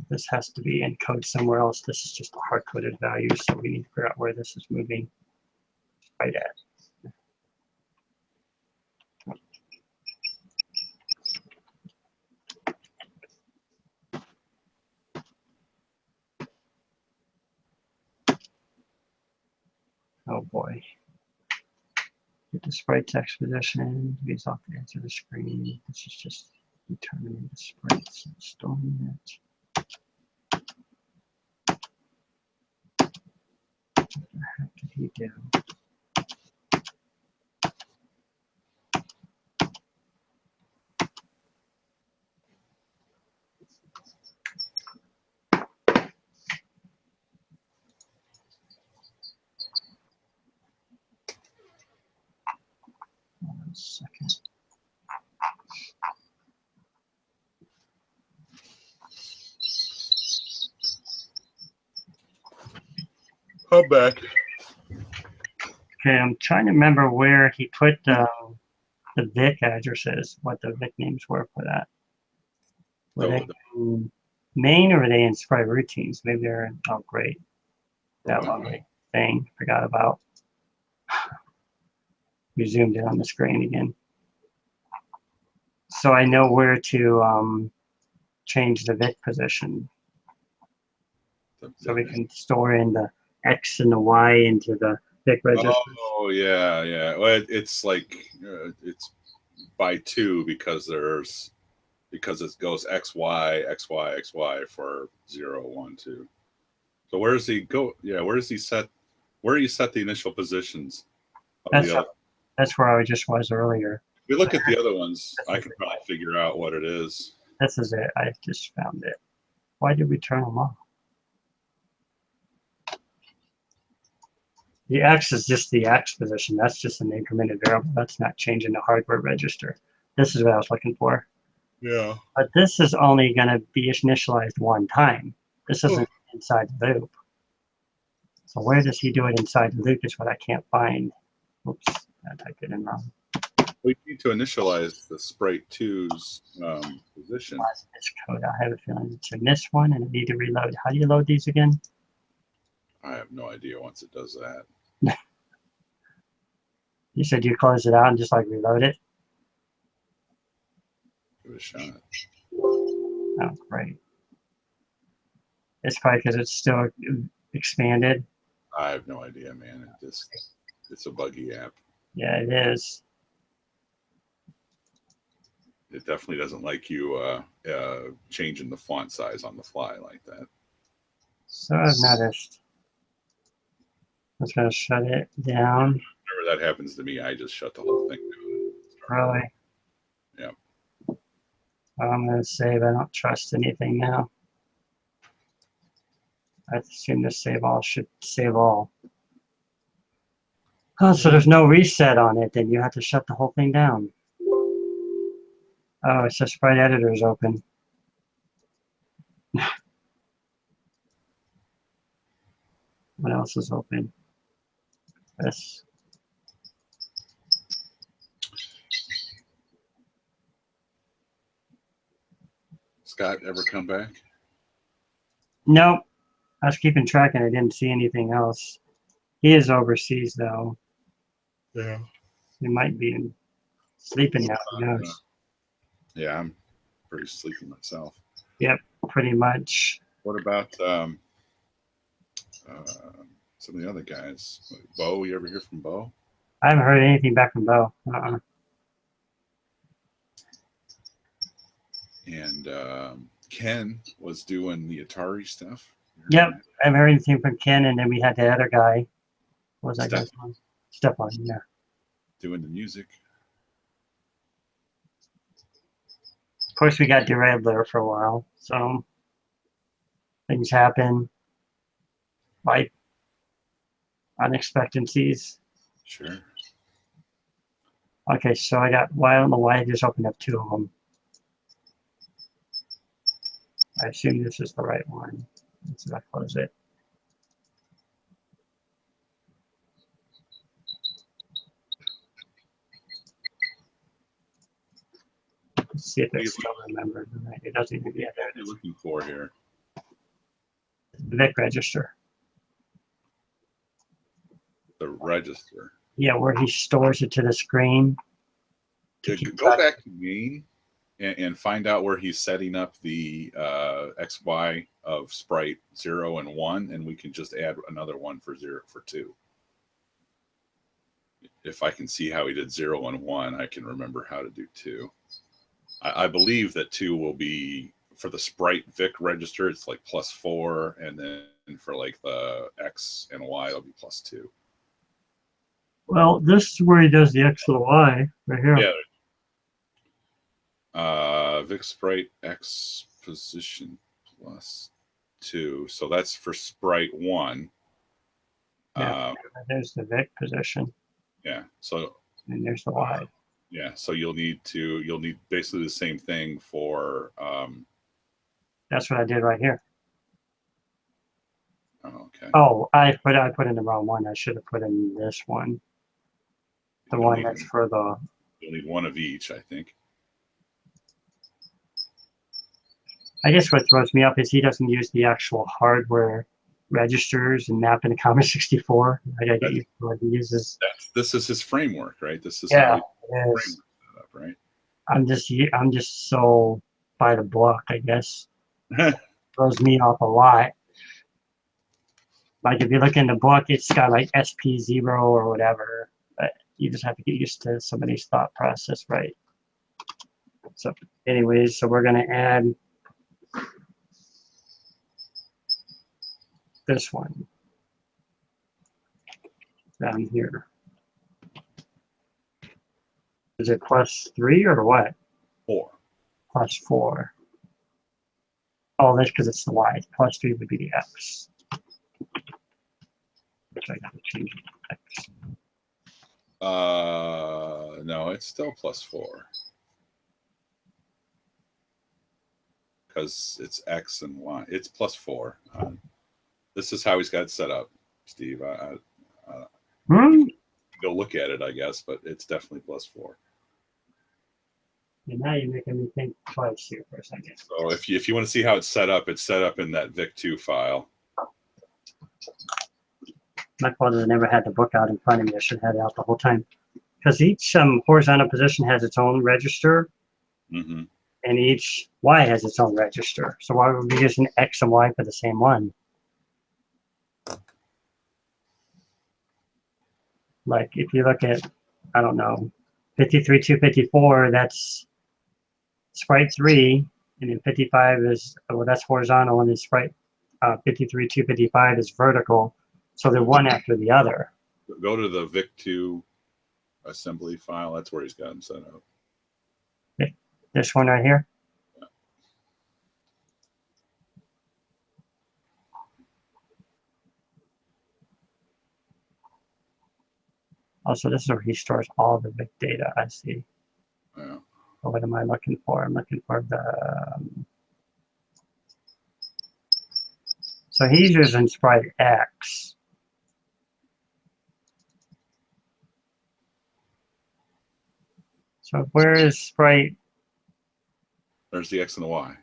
This has to be in code somewhere else. This is just a hard-coded value, so we need to figure out where this is moving right at. Oh boy. Get the sprite text position. Reads off the edge of the screen. This is just determining the sprites and storing it. What the heck did he do? One second. I'm back. Okay, I'm trying to remember where he put the Vic addresses, what the Vic names were for that. Were they in main or were they in Sprite routines? Maybe they're in, oh great. That lovely thing, forgot about. We zoomed in on the screen again. So I know where to change the Vic position. So we can store in the X and the Y into the Vic register. Oh yeah, yeah. Well, it's like it's by 2 because it goes X Y X Y X Y for 0 1 2. So where does he go? Yeah, where does he set? Where do you set the initial positions? That's where I just was earlier. If we look at the other ones, I can probably figure out what it is. This is it. I just found it. Why did we turn them off? The X is just the X position. That's just an incremented variable. That's not changing the hardware register. This is what I was looking for. Yeah. But this is only going to be initialized one time. This isn't inside the loop. So where does he do it inside the loop is what I can't find. Oops, I typed it in wrong. We need to initialize the Sprite 2's position. This code, I have a feeling it's in this one, and I need to reload. How do you load these again? I have no idea once it does that. You said you close it out and just like reload it? Give it a shot. Oh, great. It's probably because it's still expanded. I have no idea, man. It's a buggy app. Yeah, it is. It definitely doesn't like you changing the font size on the fly like that. So I've noticed. I was going to shut it down. Whenever that happens to me, I just shut the whole thing down. Really? Yeah. Well, I'm going to save. I don't trust anything now. I assume this save all should save all. Oh, so there's no reset on it, then you have to shut the whole thing down. Oh, it says Sprite Editor is open. What else is open? This. Scott ever come back? Nope. I was keeping track and I didn't see anything else. He is overseas though. Yeah. He might be sleeping now. Who knows? Yeah, I'm pretty sleepy myself. Yep, pretty much. What about some of the other guys. Like Bo, you ever hear from Bo? I haven't heard anything back from Bo. And Ken was doing the Atari stuff. Yep, I haven't heard anything from Ken, and then we had the other guy. What was that guy's name? Stefan, yeah. Doing the music. Of course, we got derailed there for a while, so things happen, like unexpectancies. Sure. Okay, so I don't know why I just opened up two of them. I assume this is the right one. Let's close it. Let's see if it still remembers. It doesn't even yet. What are you looking for here? The VIC register. The register. Yeah, where he stores it to the screen. Go back to main and find out where he's setting up the XY of Sprite 0 and 1, and we can just add another one for 2. If I can see how he did 0 and 1, I can remember how to do 2. I believe that 2 will be for the Sprite VIC register. It's like +4, and then for like the X and Y, it'll be +2. Well, this is where he does the X and the Y right here. Yeah. VIC Sprite X position +2. So that's for Sprite 1. Yeah, there's the VIC position. Yeah. So and there's the Y. Yeah. So you'll need basically the same thing for. That's what I did right here. Oh, okay. Oh, I put in the wrong one. I should have put in this one. The one that's for the. You'll need one of each, I think. I guess what throws me up is he doesn't use the actual hardware registers and map into Commodore 64. I gotta get used to what he uses. This is his framework, right? This is how it is. Set up, right? I'm just so by the book, I guess. Throws me off a lot. Like if you look in the book, it's got like SP0 or whatever. But you just have to get used to somebody's thought process, right? So anyways, so we're gonna add this one down here. Is it +3 or what? 4. +4. Oh, that's because it's the Y. +3 would be the X. Which I gotta change it to X. No, it's still +4. Because it's X and Y. It's +4. This is how he's got it set up, Steve. Go look at it, I guess, but it's definitely +4. And now you're making me think twice here for a second. So if you want to see how it's set up in that VIC2 file. My fault is I never had the book out in front of me. I should have had it out the whole time. Because each horizontal position has its own register, and each Y has its own register. So why would we use an X and Y for the same one? Like if you look at, I don't know, 53.254, that's Sprite 3, and then 55 is, well, that's horizontal, and then Sprite 53.255 is vertical. So they're one after the other. Go to the VIC2 assembly file. That's where he's got them set up. This one right here? Yeah. Also, this is where he stores all the VIC data, I see. Yeah. What am I looking for? I'm looking for the... so he's using Sprite X. So where is Sprite? There's the X and the Y.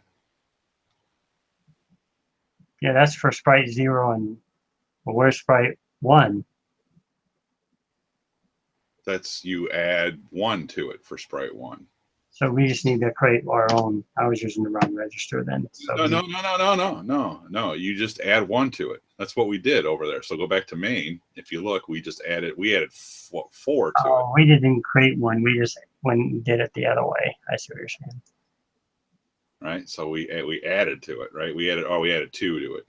Yeah, that's for Sprite 0 and well, where's Sprite 1? That's you add 1 to it for Sprite 1. So we just need to create our own. I was using the wrong register then. So No. You just add 1 to it. That's what we did over there. So go back to main. If you look, we added 4 to it. we didn't create one. We just did it the other way. I see what you're saying. Right. So we added to it. Right. We added 2 to it.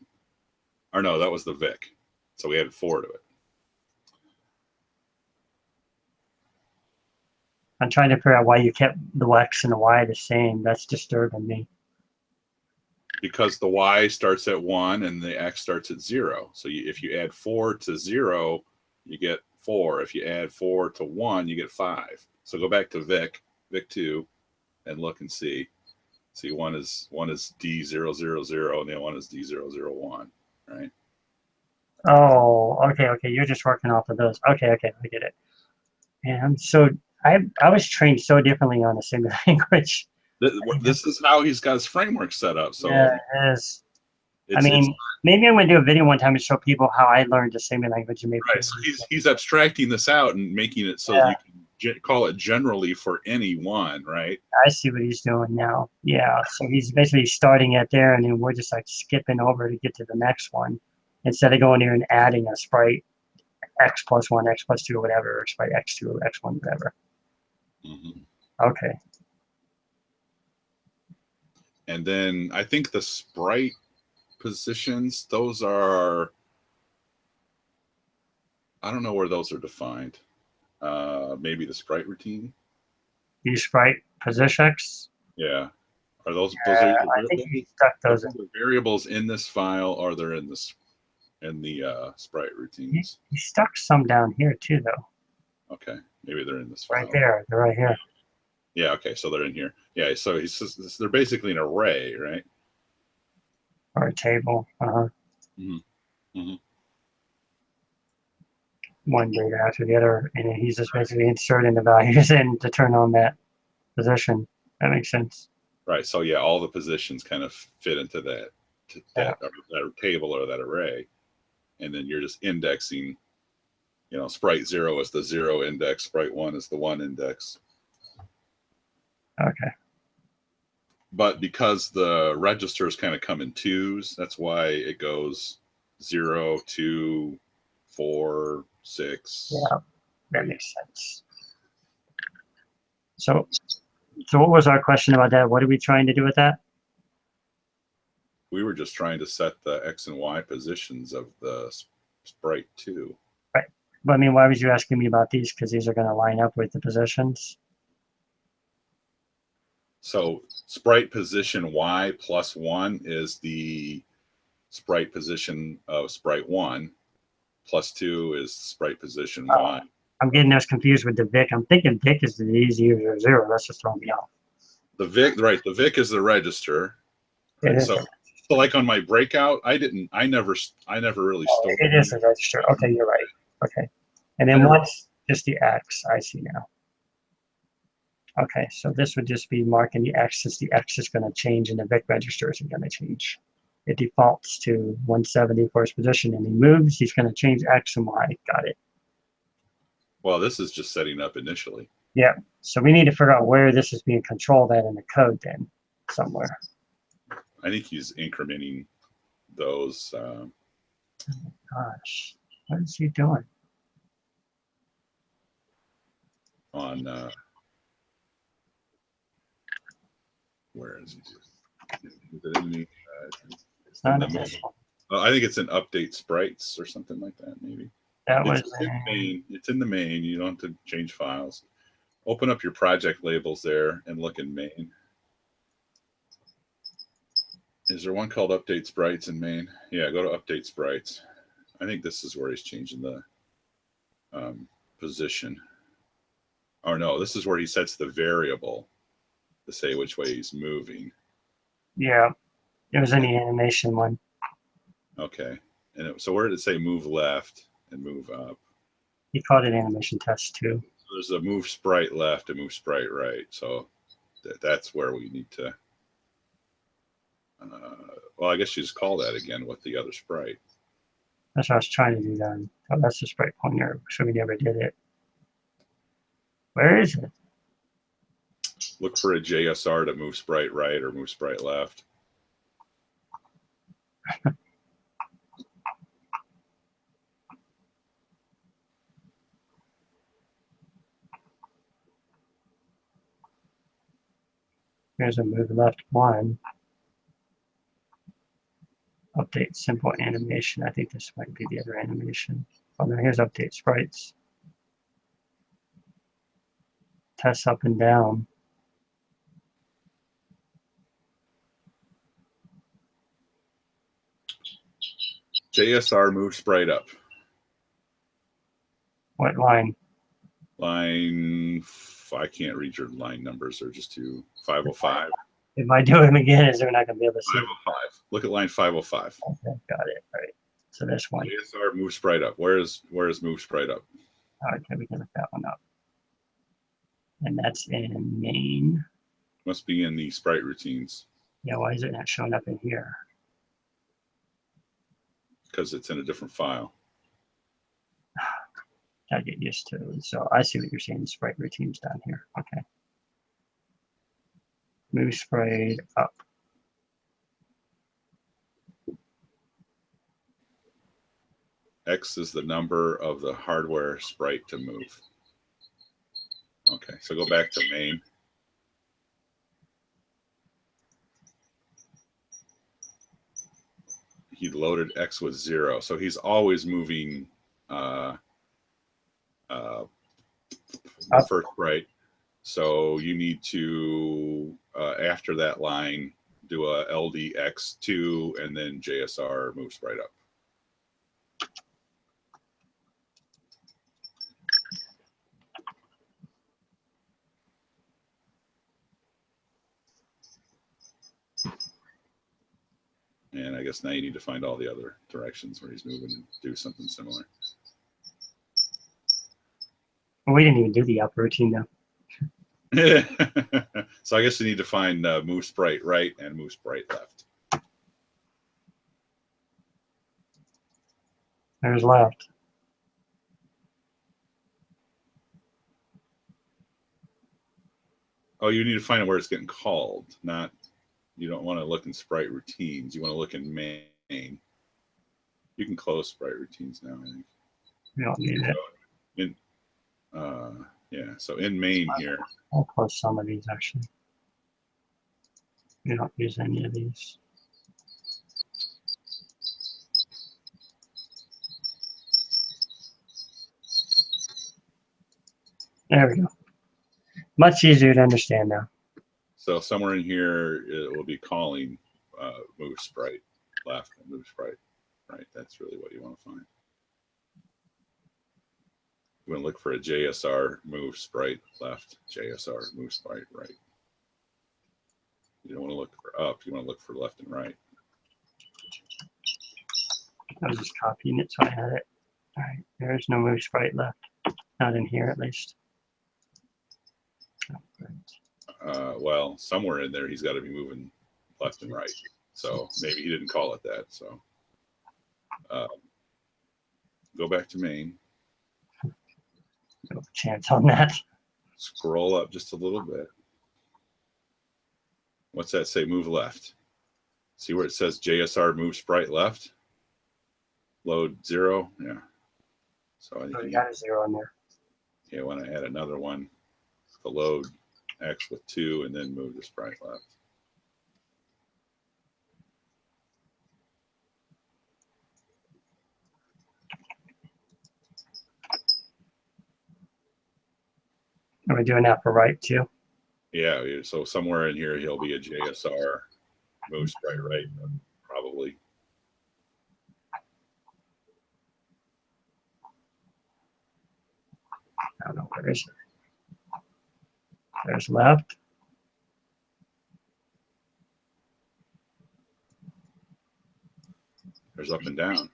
Or no, that was the Vic. So we added 4 to it. I'm trying to figure out why you kept the X and the Y the same. That's disturbing me. Because the Y starts at 1 and the X starts at 0. So if you add 4 to 0, you get 4. If you add 4 to 1, you get 5. So go back to Vic 2, and look and see. See, one is D000 and the other one is D001, right? Oh, okay. You're just working off of those. Okay, I get it. And so I was trained so differently on the same language. This is how he's got his framework set up. So yeah, it is. I mean, maybe I'm going to do a video one time and show people how I learned the same language. And maybe right. So he's abstracting this out and making it so you can call it generally for any one, right? I see what he's doing now. Yeah. So he's basically starting at there, and then we're just like skipping over to get to the next one instead of going here and adding a sprite X plus 1, X plus 2, or whatever, or sprite X2, X1, whatever. Mm-hmm. Okay. And then I think the sprite positions, those are, I don't know where those are defined. Maybe the sprite routine. Use sprite position X. Yeah. Are those I think he stuck those in. variables in this file, or they're in the sprite routines? He stuck some down here too, though. Okay, maybe they're in this file. Right there, they're right here. Yeah. Okay, so they're in here. Yeah. So he says they're basically an array, right? Or a table. Mm-hmm. Mm-hmm. One data after the other, and he's just basically inserting the values in to turn on that position. That makes sense. Right. So yeah, all the positions kind of fit into that table or that array, and then you're just indexing. Sprite 0 is the 0 index. Sprite 1 is the 1 index. Okay. But because the registers kind of come in twos, that's why it goes 0, 2, 4, 6. Yeah, that makes sense. So what was our question about that? What are we trying to do with that? We were just trying to set the X and Y positions of the Sprite 2. Right. But I mean, why was you asking me about these? Because these are going to line up with the positions. So Sprite position Y plus 1 is the Sprite position of Sprite 1. Plus 2 is Sprite position Y. I'm getting those confused with the Vic. I'm thinking Vic is the D000. That's just throwing me off. The Vic, right? The Vic is the register. Right? So like on my breakout, I never really stored. It is a register. Okay, you're right. Okay, and then what's just the X? I see now. Okay, so this would just be marking the X as the X is going to change and the Vic register isn't going to change. It defaults to 170 for his position, and he moves. He's going to change X and Y. Got it. Well, this is just setting up initially. Yeah, so we need to figure out where this is being controlled at in the code then, somewhere. I think he's incrementing those. Oh gosh, what is he doing? On where is he? Is it in the, It's not in this one. I think it's in update sprites or something like that, maybe. That was it's in the main. It's in the main. You don't have to change files. Open up your project labels there and look in main. Is there one called update sprites in main? Yeah, go to update sprites. I think this is where he's changing the position. Or no, this is where he sets the variable to say which way he's moving. Yeah, it was in the animation one. Okay, and so where did it say move left and move up? He called it animation test too. So there's a move sprite left and move sprite right. So that's where we need to. Well, I guess you just call that again with the other sprite. That's what I was trying to do then. Oh, that's the sprite pointer, so we never did it. Where is it? Look for a JSR to move sprite right or move sprite left. Here's a move left one. Update simple animation. I think this might be the other animation. Oh no, here's update sprites. Test up and down. JSR move sprite up. What line? Line, I can't read your line numbers. They're just too 505. If I do them again, is they're not going to be able to see? 505. Look at line 505. Okay, got it. All right. So this one. JSR move sprite up. Where's move sprite up? Okay, we can look that one up. And that's in main. Must be in the sprite routines. Yeah, why is it not showing up in here? Because it's in a different file. I get used to it. So I see what you're saying. The sprite routines down here. Okay. Move sprite up. X is the number of the hardware sprite to move. Okay, so go back to main. He loaded X with 0, so he's always moving the first sprite. So you need to, after that line, do a LDX2 and then JSR move sprite up. And I guess now you need to find all the other directions where he's moving and do something similar. Well, we didn't even do the up routine though. So I guess you need to find move sprite right and move sprite left. There's left. Oh, you need to find out where it's getting called. Not, you don't want to look in sprite routines. You want to look in main. You can close sprite routines now, I think. We don't need it. In, yeah, so in main here. I'll close some of these actually. We don't use any of these. There we go. Much easier to understand now. So somewhere in here, it will be calling move sprite left and move sprite right. That's really what you want to find. You want to look for a JSR move sprite left, JSR move sprite right. You don't want to look for up. You want to look for left and right. I was just copying it so I had it. All right, there's no move sprite left. Not in here, at least. Oh, great. Well, somewhere in there, he's got to be moving left and right. So maybe he didn't call it that. So go back to main. No chance on that. Scroll up just a little bit. What's that say? Move left. See where it says JSR move sprite left? Load 0. Yeah. So I think We got a 0 in there. Yeah, want to add another one to load X with 2 and then move the sprite left. Are we doing that for right too? Yeah, so somewhere in here he'll be a JSR move sprite right, probably. I don't know where is it. There's left. There's up and down.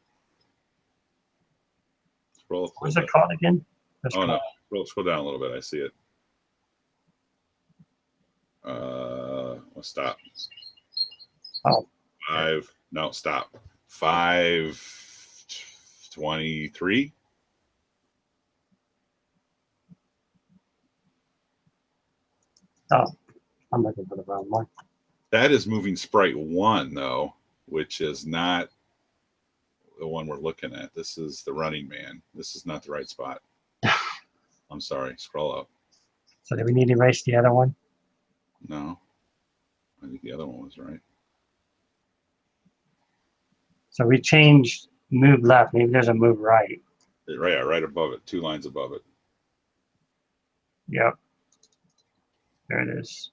Scroll up. What's it called again? That's no, scroll down a little bit. I see it. Well, stop. Oh. 5. No, stop. 5:23. Oh, I'm looking for the wrong one. That is moving sprite 1, though, which is not the one we're looking at. This is the running man. This is not the right spot. I'm sorry. Scroll up. So do we need to erase the other one? No. I think the other one was right. So we changed move left. Maybe there's a move right. Right above it. 2 lines above it. Yep. There it is.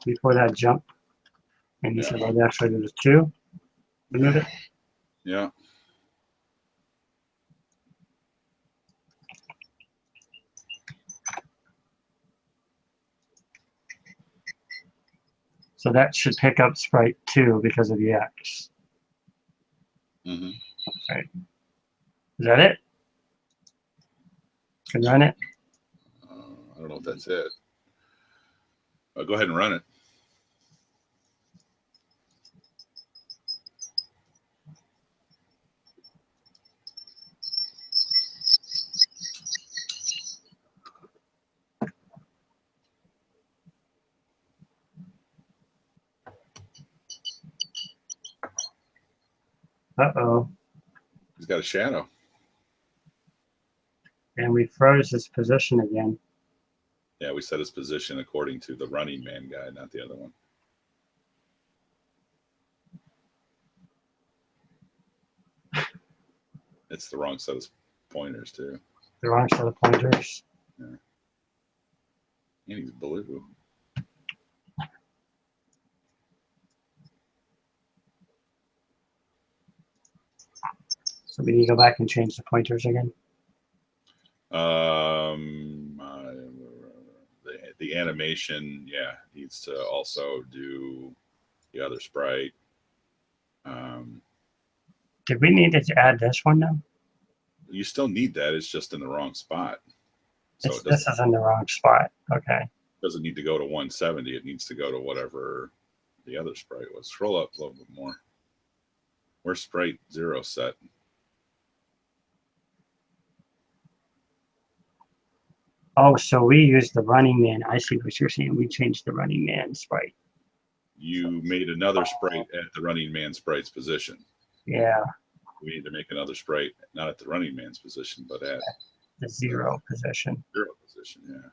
Before that jump. And you said, well, actually there's 2. Move it. Yeah. So that should pick up sprite 2 because of the X. Mm-hmm. Right. Is that it? Can run it? I don't know if that's it. Go ahead and run it. Uh-oh. He's got a shadow. And we froze his position again. Yeah, we set his position according to the running man guy, not the other one. It's the wrong set of pointers, too. The wrong set of pointers. Yeah. And he's blue. So we need to go back and change the pointers again. The animation, yeah, needs to also do the other sprite. Did we need to add this one now? You still need that. It's just in the wrong spot. So This is in the wrong spot. Okay. Doesn't need to go to 170. It needs to go to whatever the other sprite was. Scroll up a little bit more. Where's sprite 0 set? Oh, so we used the running man. I see what you're saying. We changed the running man sprite. You made another sprite at the running man sprite's position. Yeah. We need to make another sprite, not at the running man's position, but at the 0 position. 0 position, yeah.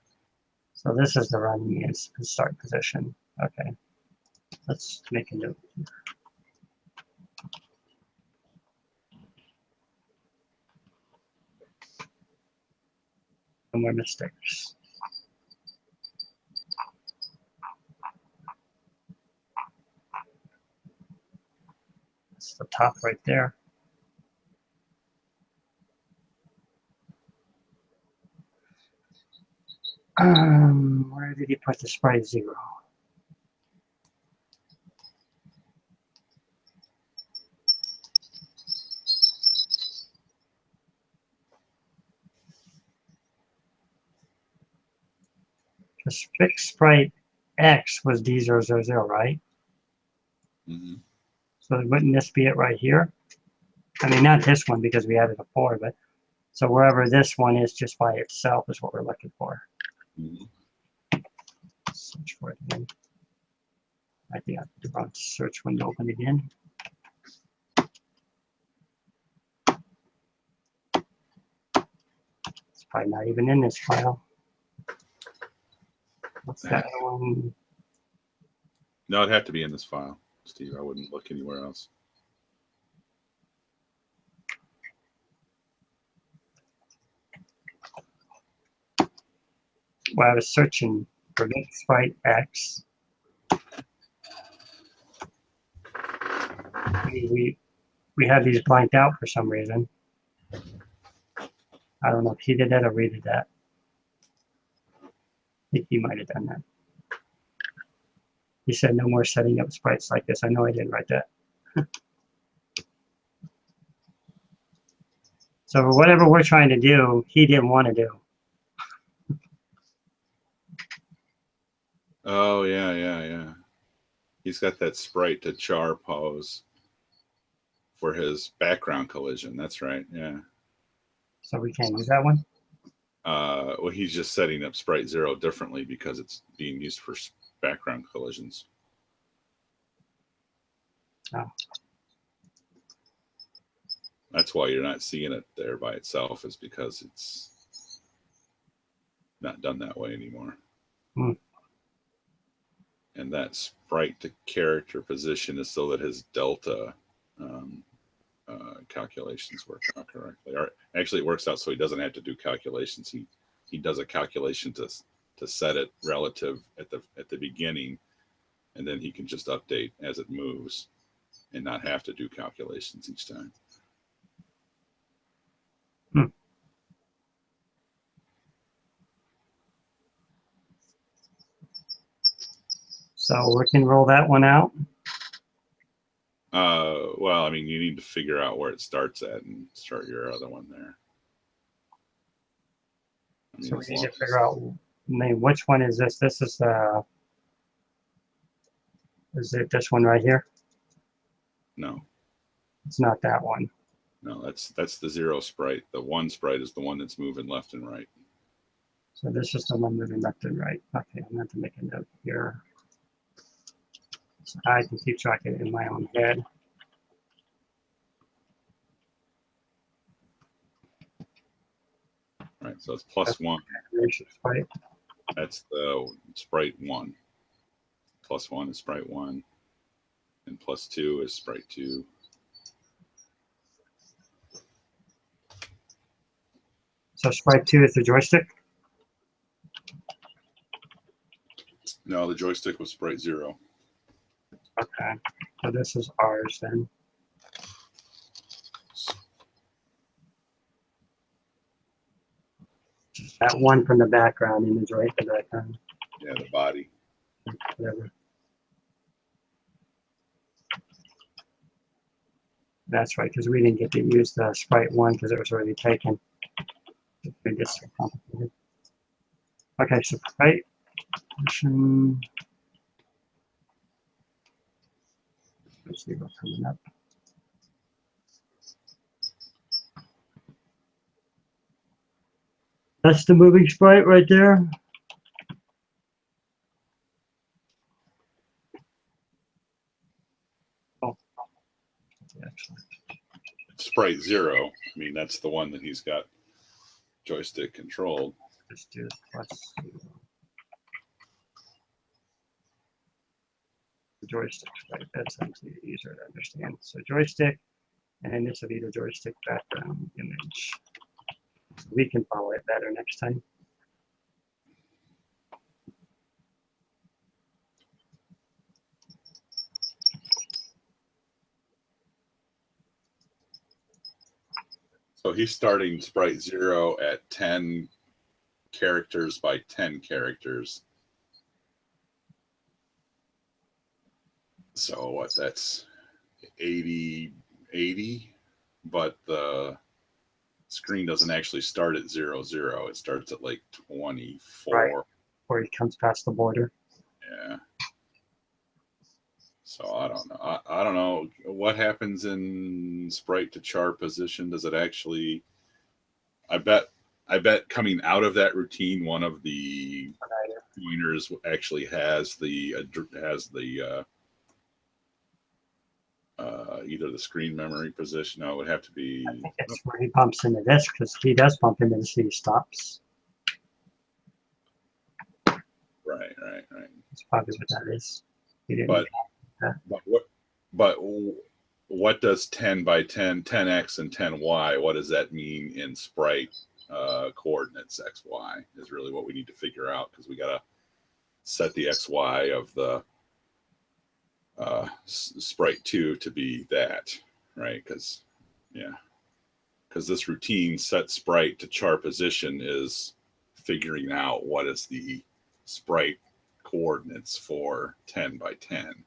So this is the running man's start position. Okay. Let's make a note. No more mistakes. That's the top right there. Where did he put the sprite 0? Because fixed sprite X was D000, right? Mm-hmm. So wouldn't this be it right here? I mean, not this one because we added a 4, but so wherever this one is just by itself is what we're looking for. Mm-hmm. Search for it again. I think I have the wrong search window open again. It's probably not even in this file. What's that one? No, it'd have to be in this file, Steve. I wouldn't look anywhere else. Well, I was searching for Sprite X. We had these blanked out for some reason. I don't know if he did that or we did that. I think he might have done that. He said no more setting up sprites like this. I know I didn't write that. So whatever we're trying to do, he didn't want to do. Oh, yeah. He's got that sprite to char pose for his background collision. That's right, yeah. So we can't use that one? Well, he's just setting up Sprite 0 differently because it's being used for background collisions. Oh. That's why you're not seeing it there by itself, is because it's not done that way anymore. Hmm. And that sprite to character position is so that his delta calculations work out correctly. Or actually, it works out so he doesn't have to do calculations. He does a calculation to set it relative at the beginning, and then he can just update as it moves and not have to do calculations each time. Hmm. So we can roll that one out. Well, I mean, you need to figure out where it starts at and start your other one there. I mean, So we need to figure out, which one is this? This is it this one right here? No, it's not that one. No, that's the 0 sprite. The 1 sprite is the one that's moving left and right. So this is the one moving left and right. Okay, I'm going to make a note here, so I can keep track of it in my own head. Right, so it's +1. Sprite. That's the sprite 1. +1 is sprite 1, and +2 is sprite 2. So sprite 2 is the joystick? No, the joystick was sprite 0. Okay, so this is ours then. That one from the background in the joystick background. Yeah, the body. Whatever. That's right, because we didn't get to use the sprite 1 because it was already taken. It gets so complicated. Okay, so sprite position. Let's see what's coming up. That's the moving sprite right there. Oh, excellent. Sprite 0. I mean, that's the one that he's got joystick controlled. Let's do +0. The joystick, right? That's actually easier to understand. So joystick, and this will be the joystick background image. So we can follow it better next time. So he's starting sprite 0 at 10 characters by 10 characters. So what, that's 80, but the screen doesn't actually start at 0, 0. It starts at like 24. Right. Or he comes past the border. Yeah. So I don't know. I don't know what happens in sprite to char position. Does it actually? I bet coming out of that routine, one of the pointers actually has the either the screen memory position. No, it would have to be. I think it's where he bumps into this, because he does bump into this and he stops. Right. That's probably what that is. He didn't But that. but what does 10 by 10, 10x and 10y? What does that mean in sprite coordinates? XY is really what we need to figure out, because we got to set the XY of the sprite 2 to be that, right? Because this routine set sprite to char position is figuring out what is the sprite coordinates for 10 by 10.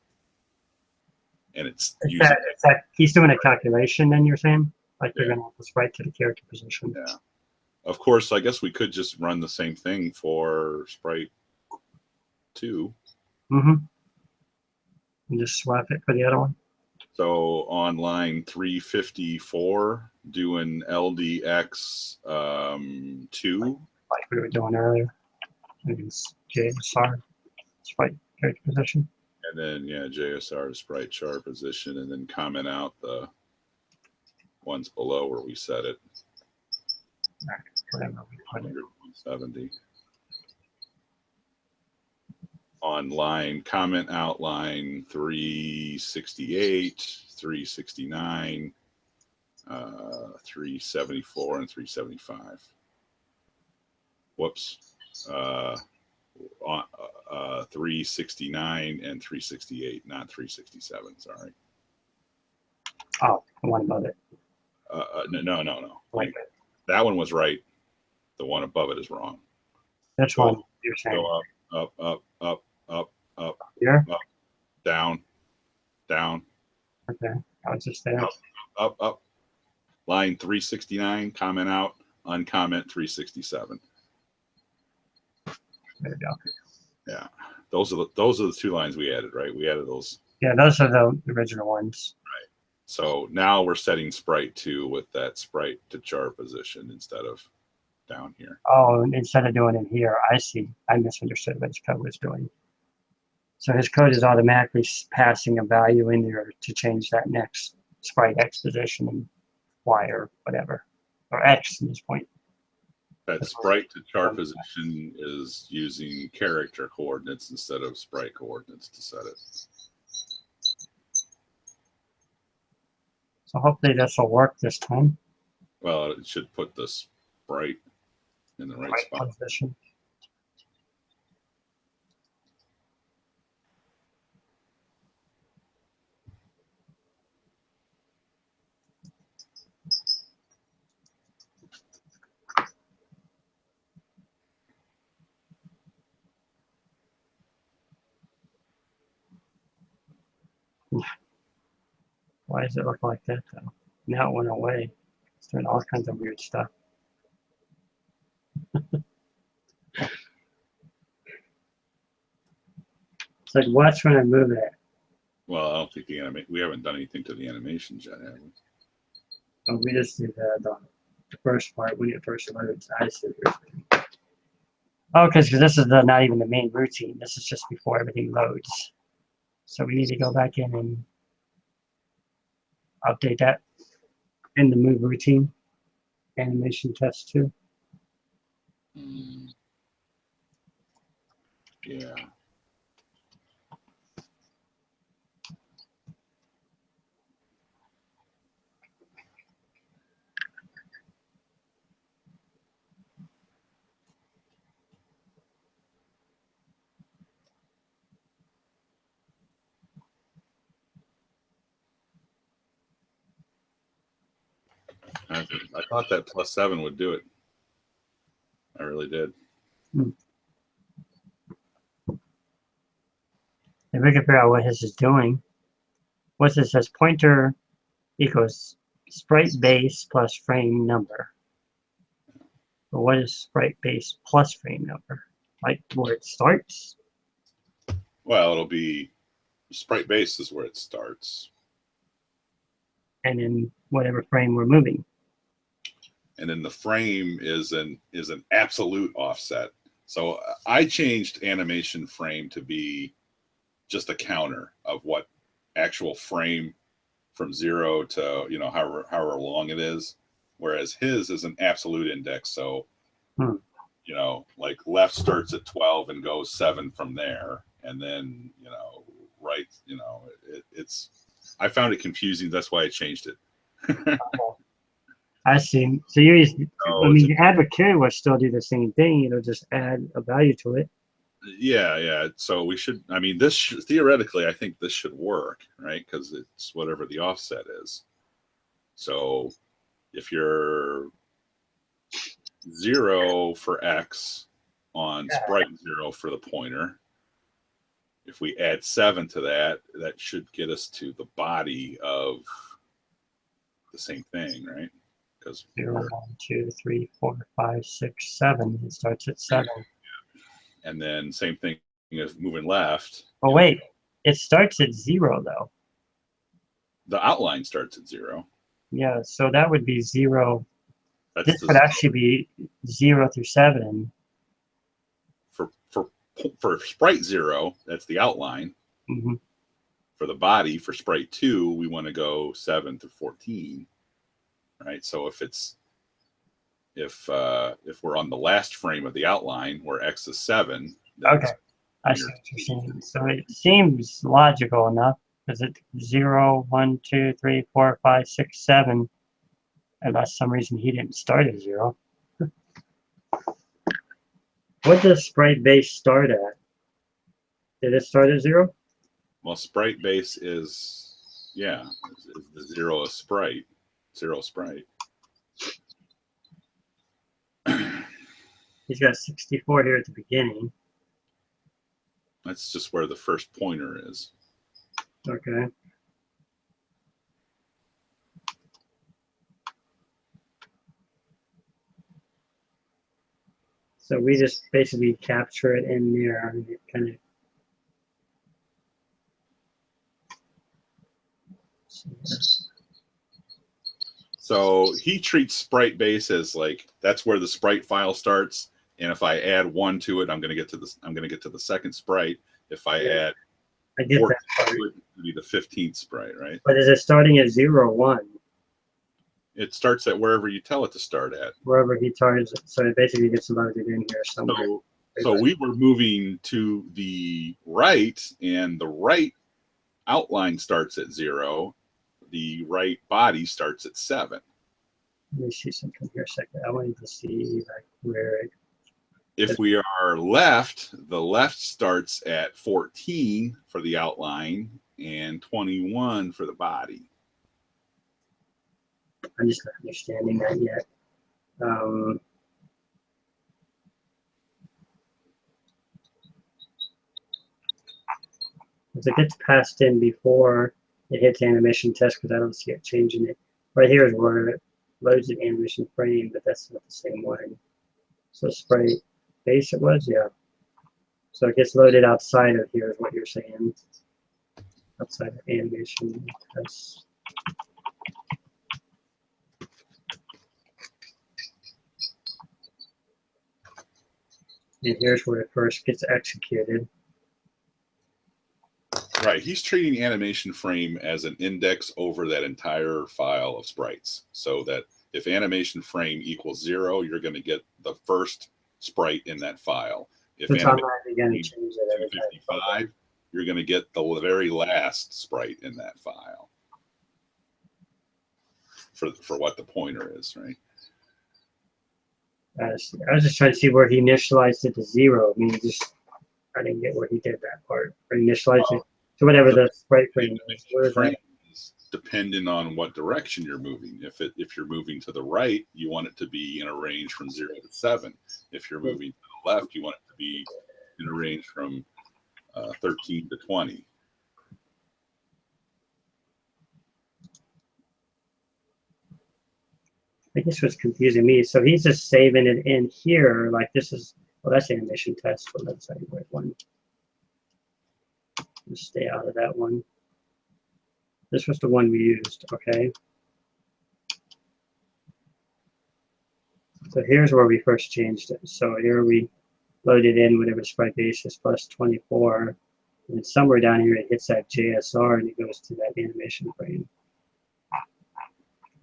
And it's that he's doing a calculation, then you're saying? Like you're going to have the sprite to the character position. Yeah. Of course, I guess we could just run the same thing for sprite 2. Mm-hmm. And just swap it for the other one. So on line 354, doing LDX 2, like we were doing earlier. It's JSR, sprite character position. And then, yeah, JSR sprite char position, and then comment out the ones below where we set it. Whatever we put it. 170. On line, comment out line 368, 369, 374, and 375. Whoops. 369 and 368, not 367. Sorry. Oh, the one above it. No. Like that one was right. The one above it is wrong. Which one you're saying? Go up. Here? Up, down. Okay. I was just there. Up. Line 369, comment out, uncomment 367. There you go. Yeah. Those are the two lines we added, right? We added those. Yeah, those are the original ones. Right. So now we're setting sprite 2 with that sprite to char position instead of down here. Oh, instead of doing it here, I see. I misunderstood what his code was doing. So his code is automatically passing a value in there to change that next sprite X position and Y or whatever, or X in this point. That sprite to char position is using character coordinates instead of sprite coordinates to set it. So hopefully this will work this time. Well, it should put the sprite in the right spot. Position. Why does it look like that though? Now it went away. It's doing all kinds of weird stuff. It's like, watch when I move it. Well, I don't think we haven't done anything to the animations yet, have we? Oh, we just did the first part when it first loaded. I see. Oh, because this is not even the main routine. This is just before everything loads. So we need to go back in and update that in the move routine animation test too. Yeah. I thought that +7 would do it. I really did. If we can figure out what his is doing. What's this? Says pointer equals sprite base plus frame number. But what is sprite base plus frame number? Like where it starts? Well, it'll be sprite base is where it starts. And in whatever frame we're moving. And then the frame is an absolute offset. So I changed animation frame to be just a counter of what actual frame from 0 to however long it is, whereas his is an absolute index. So like left starts at 12 and goes 7 from there, and then right. It's I found it confusing. That's why I changed it. I see. So you use, add with carry will still do the same thing. Just add a value to it. Yeah. So we should. This theoretically, I think this should work, right? Because it's whatever the offset is. So if you're 0 for X on sprite 0 for the pointer, if we add 7 to that, that should get us to the body of the same thing, right? Because 0, 1, 2, 3, 4, 5, 6, 7. It starts at 7. And then same thing as moving left. Oh wait, it starts at 0 though. The outline starts at 0. Yeah, so that would be 0. That's This the would actually be 0 through 7. for sprite 0, that's the outline. Mm-hmm. For the body, for sprite 2, we want to go 7 through 14, right? So if we're on the last frame of the outline where X is 7, Okay, I see what you're saying. So it seems logical enough because it's 0, 1, 2, 3, 4, 5, 6, 7, unless some reason he didn't start at 0. What does sprite base start at? Did it start at 0? Well, sprite base is the 0 of sprite. 0 sprite. He's got 64 here at the beginning. That's just where the first pointer is. Okay. So we just basically capture it in there and it kind of. So he treats sprite base as like that's where the sprite file starts, and if I add 1 to it, I'm going to get to the second sprite. If I add I get 4 that part. to it, it'll be the 15th sprite, right? But is it starting at 0 or 1? It starts at wherever you tell it to start at. Wherever he targets it. So it basically gets loaded in here somewhere. So we were moving to the right, and the right outline starts at 0. The right body starts at 7. Let me see something here a second. I wanted to see like where it. If we are left, the left starts at 14 for the outline and 21 for the body. I'm just not understanding that yet. If it gets passed in before it hits animation test, because I don't see it changing it. Right here is where it loads the animation frame, but that's not the same one. So sprite base it was, yeah. So it gets loaded outside of here is what you're saying. Outside of animation test. And here's where it first gets executed. Right, he's treating animation frame as an index over that entire file of sprites. So that if animation frame equals 0, you're going to get the first sprite in that file. If It's animation automatically going to change it every 255, you're going to get the very last sprite in that file for what the pointer is, right? I was just trying to see where he initialized it to 0. I mean, I didn't get where he did that part. Or initialized it to whatever the sprite frame is. Where is that? Depending on what direction you're moving. If you're moving to the right, you want it to be in a range from 0 to 7. If you're moving to the left, you want it to be in a range from 13 to 20. I guess what's confusing me. So he's just saving it in here. Like this is, well, that's animation test. So that's the right one. Just stay out of that one. This was the one we used. Okay. So here's where we first changed it. So here we loaded in whatever sprite base is plus 24. And somewhere down here it hits that JSR and it goes to that animation frame.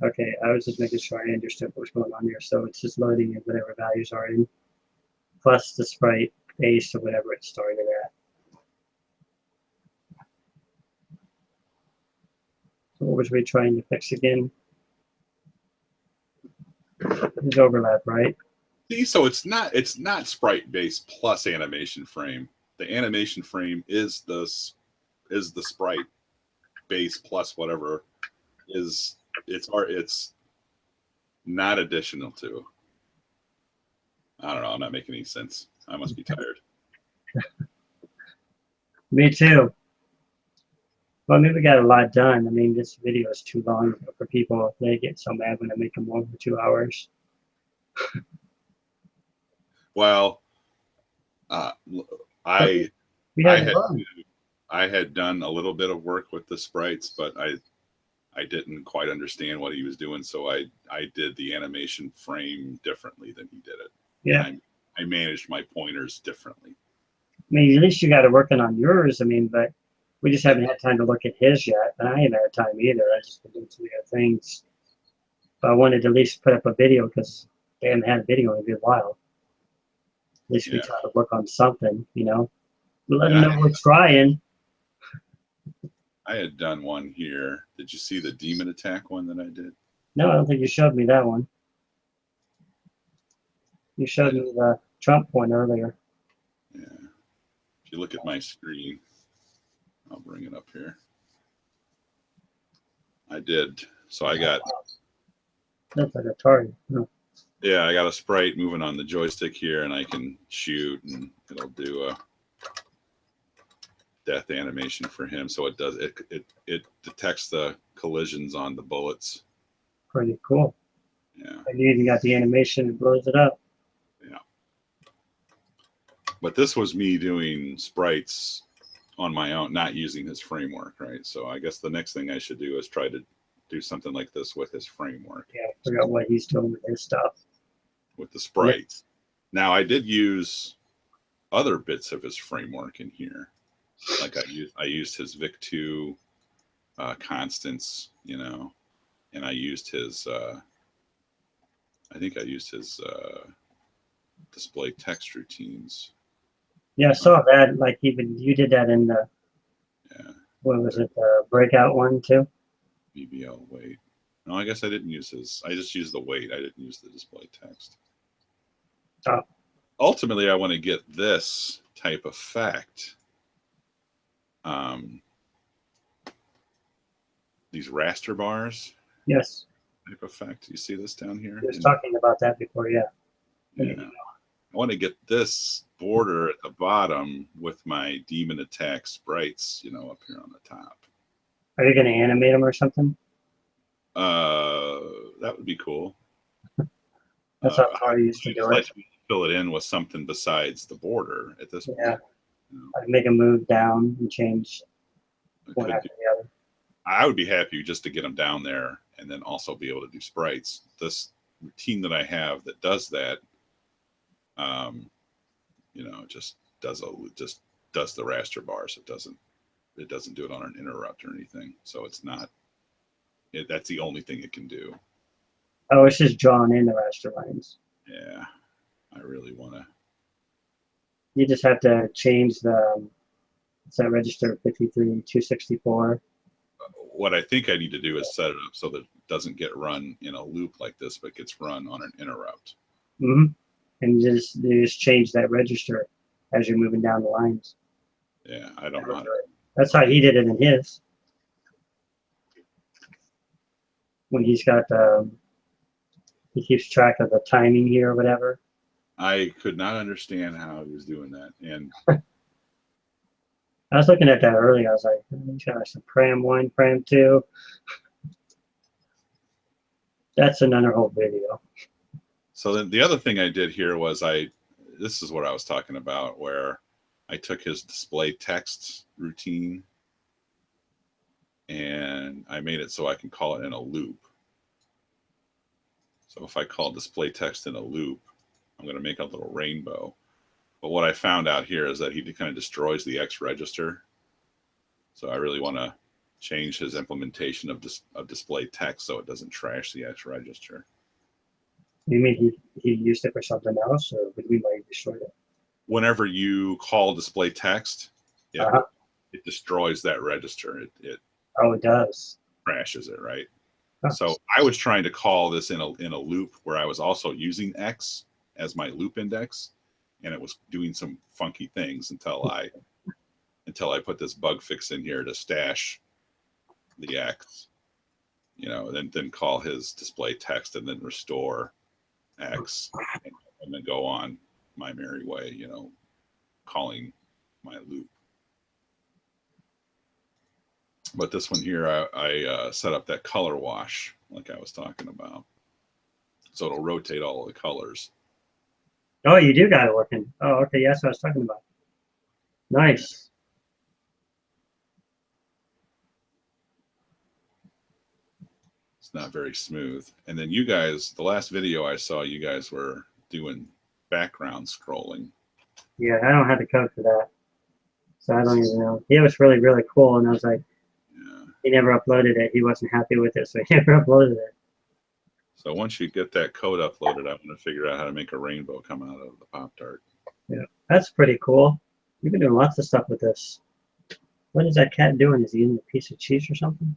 Okay, I was just making sure I understood what was going on here. So it's just loading in whatever values are in, plus the sprite base or whatever it started at. So what was we trying to fix again? There's overlap, right? See, so it's not sprite base plus animation frame. The animation frame is the sprite base plus whatever is it's not additional to. I don't know. I'm not making any sense. I must be tired. Me too. Well, I mean, we got a lot done. I mean, this video is too long for people. They get so mad when I make them over 2 hours. Well, I had done a little bit of work with the sprites, but I didn't quite understand what he was doing, so I did the animation frame differently than he did it. Yeah. And I managed my pointers differently. I mean, at least you got it working on yours. I mean, but we just haven't had time to look at his yet, and I haven't had time either. I just been doing some other things. But I wanted to at least put up a video because they haven't had a video in a good while. At least we Yeah. try to work on something, you know. Let And them know we're trying. I had done one here. Did you see the demon attack one that I did? No, I don't think you showed me that one. You showed me the Trump one earlier. Yeah. If you look at my screen, I'll bring it up here. I did. So I got. That's like a target. No. Yeah, I got a sprite moving on the joystick here, and I can shoot, and it'll do a death animation for him. So it does it detects the collisions on the bullets. Pretty cool. Yeah. And you even got the animation that blows it up. Yeah. But this was me doing sprites on my own, not using his framework, right? So I guess the next thing I should do is try to do something like this with his framework. Yeah, figure out what he's doing with his stuff. With the sprites. Yeah. Now I did use other bits of his framework in here. Like I used his Vic2 constants, you know, and I used his I think I used his display text routines. Yeah, I saw that. Like even you did that in the what was it, the breakout one too? BBL weight. No, I guess I didn't use his. I just used the weight. I didn't use the display text. Oh. Ultimately, I want to get this type effect. These raster bars. Yes. Type effect. You see this down here? He was talking about that before, yeah. Yeah. I want to get this border at the bottom with my demon attack sprites, you know, up here on the top. Are you going to animate them or something? That would be cool. That's how I used to do it. Like fill it in with something besides the border at this point. Yeah. You know? I'd make them move down and change one after the other. I would be happy just to get them down there and then also be able to do sprites. This routine that I have that does that, you know, just does the raster bars. It doesn't do it on an interrupt or anything. So it's not. That's the only thing it can do. Oh, it's just drawn in the raster lines. Yeah, I really want to. You just have to change the set register 53-264. What I think I need to do is set it up so that it doesn't get run in a loop like this, but gets run on an interrupt. Mm-hmm. And you just change that register as you're moving down the lines. Yeah, I don't know how to. That's how he did it in his. When he's got he keeps track of the timing here or whatever. I could not understand how he was doing that, and I was looking at that earlier. I was like, he's got some Pram 1, Pram 2. That's another whole video. so then the other thing I did here was this is what I was talking about, where I took his display text routine and I made it so I can call it in a loop. So if I call display text in a loop, I'm going to make a little rainbow. But what I found out here is that he kind of destroys the X register. So I really want to change his implementation of display text so it doesn't trash the X register. You mean he used it for something else, or would we like destroy it? Whenever you call display text, it destroys that register. It does. crashes it, right? Huh. So I was trying to call this in a loop where I was also using X as my loop index, and it was doing some funky things until I put this bug fix in here to stash the X, you know, then call his display text and then restore X and then go on my merry way, you know, calling my loop. But this one here, I set up that color wash like I was talking about. So it'll rotate all of the colors. Oh, you do got it working. Oh, okay. Yeah, that's what I was talking about. Nice. not very smooth. And then you guys, the last video I saw, you guys were doing background scrolling. Yeah, I don't have the code for that, so I don't even know. It was really, really cool, and I was like, Yeah. he never uploaded it. He wasn't happy with it, so he never uploaded it. So once you get that code uploaded, I'm going to figure out how to make a rainbow come out of the Pop-Tart. Yeah, that's pretty cool. You've been doing lots of stuff with this. What is that cat doing? Is he eating a piece of cheese or something?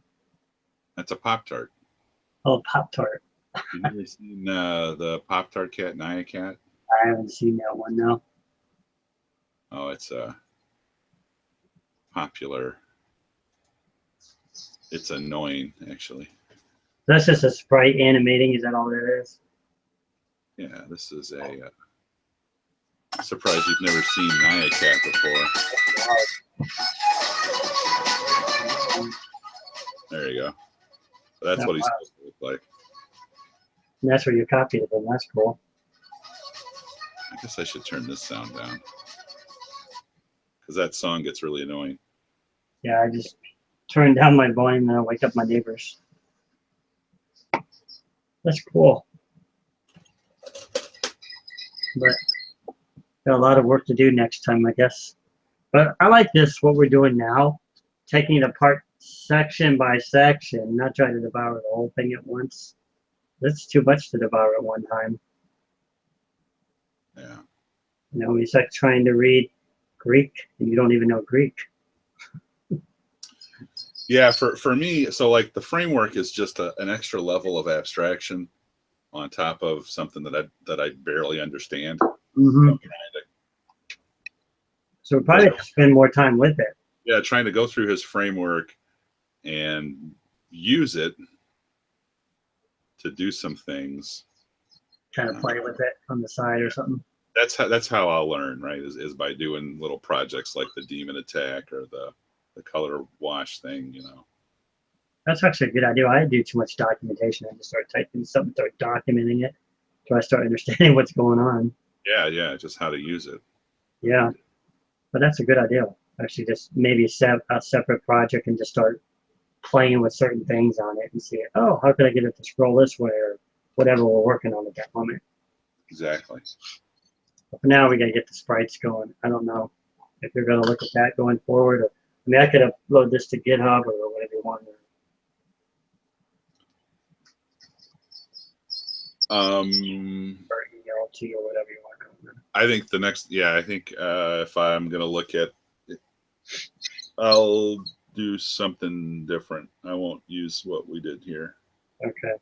That's a Pop-Tart. Oh, Pop-Tart. You've never seen the Pop-Tart cat, Naya cat? I haven't seen that one, no. Oh, it's a popular. It's annoying, actually. That's just a sprite animating. Is that all that is? Yeah, this is a surprise you've never seen Naya cat before. There you go. That's what he's supposed to look like. And that's where you copied it, and that's cool. I guess I should turn this sound down because that song gets really annoying. Yeah, I just turned down my volume and I wake up my neighbors. That's cool. But got a lot of work to do next time, I guess. But I like this, what we're doing now, taking it apart section by section, not trying to devour the whole thing at once. That's too much to devour at one time. Yeah. You know, it's like trying to read Greek and you don't even know Greek. Yeah, for me, so like the framework is just an extra level of abstraction on top of something that I barely understand. Mm-hmm. So we'll probably spend more time with it. Yeah, trying to go through his framework and use it to do some things. Kind of play with it on the side or something. That's how I'll learn, right? Is by doing little projects like the Demon Attack or the color wash thing, you know. That's actually a good idea. I do too much documentation. I just start typing something, start documenting it, so I start understanding what's going on. Yeah, just how to use it. Yeah, but that's a good idea. Actually, just maybe set a separate project and just start playing with certain things on it and see, oh, how can I get it to scroll this way or whatever we're working on at that moment. Exactly. But for now, we got to get the sprites going. I don't know if you're going to look at that going forward. Or, I mean, I could upload this to GitHub or whatever you want. Or email to you or whatever you want. I think the next, I think if I'm going to look at it, I'll do something different. I won't use what we did here. Okay.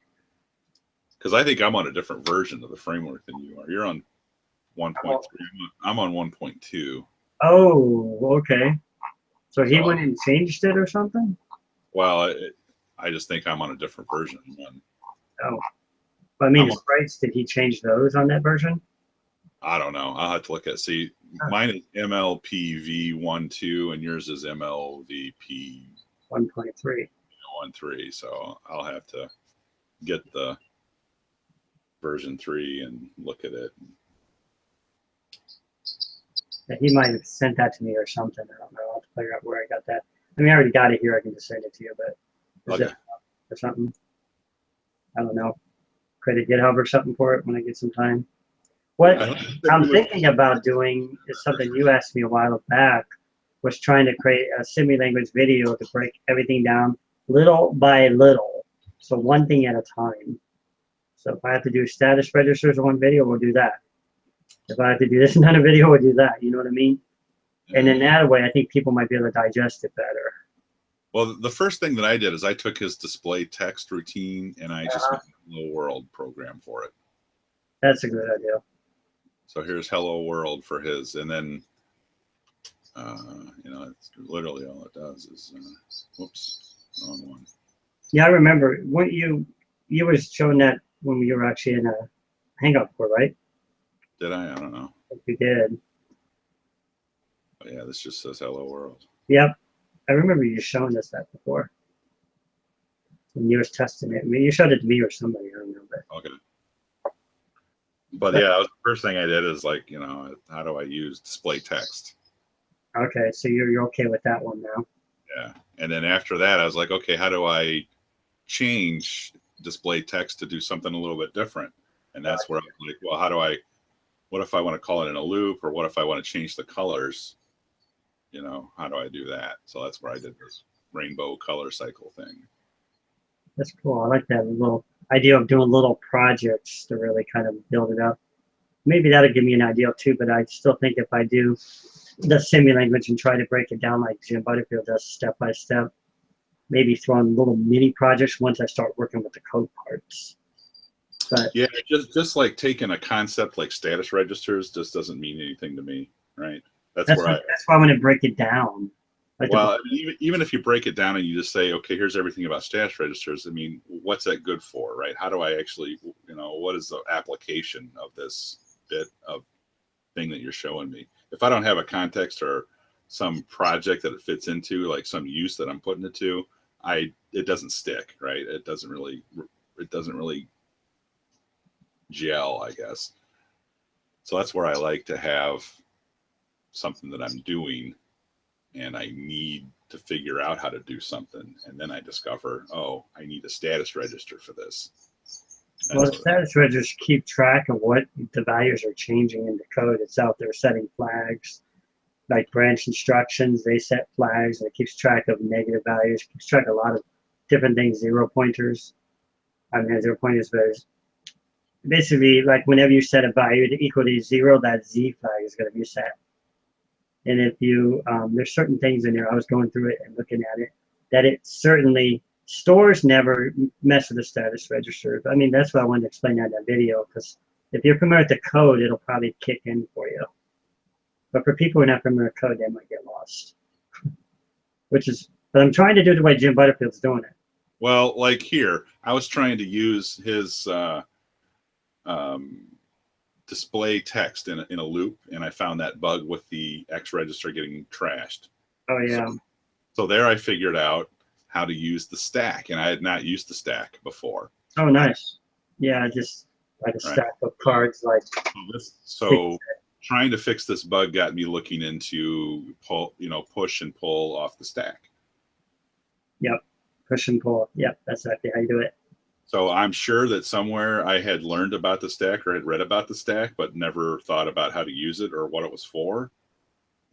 Because I think I'm on a different version of the framework than you are. You're on 1.3. I'm on 1.2. Oh, okay. So he went and changed it or something? Well, I just think I'm on a different version. Oh. But I mean, the sprites, did he change those on that version? I don't know. I'll have to look at. See, mine is MLPV12 and yours is MLVP 1.3. 1.3. So I'll have to get the version 3 and look at it. Yeah, he might have sent that to me or something. I don't know. I'll have to figure out where I got that. I mean, I already got it here. I can just send it to you, but is it or something? I don't know. Create a GitHub or something for it when I get some time. What I'm thinking about doing is something you asked me a while back, was trying to create a semi-language video to break everything down little by little. So one thing at a time. So if I have to do status registers in one video, we'll do that. If I have to do this in another video, we'll do that. You know what I mean? And in that way, I think people might be able to digest it better. Well, the first thing that I did is I took his display text routine and I just made a Hello World program for it. That's a good idea. So here's Hello World for his, and then, it's literally all it does is, whoops, wrong one. Yeah, I remember when you was showing that when we were actually in a Hangout before, right? Did I? I don't know. I think you did. But yeah, this just says Hello World. Yep. I remember you showing us that before. When you was testing it. I mean, you showed it to me or somebody, I don't know. But. Okay. But yeah, that was the first thing I did is like, how do I use display text? Okay, so you're okay with that one now. Yeah. And then after that, I was like, okay, how do I change display text to do something a little bit different. And that's where I'm like, well, what if I want to call it in a loop, or what if I want to change the colors? How do I do that? So that's where I did this rainbow color cycle thing. That's cool. I like that little idea of doing little projects to really kind of build it up. Maybe that'll give me an idea too, but I still think if I do the semi language and try to break it down like Jim Butterfield does step by step, maybe throw in little mini projects once I start working with the code parts. But yeah, just like taking a concept like status registers just doesn't mean anything to me, right? That's why I want to break it down. Like well, even if you break it down and you just say, okay, here's everything about status registers. I mean, what's that good for, right? How do I actually, what is the application of this bit of thing that you're showing me? If I don't have a context or some project that it fits into, like some use that I'm putting it to, it doesn't stick, right? It doesn't really gel, I guess. So that's where I like to have something that I'm doing, and I need to figure out how to do something, and then I discover, oh, I need a status register for this. Well, the status registers keep track of what the values are changing in the code. It's out there setting flags, like branch instructions. They set flags, and it keeps track of negative values. It keeps track of a lot of different things. Zero pointers. I mean, zero pointers, but basically, like whenever you set a value to equal to 0, that Z flag is going to be set. And if you, there's certain things in there, I was going through it and looking at it, that it certainly, stores never mess with the status registers. I mean, that's what I wanted to explain in that video, because if you're familiar with the code, it'll probably kick in for you. But for people who are not familiar with code, they might get lost. But I'm trying to do it the way Jim Butterfield's doing it. Well, like here, I was trying to use his display text in a loop, and I found that bug with the X register getting trashed. Oh yeah. So there I figured out how to use the stack, and I had not used the stack before. Oh, nice. Yeah, just like a stack of cards, like. So trying to fix this bug got me looking into push and pull off the stack. Yep, push and pull. Yep, that's exactly how you do it. So I'm sure that somewhere I had learned about the stack or had read about the stack, but never thought about how to use it or what it was for.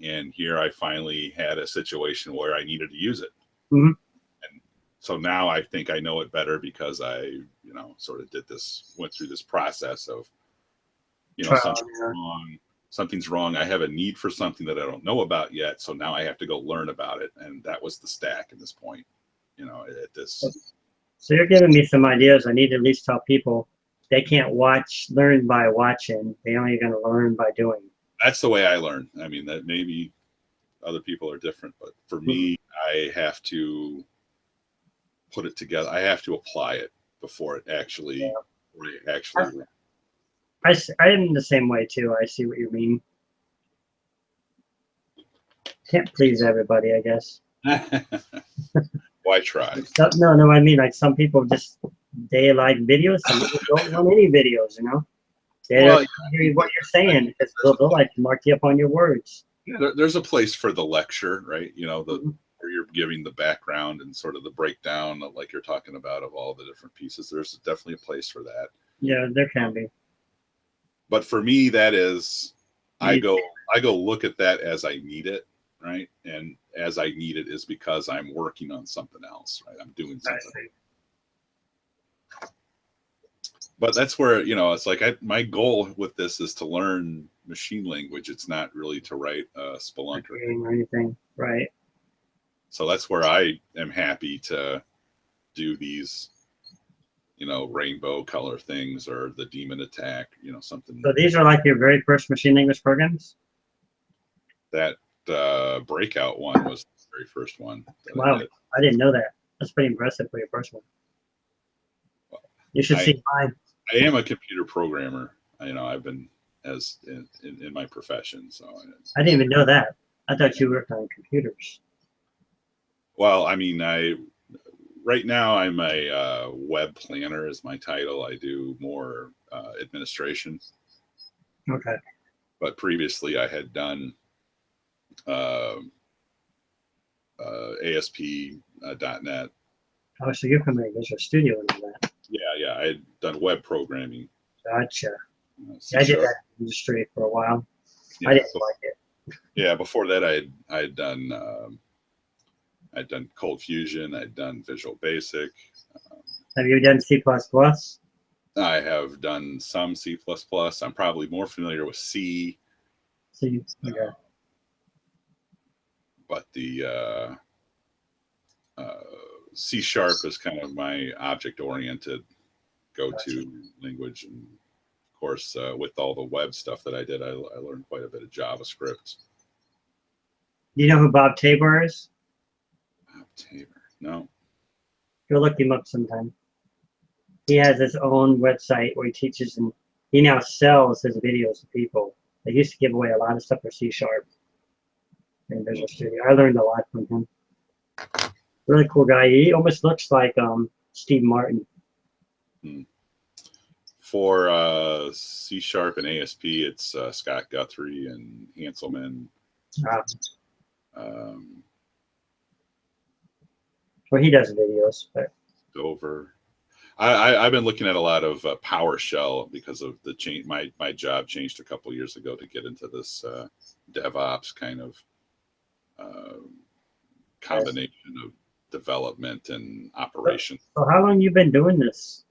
And here I finally had a situation where I needed to use it. Mm-hmm. And so now I think I know it better because I, sort of went through this process of, something's wrong. I have a need for something that I don't know about yet. So now I have to go learn about it. And that was the stack at this point, at this. So you're giving me some ideas. I need to at least tell people they can't learn by watching. They only going to learn by doing. That's the way I learn. I mean, that maybe other people are different, but for me, I have to put it together. I have to apply it before it actually. I am the same way too. I see what you mean. Can't please everybody, I guess. Why try? No, I mean, like some people they like videos, some people don't want any videos, They don't hear what you're saying because they'll like to mark you up on your words. Yeah, there's a place for the lecture, right? Where you're giving the background and sort of the breakdown, like you're talking about, of all the different pieces. There's definitely a place for that. Yeah, there can be. But for me, that is, I go look at that as I need it. Right. And as I need it is because I'm working on something else, right? I'm doing something. But that's where, it's like my goal with this is to learn machine language. It's not really to write Spelunk or anything. Right. So that's where I am happy to do these, rainbow color things or the demon attack, something. So these are like your very first machine language programs? That breakout one was the very first one. Wow, I didn't know that. That's pretty impressive for your first one. You should see mine. I am a computer programmer. I've been in my profession. So I didn't even know that. I thought you worked on computers. Well, I mean, right now I'm a web planner is my title. I do more administration. Okay. But previously I had done ASP.NET. Oh, so you're from a Visual Studio and all that. Yeah. I had done web programming. Gotcha. C I did Sharp. that industry for a while. Yeah. I didn't like it. Yeah. Before that, I'd done Cold Fusion. I'd done Visual Basic. Have you done C++? I have done some C++. I'm probably more familiar with C. C, okay. But the C Sharp is kind of my object-oriented go-to language. And of course, with all the web stuff that I did, I learned quite a bit of JavaScript. Do you know who Bob Tabor is? Bob Tabor, no. Go look him up sometime. He has his own website where he teaches, and he now sells his videos to people. They used to give away a lot of stuff for C Sharp and Visual Studio. I learned a lot from him. Really cool guy. He almost looks like Steve Martin. For C Sharp and ASP, it's Scott Guthrie and Hanselman. Well, he does videos, but Dover. I've been looking at a lot of PowerShell because of the change. My job changed a couple years ago to get into this DevOps kind of combination of development and operation. So how long you been doing this?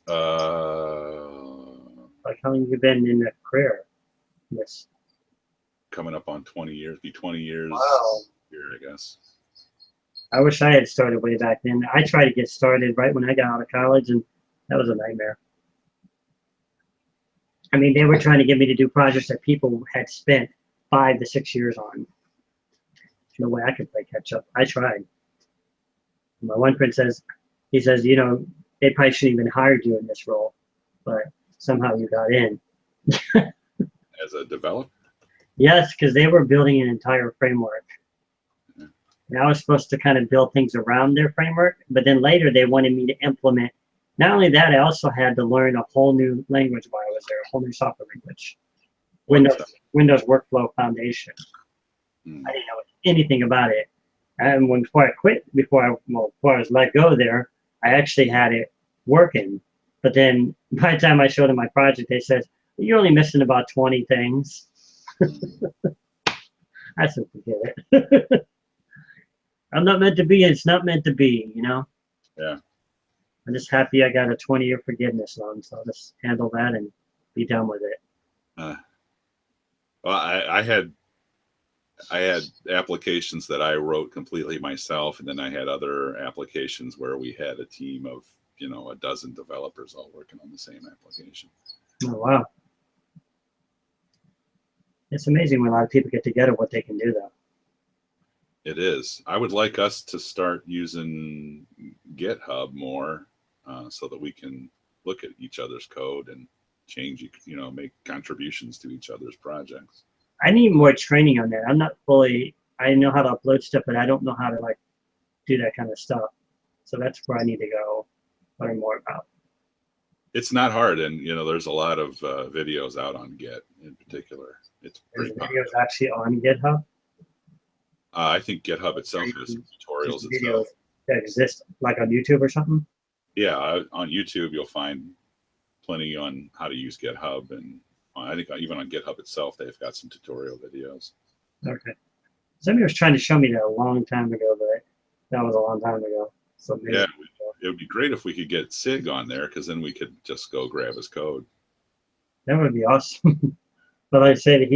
Like how long you been in the career? Yes. Coming up on 20 years. Be 20 years here, I guess. I wish I had started way back then. I tried to get started right when I got out of college, and that was a nightmare. I mean, they were trying to get me to do projects that people had spent 5 to 6 years on. There's no way I could play catch up. I tried. My one friend says, you know, they probably shouldn't even hired you in this role, but somehow you got in. As a developer? Yes, because they were building an entire framework. And I was supposed to kind of build things around their framework, but then later they wanted me to implement. Not only that, I also had to learn a whole new language while I was there, a whole new software language. Windows Workflow Foundation. I didn't know anything about it. And before I quit, before I was let go there, I actually had it working. But then by the time I showed them my project, they said, you're only missing about 20 things. I said, forget it. I'm not meant to be, it's not meant to be, you know? Yeah. I'm just happy I got a 20-year forgiveness loan, so I'll just handle that and be done with it. Well, I had applications that I wrote completely myself, and then I had other applications where we had a team of, you know, a dozen developers all working on the same application. Oh, wow. It's amazing when a lot of people get together what they can do, though. It is. I would like us to start using GitHub more so that we can look at each other's code and change, you know, make contributions to each other's projects. I need more training on that. I'm not fully, I know how to upload stuff, but I don't know how to like do that kind of stuff. So that's where I need to go learn more about. It's not hard, and you know, there's a lot of videos out on Git in particular. It's There's videos actually on GitHub. I think GitHub itself has tutorials videos that exist like on YouTube or something. Yeah, on YouTube you'll find plenty on how to use GitHub, and I think even on GitHub itself they've got some tutorial videos. Okay. Somebody was trying to show me that a long time ago, but that was a long time ago. So maybe yeah, it would be great if we could get Sig on there, because then we could just go grab his code. That would be awesome. But like I said,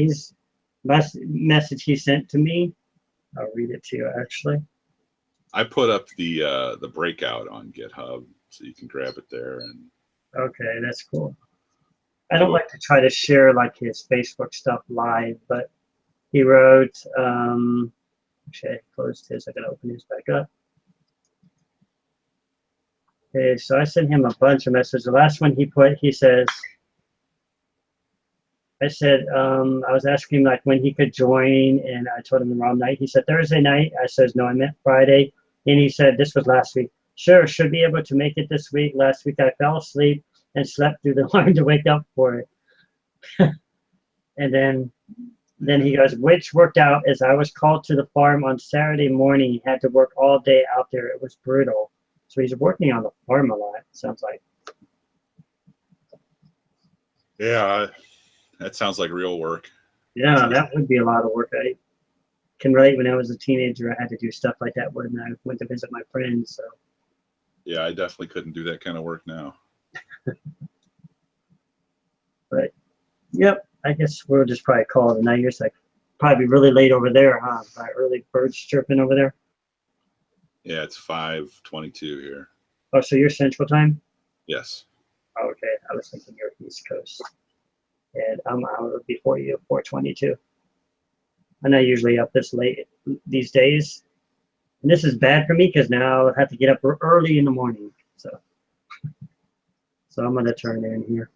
last message he sent to me, I'll read it to you actually. I put up the breakout on GitHub, so you can grab it there. And okay, that's cool. I don't like to try to share like his Facebook stuff live, but he wrote, actually I closed his, I gotta open his back up. Okay, so I sent him a bunch of messages. The last one he put, he says, I said, I was asking him like when he could join, and I told him the wrong night. He said Thursday night. I says, no, I meant Friday. And he said, this was last week. Sure, should be able to make it this week. Last week I fell asleep and slept through the alarm to wake up for it. And then he goes, which worked out as I was called to the farm on Saturday morning. Had to work all day out there. It was brutal. So he's working on the farm a lot, sounds like. Yeah, that sounds like real work. Yeah, that would be a lot of work. I can relate. When I was a teenager, I had to do stuff like that when I went to visit my friends. So Yeah, I definitely couldn't do that kind of work now. but yep, I guess we'll just probably call it a night. It's like probably really late over there, huh? Probably early birds chirping over there. Yeah, it's 5:22 here. Oh, so you're Central Time? Yes. Oh, okay, I was thinking you're East Coast, and I'm an hour before you, 4:22. I'm not usually up this late these days, and this is bad for me because now I have to get up early in the morning. So I'm gonna turn in here.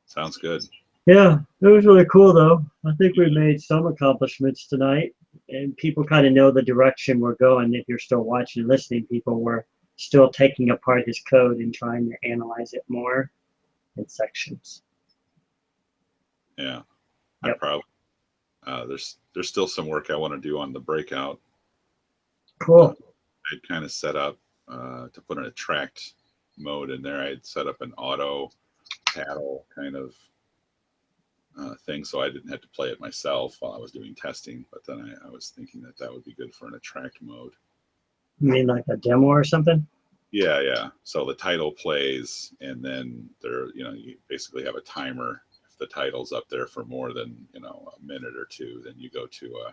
Sounds good. Yeah, it was really cool though. I think we made some accomplishments tonight, and people kind of know the direction we're going. If you're still watching and listening, people were still taking apart his code and trying to analyze it more in sections. Yeah, I Yep. probably there's still some work I want to do on the breakout. Cool. I'd kind of set up to put an attract mode in there. I'd set up an auto paddle kind of thing, so I didn't have to play it myself while I was doing testing. But then I was thinking that that would be good for an attract mode. You mean like a demo or something? Yeah, yeah. So the title plays, and then you basically have a timer. If the title's up there for more than a minute or two, then you go to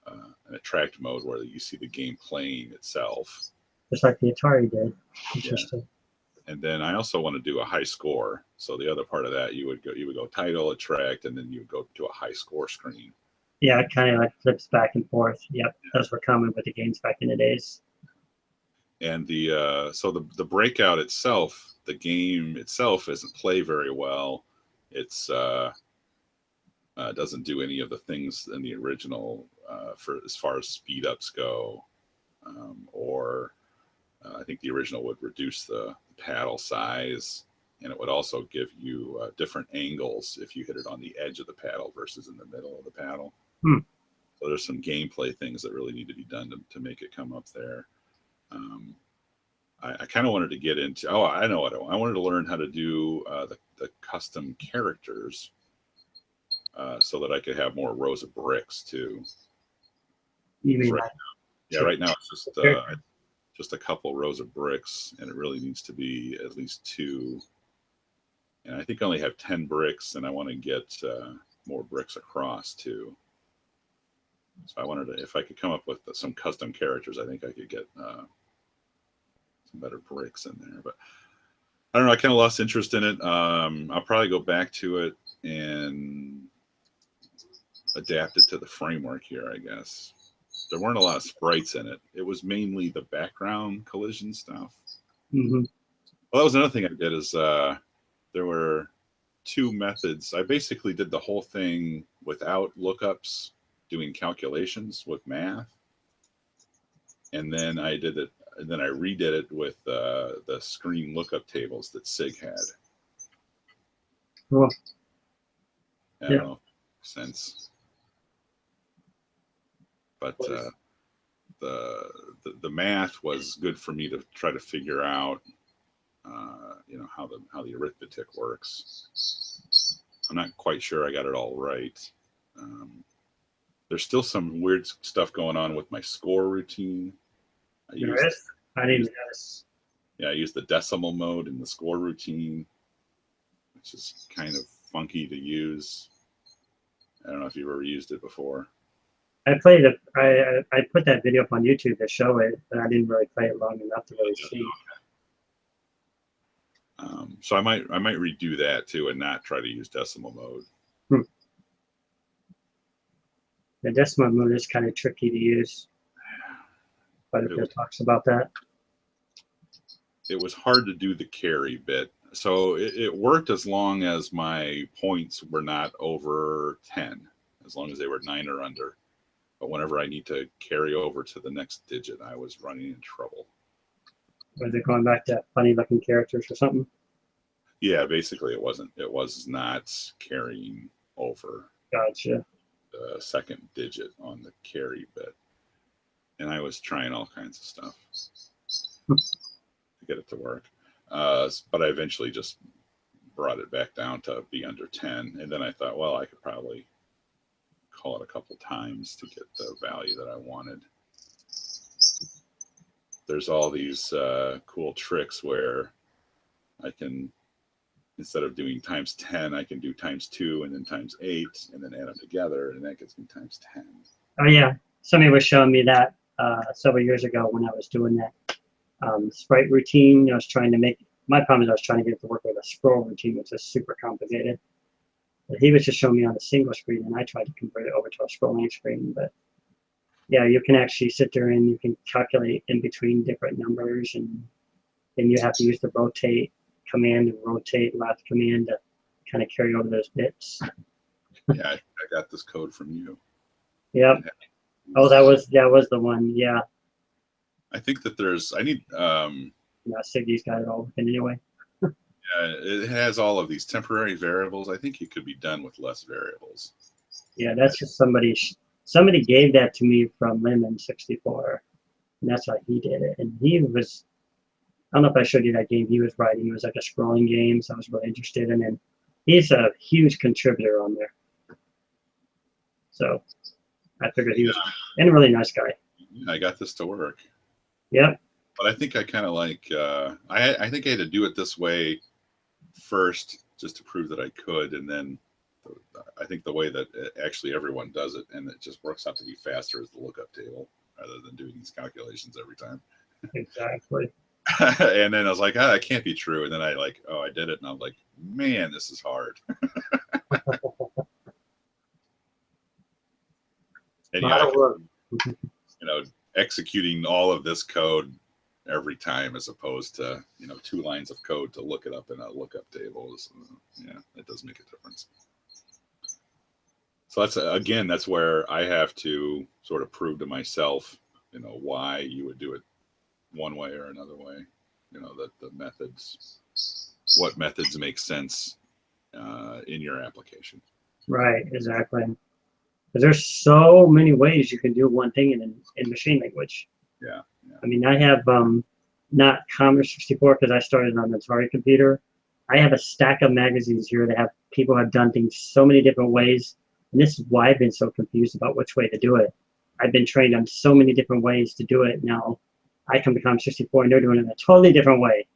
an attract mode where you see the game playing itself. Just like the Atari did. Interesting. Yeah. And then I also want to do a high score. So the other part of that, you would go title, attract, and then you would go to a high score screen. Yeah, it kind of like flips back and forth. Yep, those were common with the games back in the days. And the breakout itself, the game itself doesn't play very well. It's doesn't do any of the things in the original for as far as speed ups go, or I think the original would reduce the paddle size, and it would also give you different angles if you hit it on the edge of the paddle versus in the middle of the paddle. So there's some gameplay things that really need to be done to make it come up there. I kind of wanted to get into. Oh, I know what I wanted to learn how to do the custom characters, so that I could have more rows of bricks too. You mean Right like now, right now it's just a couple rows of bricks, and it really needs to be at least two. And I think I only have 10 bricks, and I want to get more bricks across too. So I wanted to, if I could come up with some custom characters, I think I could get some better bricks in there. But I don't know. I kind of lost interest in it. I'll probably go back to it and adapt it to the framework here, I guess. There weren't a lot of sprites in it. It was mainly the background collision stuff. Mm-hmm. Well, that was another thing I did is there were two methods. I basically did the whole thing without lookups, doing calculations with math. And then I did it, and then I redid it with the screen lookup tables that Sig had. Cool. I don't know if it makes sense. But the math was good for me to try to figure out, how the arithmetic works. I'm not quite sure I got it all right. There's still some weird stuff going on with my score routine. I didn't notice. Yeah, I use the decimal mode in the score routine, which is kind of funky to use. I don't know if you've ever used it before. I played it. I put that video up on YouTube to show it, but I didn't really play it long enough to really see. So I might redo that too and not try to use decimal mode. The decimal mode is kind of tricky to use. But it talks about that. It was hard to do the carry bit. So it worked as long as my points were not over 10, as long as they were 9 or under. But whenever I need to carry over to the next digit, I was running in trouble. Was it going back to funny looking characters or something? Yeah, basically it was not carrying over. Gotcha. The second digit on the carry bit. And I was trying all kinds of stuff. to get it to work. But I eventually just brought it back down to be under 10. And then I thought, well, I could probably call it a couple times to get the value that I wanted. There's all these cool tricks where I can, instead of doing times 10, I can do times 2 and then times 8 and then add them together, and that gets me times 10. Oh yeah, somebody was showing me that several years ago when I was doing that Sprite routine. I was trying to make, my problem is I was trying to get it to work with a scroll routine, which is super complicated. But he was just showing me on a single screen, and I tried to convert it over to a scrolling screen. But yeah, you can actually sit there and you can calculate in between different numbers, and then you have to use the rotate command and rotate left command to kind of carry over those bits. Yeah, I got this code from you. Yep. Oh, that was the one. Yeah. I think that I need. Yeah, Siggy's got it all working anyway. Yeah, it has all of these temporary variables. I think it could be done with less variables. Yeah, that's just somebody gave that to me from Lemon 64, and that's how he did it. And he was, I don't know if I showed you that game he was writing. It was like a scrolling game, so I was really interested in it. And he's a huge contributor on there. So I figured he was and a really nice guy. I got this to work. Yep. But I think I kind of like, I think I had to do it this way first just to prove that I could. And then I think the way that actually everyone does it, and it just works out to be faster, is the lookup table rather than doing these calculations every time. Exactly. And then I was like, that can't be true. And then I did it, and I'm like, man, this is hard. And executing all of this code every time as opposed to 2 lines of code to look it up in a lookup table it does make a difference. So that's where I have to sort of prove to myself why you would do it one way or another way, that the methods, what methods make sense in your application. Right, exactly. Because there's so many ways you can do one thing in machine language. Yeah. I mean, I have not Commodore 64 because I started on an Atari computer. I have a stack of magazines here that have people have done things so many different ways, and this is why I've been so confused about which way to do it. I've been trained on so many different ways to do it. Now I come to Commodore 64 and they're doing it in a totally different way.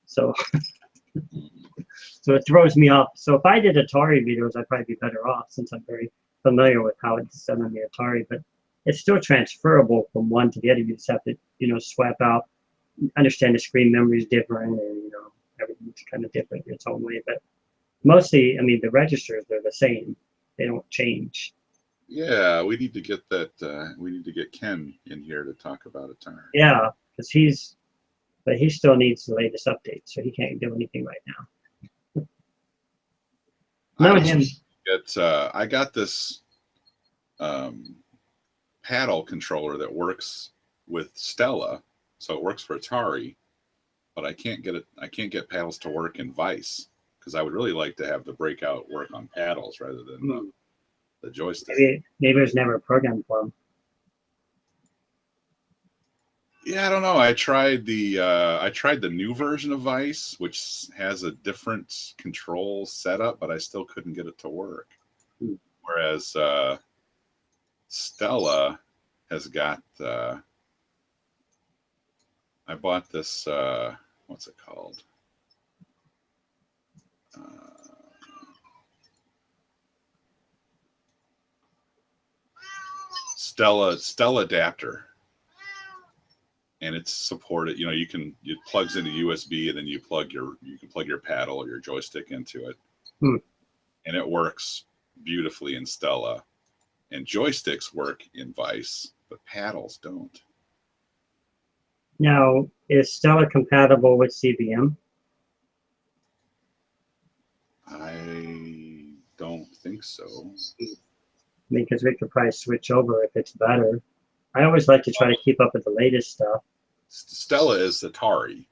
So it throws me off. So if I did Atari videos, I'd probably be better off since I'm very familiar with how it's done on the Atari. But it's still transferable from one to the other. You just have to, swap out, understand the screen memory is different, and everything's kind of different in its own way. But mostly, I mean, the registers, they're the same. They don't change. Yeah, we need to get that. We need to get Ken in here to talk about Atari. Yeah, because he still needs the latest update, so he can't do anything right now. I got this paddle controller that works with Stella, so it works for Atari, but I can't get paddles to work in Vice because I would really like to have the breakout work on paddles rather than the joystick. Maybe it was never programmed for them. Yeah, I don't know. I tried the new version of Vice, which has a different control setup, but I still couldn't get it to work. Whereas Stella has got. I bought this. What's it called? Stella adapter. And it's supported. It plugs into USB, and then you can plug your paddle or your joystick into it, and it works beautifully in Stella. And joysticks work in Vice, but paddles don't. Now, is Stella compatible with CBM? I don't think so. Because we could probably switch over if it's better. I always like to try to keep up with the latest stuff. Stella is Atari.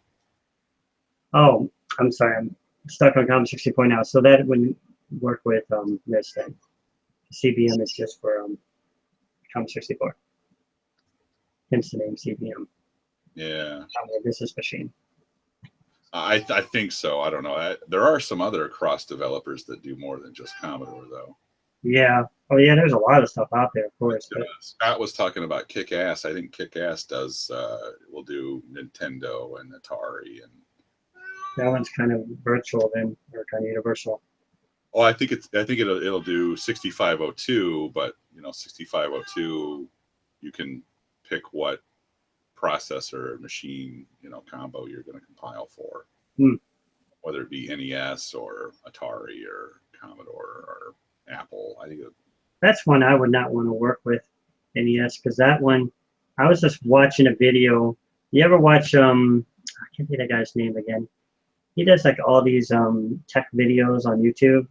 Oh, I'm sorry. I'm stuck on Commodore 64 now. So that wouldn't work with this thing. CBM is just for Commodore 64. Hence the name CBM. Yeah. on the business machine. I think so. I don't know. There are some other cross developers that do more than just Commodore, though. Yeah. Oh yeah, there's a lot of stuff out there, of course. But, Scott was talking about Kick-Ass. I think Kick-Ass will do Nintendo and Atari, and that one's kind of virtual then, or kind of universal. oh, I think it'll do 6502, but 6502, you can pick what processor machine combo you're going to compile for, whether it be NES or Atari or Commodore or Apple. I think that's one I would not want to work with, NES, because that one, I was just watching a video. You ever watch I can't think of that guy's name again. He does like all these tech videos on YouTube.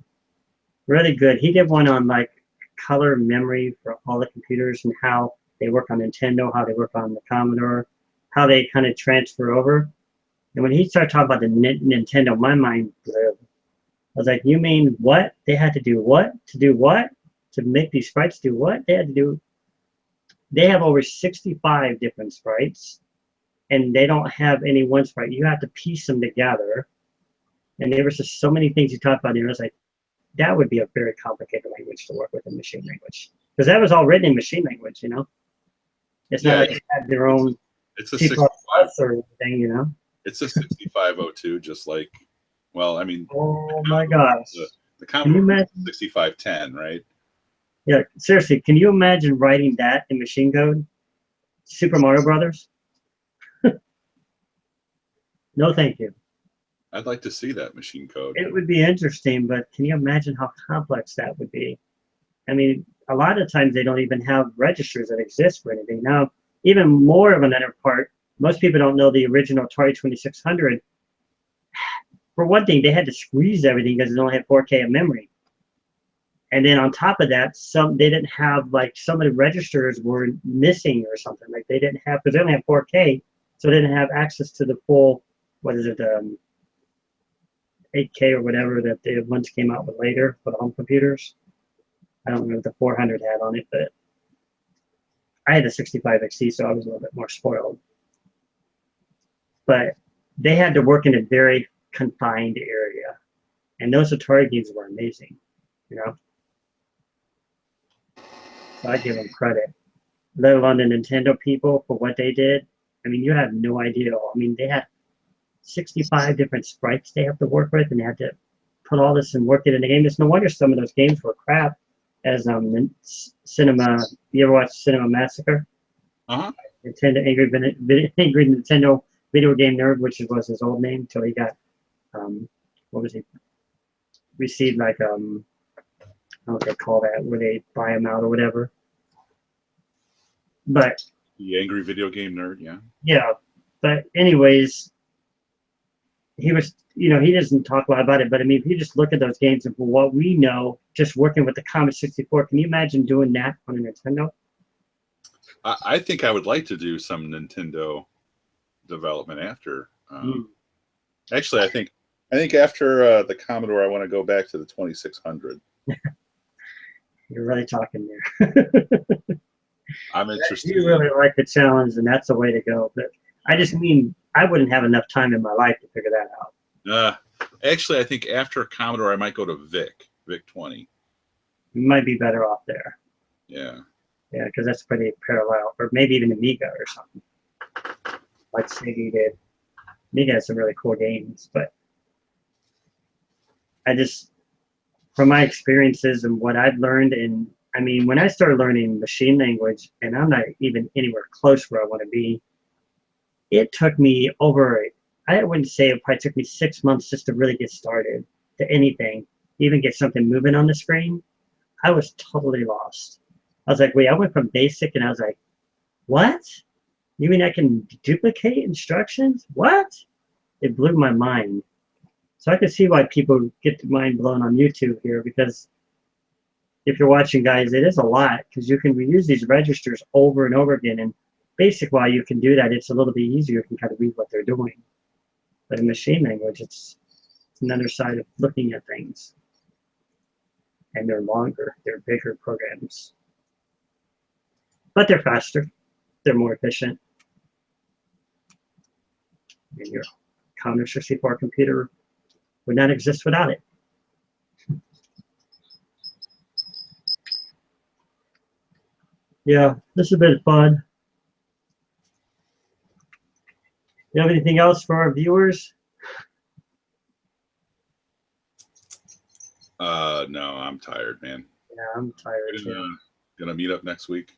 Really good. He did one on like color memory for all the computers and how they work on Nintendo, how they work on the Commodore, how they kind of transfer over. And when he started talking about the Nintendo, my mind blew. I was like, you mean what? They had to do what? To do what? To make these sprites do what? They have over 65 different sprites, and they don't have any one sprite. You have to piece them together. And there was just so many things he talked about. And I was like, that would be a very complicated language to work with in machine language. Because that was all written in machine language, It's not like they had their own it's a C++ 65 or anything, It's a 6502, just like, well, I mean, Oh my gosh. the Can you Commodore imagine? 6510, right? Yeah, seriously, can you imagine writing that in machine code? Super Mario Brothers? No, thank you. I'd like to see that machine code. It would be interesting, but can you imagine how complex that would be? I mean, a lot of times they don't even have registers that exist for anything. Now, even more of another part, most people don't know the original Atari 2600. For one thing, they had to squeeze everything because it only had 4K of memory. And then on top of that, they didn't have, like, some of the registers were missing or something. Like they didn't have, because they only have 4K, so they didn't have access to the full, 8K or whatever that the ones came out with later for the home computers. I don't know what the 400 had on it, but I had the 65XC, so I was a little bit more spoiled. But they had to work in a very confined area, and those Atari games were amazing, So I give them credit. Let alone the Nintendo people for what they did. I mean, you have no idea. I mean, they had 65 different sprites they have to work with, and they had to put all this and work it in the game. It's no wonder some of those games were crap. As Cinema, you ever watch Cinema Massacre? Nintendo Angry Nintendo Video Game Nerd, which was his old name until he got what was he? Received like I don't know what they call that, where they buy him out or whatever. But the Angry Video Game Nerd, yeah. Yeah, but anyways, he was, he doesn't talk a lot about it, but I mean, if you just look at those games and for what we know, just working with the Commodore 64, can you imagine doing that on a Nintendo? I think I would like to do some Nintendo development after. Actually, I think after the Commodore, I want to go back to the 2600. You're really talking there. I'm interested. You really like the challenge, and that's the way to go. But I just mean I wouldn't have enough time in my life to figure that out. Actually, I think after Commodore, I might go to VIC 20. You might be better off there. Yeah. Yeah, because that's pretty parallel, or maybe even Amiga or something, like Siggy did. Amiga has some really cool games, but I just, from my experiences and what I've learned, and I mean, when I started learning machine language, and I'm not even anywhere close where I want to be, it took me I wouldn't say it probably took me 6 months just to really get started to anything, even get something moving on the screen. I was totally lost. I was like, wait, I went from basic and I was like, what? You mean I can duplicate instructions? What? It blew my mind. So I can see why people get their mind blown on YouTube here, because if you're watching, guys, it is a lot, because you can reuse these registers over and over again. And basic, while you can do that, it's a little bit easier. You can kind of read what they're doing. But in machine language, it's another side of looking at things. And they're longer, they're bigger programs. But they're faster, they're more efficient. And your Commodore 64 computer would not exist without it. Yeah, this has been fun. You have anything else for our viewers? No, I'm tired, man. Yeah, I'm tired too. Gonna meet up next week.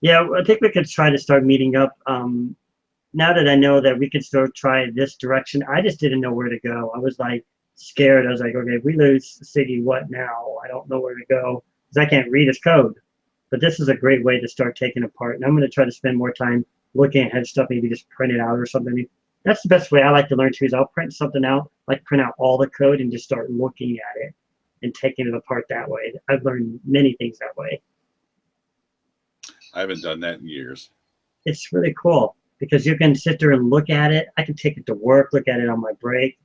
Yeah, I think we could try to start meeting up. Now that I know that we could still try this direction, I just didn't know where to go. I was like scared. I was like, okay, if we lose Siggy, what now? I don't know where to go because I can't read his code. But this is a great way to start taking apart. And I'm going to try to spend more time looking at stuff, maybe just print it out or something. That's the best way I like to learn too, is I'll print something out, like print out all the code and just start looking at it and taking it apart that way. I've learned many things that way. I haven't done that in years. It's really cool because you can sit there and look at it. I can take it to work, look at it on my break.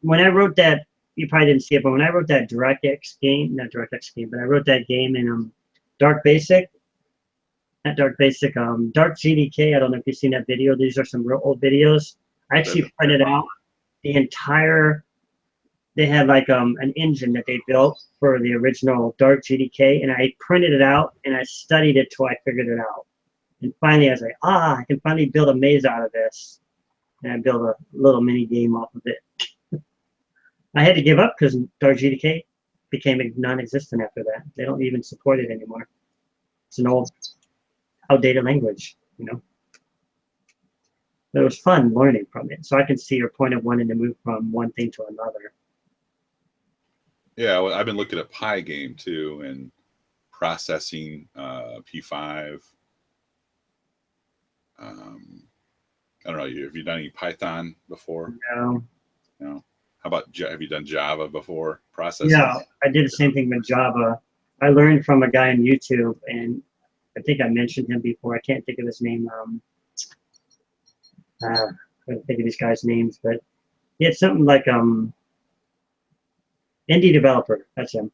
When I wrote that, you probably didn't see it, but when I wrote that DirectX game, not DirectX game, but I wrote that game in Dark Basic, not Dark Basic, Dark GDK. I don't know if you've seen that video. These are some real old videos. I actually printed out the entire, they had like an engine that they built for the original Dark GDK, and I printed it out and I studied it till I figured it out. And finally, I was like, I can finally build a maze out of this. And I built a little mini game off of it. I had to give up because Dark GDK became non-existent after that. They don't even support it anymore. It's an old, outdated language, you know. But it was fun learning from it. So I can see your point of wanting to move from one thing to another. Yeah, well, I've been looking at Pygame too and processing P5. I don't know. Have you done any Python before? No. No. How about, have you done Java before? Processing? Yeah, I did the same thing with Java. I learned from a guy on YouTube, and I think I mentioned him before. I can't think of his name. I can't think of these guys' names, but he had something like indie developer. That's him.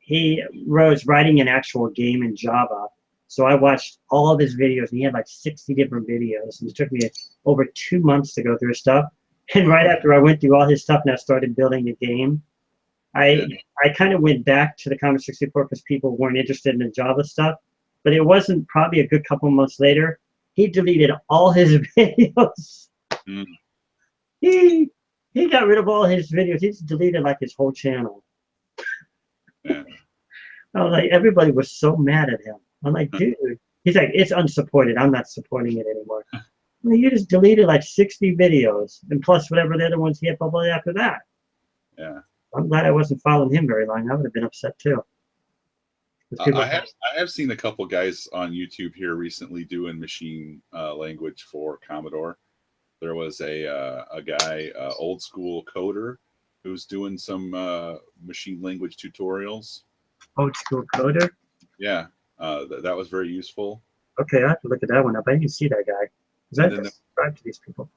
He was writing an actual game in Java. So I watched all of his videos, and he had like 60 different videos. And it took me over 2 months to go through his stuff. And right after I went through all his stuff and I started building the game, I kind of went back to the Commodore 64 because people weren't interested in the Java stuff. But it wasn't probably a good couple months later. He deleted all his videos. Mm. He got rid of all his videos. He just deleted like his whole channel. Yeah. I was like, everybody was so mad at him. I'm like, dude. He's like, it's unsupported. I'm not supporting it anymore. Well, you just deleted like 60 videos, and plus whatever the other ones he had published after that. Yeah. I'm glad I wasn't following him very long. I would have been upset too. I have seen a couple guys on YouTube here recently doing machine language for Commodore. There was a guy, old school coder, who's doing some machine language tutorials. Old school coder? Yeah, that was very useful. Okay, I have to look at that one up. I didn't see that guy. Is that subscribe to these people?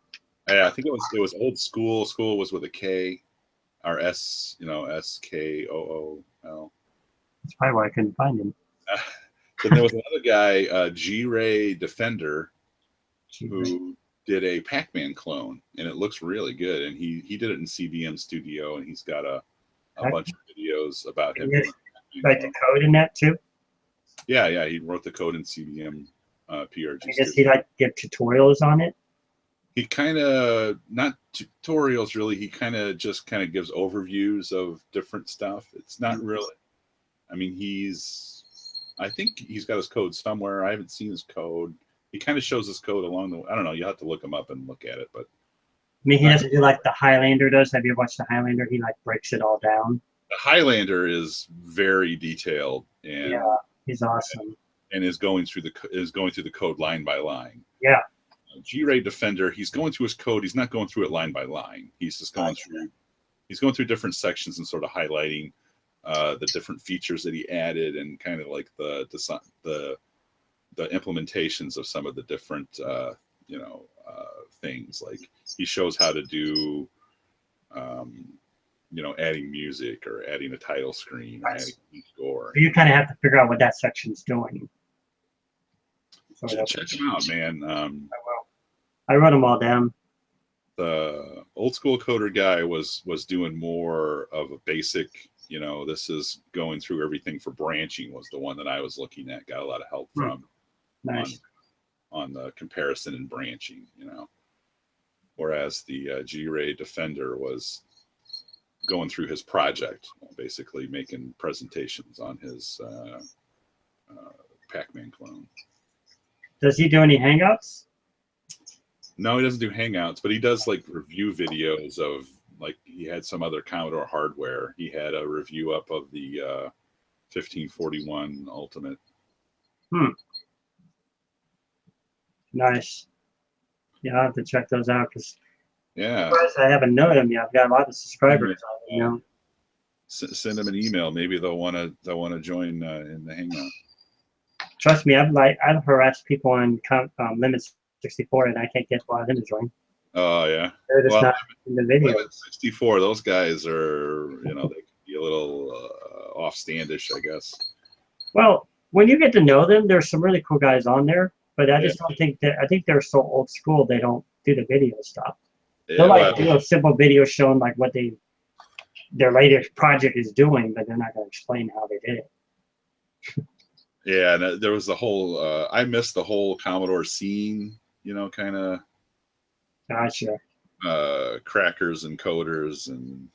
Yeah, I think it was old school. School was with a K, or S, SKOOL. That's probably why I couldn't find him. Then there was another guy, G-Ray Defender, who did a Pac-Man clone, and it looks really good. And he did it in CBM Studio, and he's got a bunch of videos about him. Write the code in that too? Yeah, he wrote the code in CBM PRG. I guess he give tutorials on it. He kind of, not tutorials really. He kind of gives overviews of different stuff. It's not really. I mean, I think he's got his code somewhere. I haven't seen his code. He kind of shows his code along the. I don't know. You have to look him up and look at it, but. I mean, he doesn't do like the Highlander does. Have you watched the Highlander? He like breaks it all down. The Highlander is very detailed, and yeah, he's awesome. And is going through the code line by line. Yeah. G-Ray Defender, he's going through his code. He's not going through it line by line. He's just going through. He's going through different sections and sort of highlighting the different features that he added, and kind of like the implementations of some of the different things. Like he shows how to do adding music or adding a title screen or adding a score. So you kind of have to figure out what that section's doing. So check them out, man. I will. I wrote them all down. the old school coder guy was doing more of a basic, you know, this is going through everything for branching was the one that I was looking at, got a lot of help from Nice. on the comparison and branching, you know. Whereas the G-Ray Defender was going through his project, basically making presentations on his Pac-Man clone. Does he do any Hangouts? No, he doesn't do Hangouts, but he does like review videos of, like, he had some other Commodore hardware. He had a review up of the 1541 Ultimate. Nice. Yeah, I'll have to check those out because Yeah, I haven't known him yet. I've got a lot of subscribers. You know. send them an email. Maybe they'll want to join in the Hangout. Trust me, I've harassed people on Limit 64, and I can't get a lot of them to join. Oh yeah. They're just not in the video. Limit 64. Those guys are, you know, they can be a little offstandish, I guess. Well, when you get to know them, there's some really cool guys on there, but I just don't think that. I think they're so old school they don't do the video stuff. Yeah, They'll like do a simple video showing like what their latest project is doing, but they're not going to explain how they did it. Yeah, and there was the whole. I missed the whole Commodore scene, you know, kind of. Gotcha. Crackers and coders and.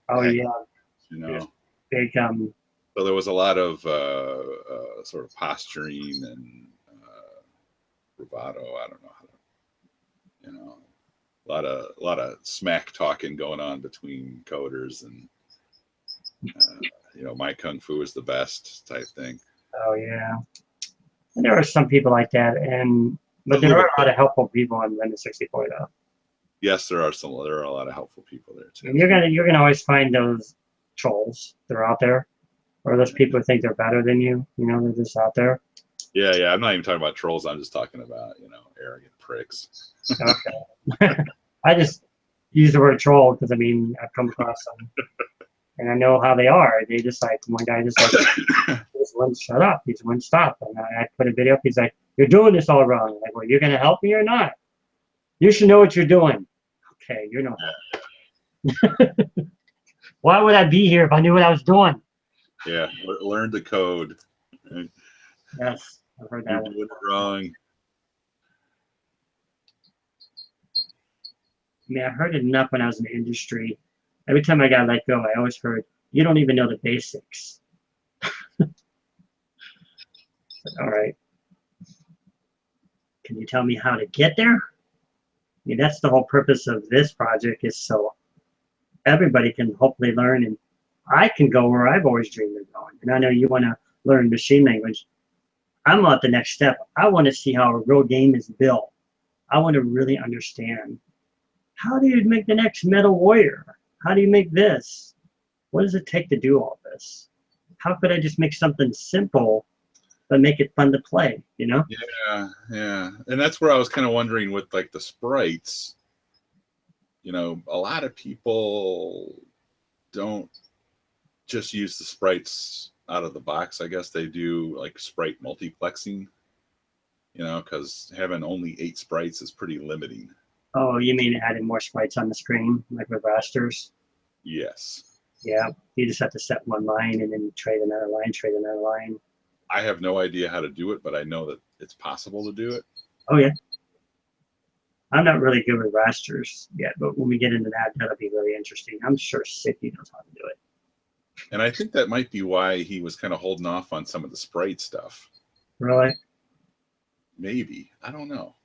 Oh yeah. You know. Big So there was a lot of sort of posturing and bravado. I don't know how to, you know, a lot of smack talking going on between coders and you know, my kung fu is the best type thing. Oh yeah. And there are some people like that, but there are a lot of helpful people on Limit 64 though. Yes, there are a lot of helpful people there too. And you're gonna always find those trolls. They're out there. Or those people who think they're better than you, you know, they're just out there. Yeah. I'm not even talking about trolls. I'm just talking about, you know, arrogant pricks. Okay. I just use the word troll because, I mean, I've come across them. And I know how they are. They just like, one guy just like, he just wouldn't shut up. He just wouldn't stop. And I put a video up. He's like, you're doing this all wrong. I'm like, well, you're going to help me or not? You should know what you're doing. Okay, you're no help. Why would I be here if I knew what I was doing? Yeah, learn the code. Yes, I've heard that. You're doing it wrong. I mean, I heard it enough when I was in the industry. Every time I got let go, I always heard, you don't even know the basics. All right. Can you tell me how to get there? I mean, that's the whole purpose of this project, is so everybody can hopefully learn, and I can go where I've always dreamed of going. And I know you want to learn machine language. I'm at the next step. I want to see how a real game is built. I want to really understand, how do you make the next Metal Warrior? How do you make this? What does it take to do all this? How could I just make something simple but make it fun to play, you know? Yeah. And that's where I was kind of wondering with like the sprites, you know, a lot of people don't just use the sprites out of the box. I guess they do like sprite multiplexing, you know, because having only 8 sprites is pretty limiting. Oh, you mean adding more sprites on the screen, like with rasters? Yes. Yeah, you just have to set one line and then trade another line. I have no idea how to do it, but I know that it's possible to do it. Oh, yeah. I'm not really good with rasters yet, but when we get into that, that'll be really interesting. I'm sure Siggy knows how to do it. And I think that might be why he was kind of holding off on some of the sprite stuff. Really? Maybe. I don't know.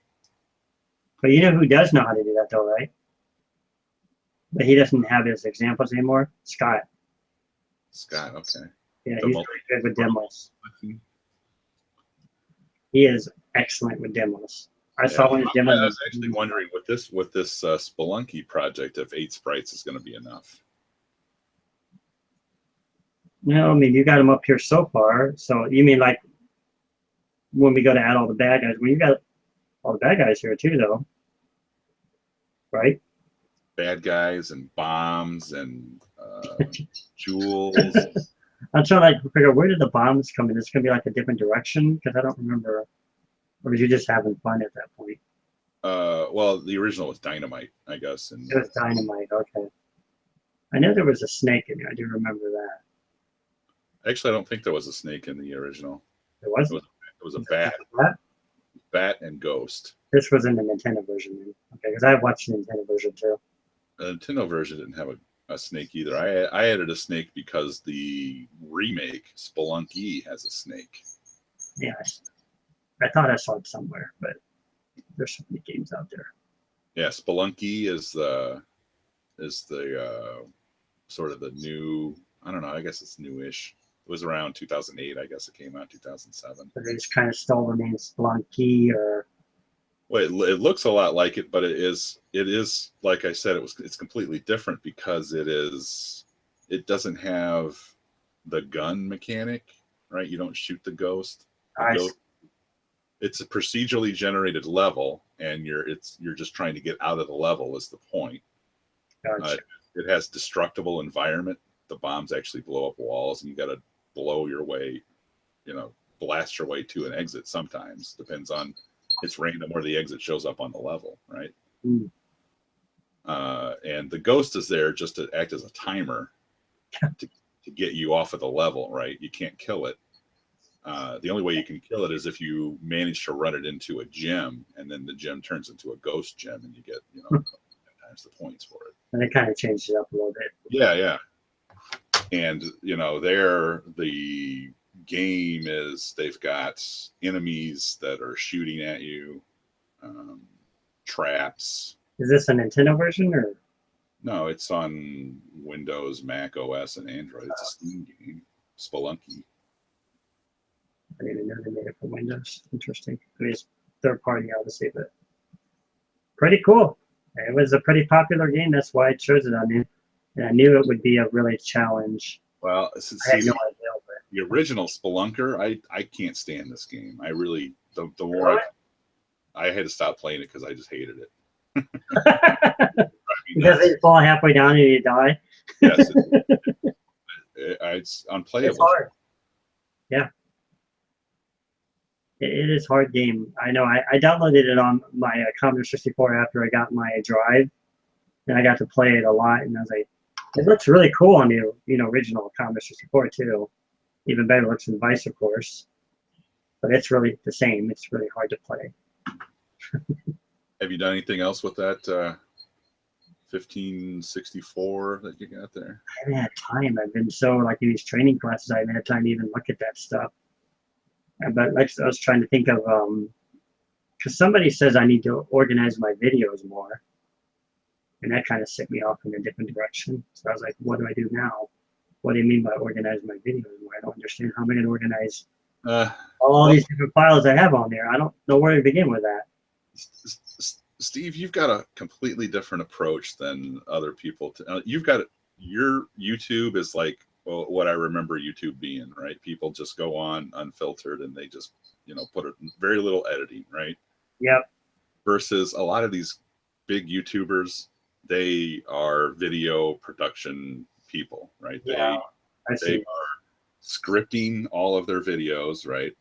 But you know who does know how to do that, though, right? But he doesn't have his examples anymore? Scott. Scott, okay. Yeah, he's really good with demos. He is excellent with demos. I saw one of his demos. I was actually wondering with this Spelunky project if 8 sprites is going to be enough. No, I mean, you got them up here so far. So you mean like when we go to add all the bad guys? Well, you got all the bad guys here too, though. Right? Bad guys and bombs and jewels. I'm trying to figure out, where did the bombs come in? It's going to be like a different direction? Because I don't remember. Or was you just having fun at that point? Well, the original was Dynamite, I guess. And It was Dynamite. Okay. I know there was a snake in there. I do remember that. actually, I don't think there was a snake in the original. There was. It was a bat, That? and ghost. This was in the Nintendo version, then. Okay, because I watched the Nintendo version too. The Nintendo version didn't have a snake either. I added a snake because the remake Spelunky has a snake. Yeah, I thought I saw it somewhere, but there's so many games out there. Yeah, Spelunky is the sort of the new. I don't know. I guess it's newish. It was around 2008. I guess it came out 2007. So they just kind of stole the name Splunky, or Well, it looks a lot like it, but it is like I said, it's completely different because it doesn't have the gun mechanic, right? You don't shoot the ghost. It's a procedurally generated level, and you're just trying to get out of the level is the point. Gotcha. It has destructible environment. The bombs actually blow up walls, and you got to blow your way, blast your way to an exit. Sometimes depends on. It's random where the exit shows up on the level, right? Mm. And the ghost is there just to act as a timer to get you off of the level, right? You can't kill it. The only way you can kill it is if you manage to run it into a gym, and then the gym turns into a ghost gym, and you get 10 times the points for it. And they kind of changed it up a little bit. Yeah. And there the game is they've got enemies that are shooting at you, traps. Is this a Nintendo version, or? No, it's on Windows, Mac OS, and Android. It's a Steam game, Spelunky. I didn't even know they made it for Windows. Interesting. I mean, it's third party, obviously, but pretty cool. It was a pretty popular game. That's why I chose it on there. And I knew it would be a really challenge. Well, I had no idea. But the original Spelunker, I can't stand this game. I really, the more I had to stop playing it because I just hated it. Because you fall halfway down and you die. Yes, it's unplayable. It's hard. Yeah. It is a hard game. I know. I downloaded it on my Commodore 64 after I got my drive, and I got to play it a lot. And I was like, it looks really cool on the original Commodore 64 too. Even better looks than Vice, of course. But it's really the same. It's really hard to play. Have you done anything else with that 1564 that you got there? I haven't had time. I've been so in these training classes, I haven't had time to even look at that stuff. But I was trying to think of, because somebody says I need to organize my videos more, and that kind of set me off in a different direction. So I was like, what do I do now? What do you mean by organize my videos more? I don't understand how I'm going to organize all these different files I have on there. I don't know where to begin with that. Steve, you've got a completely different approach than other people. You've got your YouTube is like what I remember YouTube being, right? People just go on unfiltered and they just, put very little editing, right? Yep. Versus a lot of these big YouTubers, they are video production people, right? Yeah, they are scripting all of their videos, right?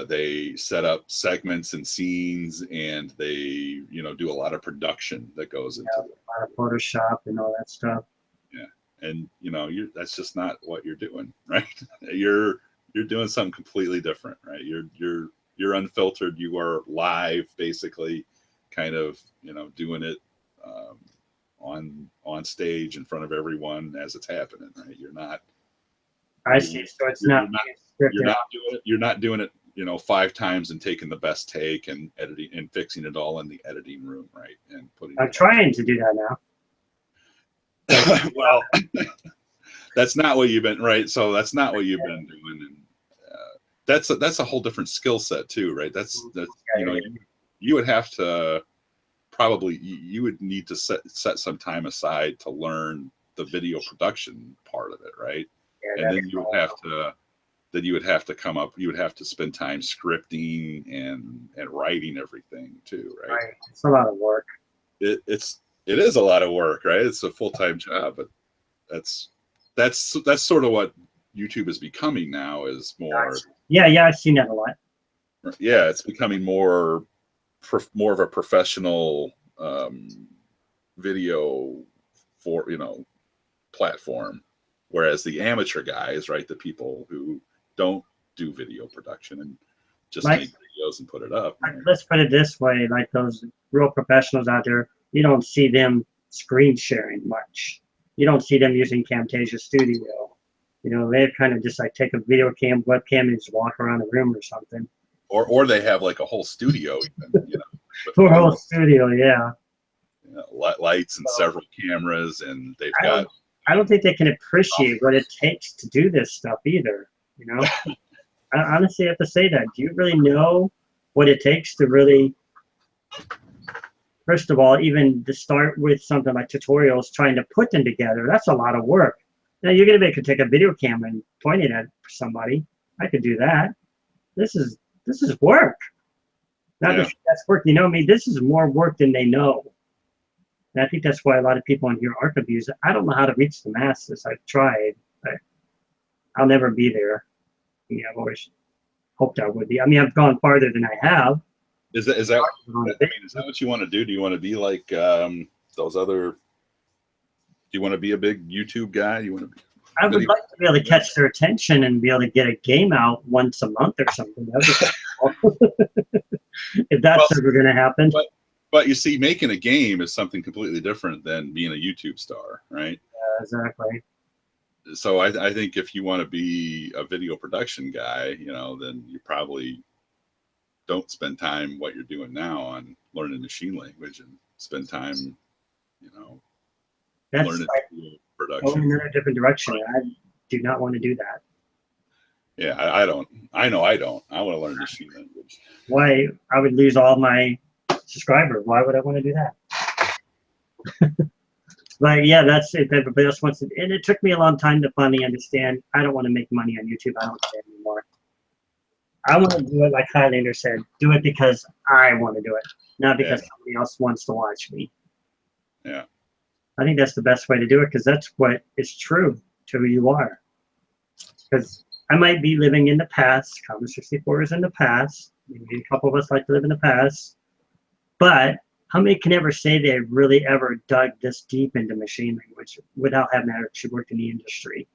They set up segments and scenes, and they, do a lot of production that goes into it. A lot of Photoshop and all that stuff. Yeah, and that's just not what you're doing, right? You're doing something completely different, right? You're unfiltered. You are live, basically, kind of, doing it on stage in front of everyone as it's happening, right? You're not. I see. So it's not. You're not doing it. 5 times and taking the best take and editing and fixing it all in the editing room, right? And I'm trying to do that now. Well, that's not what you've been, right? So that's not what you've been doing, and that's a whole different skill set too, right? That's you would have to probably you would need to set some time aside to learn the video production part of it, right? Yeah, and then you would have to. Then you would have to you would have to spend time scripting and writing everything too, right? Right. It's a lot of work. It is a lot of work, right? It's a full-time job, but that's sort of what YouTube is becoming now, is more. Yeah, I've seen that a lot. Yeah, it's becoming more more of a professional video for platform, whereas the amateur guys, right, the people who don't do video production and just Like, make videos and put it up. let's put it this way, like those real professionals out there, you don't see them screen sharing much. You don't see them using Camtasia Studio. They kind of just like take a video webcam and just walk around the room or something. Or they have like a whole studio, even, Or a whole studio, yeah. Lights and several cameras, and they've got. I don't think they can appreciate what it takes to do this stuff either. I honestly have to say that. Do you really know what it takes to really, first of all, even to start with something like tutorials, trying to put them together? That's a lot of work. Now you're gonna be able to take a video camera and point it at somebody. I could do that. This is work. Not that that's work. This is more work than they know. And I think that's why a lot of people on here are confused. I don't know how to reach the masses. I've tried, but I'll never be there. I've always hoped I would be. I've gone farther than I have. Is that what you want to do? Do you want to be like those other? Do you want to be a big YouTube guy? I would like to be able to catch their attention and be able to get a game out once a month or something. If that's ever going to happen. But you see, making a game is something completely different than being a YouTube star, right? Yeah, exactly. So I think if you want to be a video production guy, then you probably don't spend time what you're doing now on learning machine language and spend time, that's learning like production. going in a different direction. I do not want to do that. Yeah, I don't. I know I don't. I want to learn machine language. Why? I would lose all my subscribers. Why would I want to do that? But yeah, that's it. Everybody else wants it. And it took me a long time to finally understand I don't want to make money on YouTube. I don't care anymore. I want to do it like Highlander said, do it because I want to do it, not because somebody else wants to watch me. Yeah. I think that's the best way to do it because that's what is true to who you are. Because I might be living in the past. Commodore 64 is in the past. Maybe a couple of us like to live in the past. But how many can ever say they really ever dug this deep into machine language without having actually worked in the industry?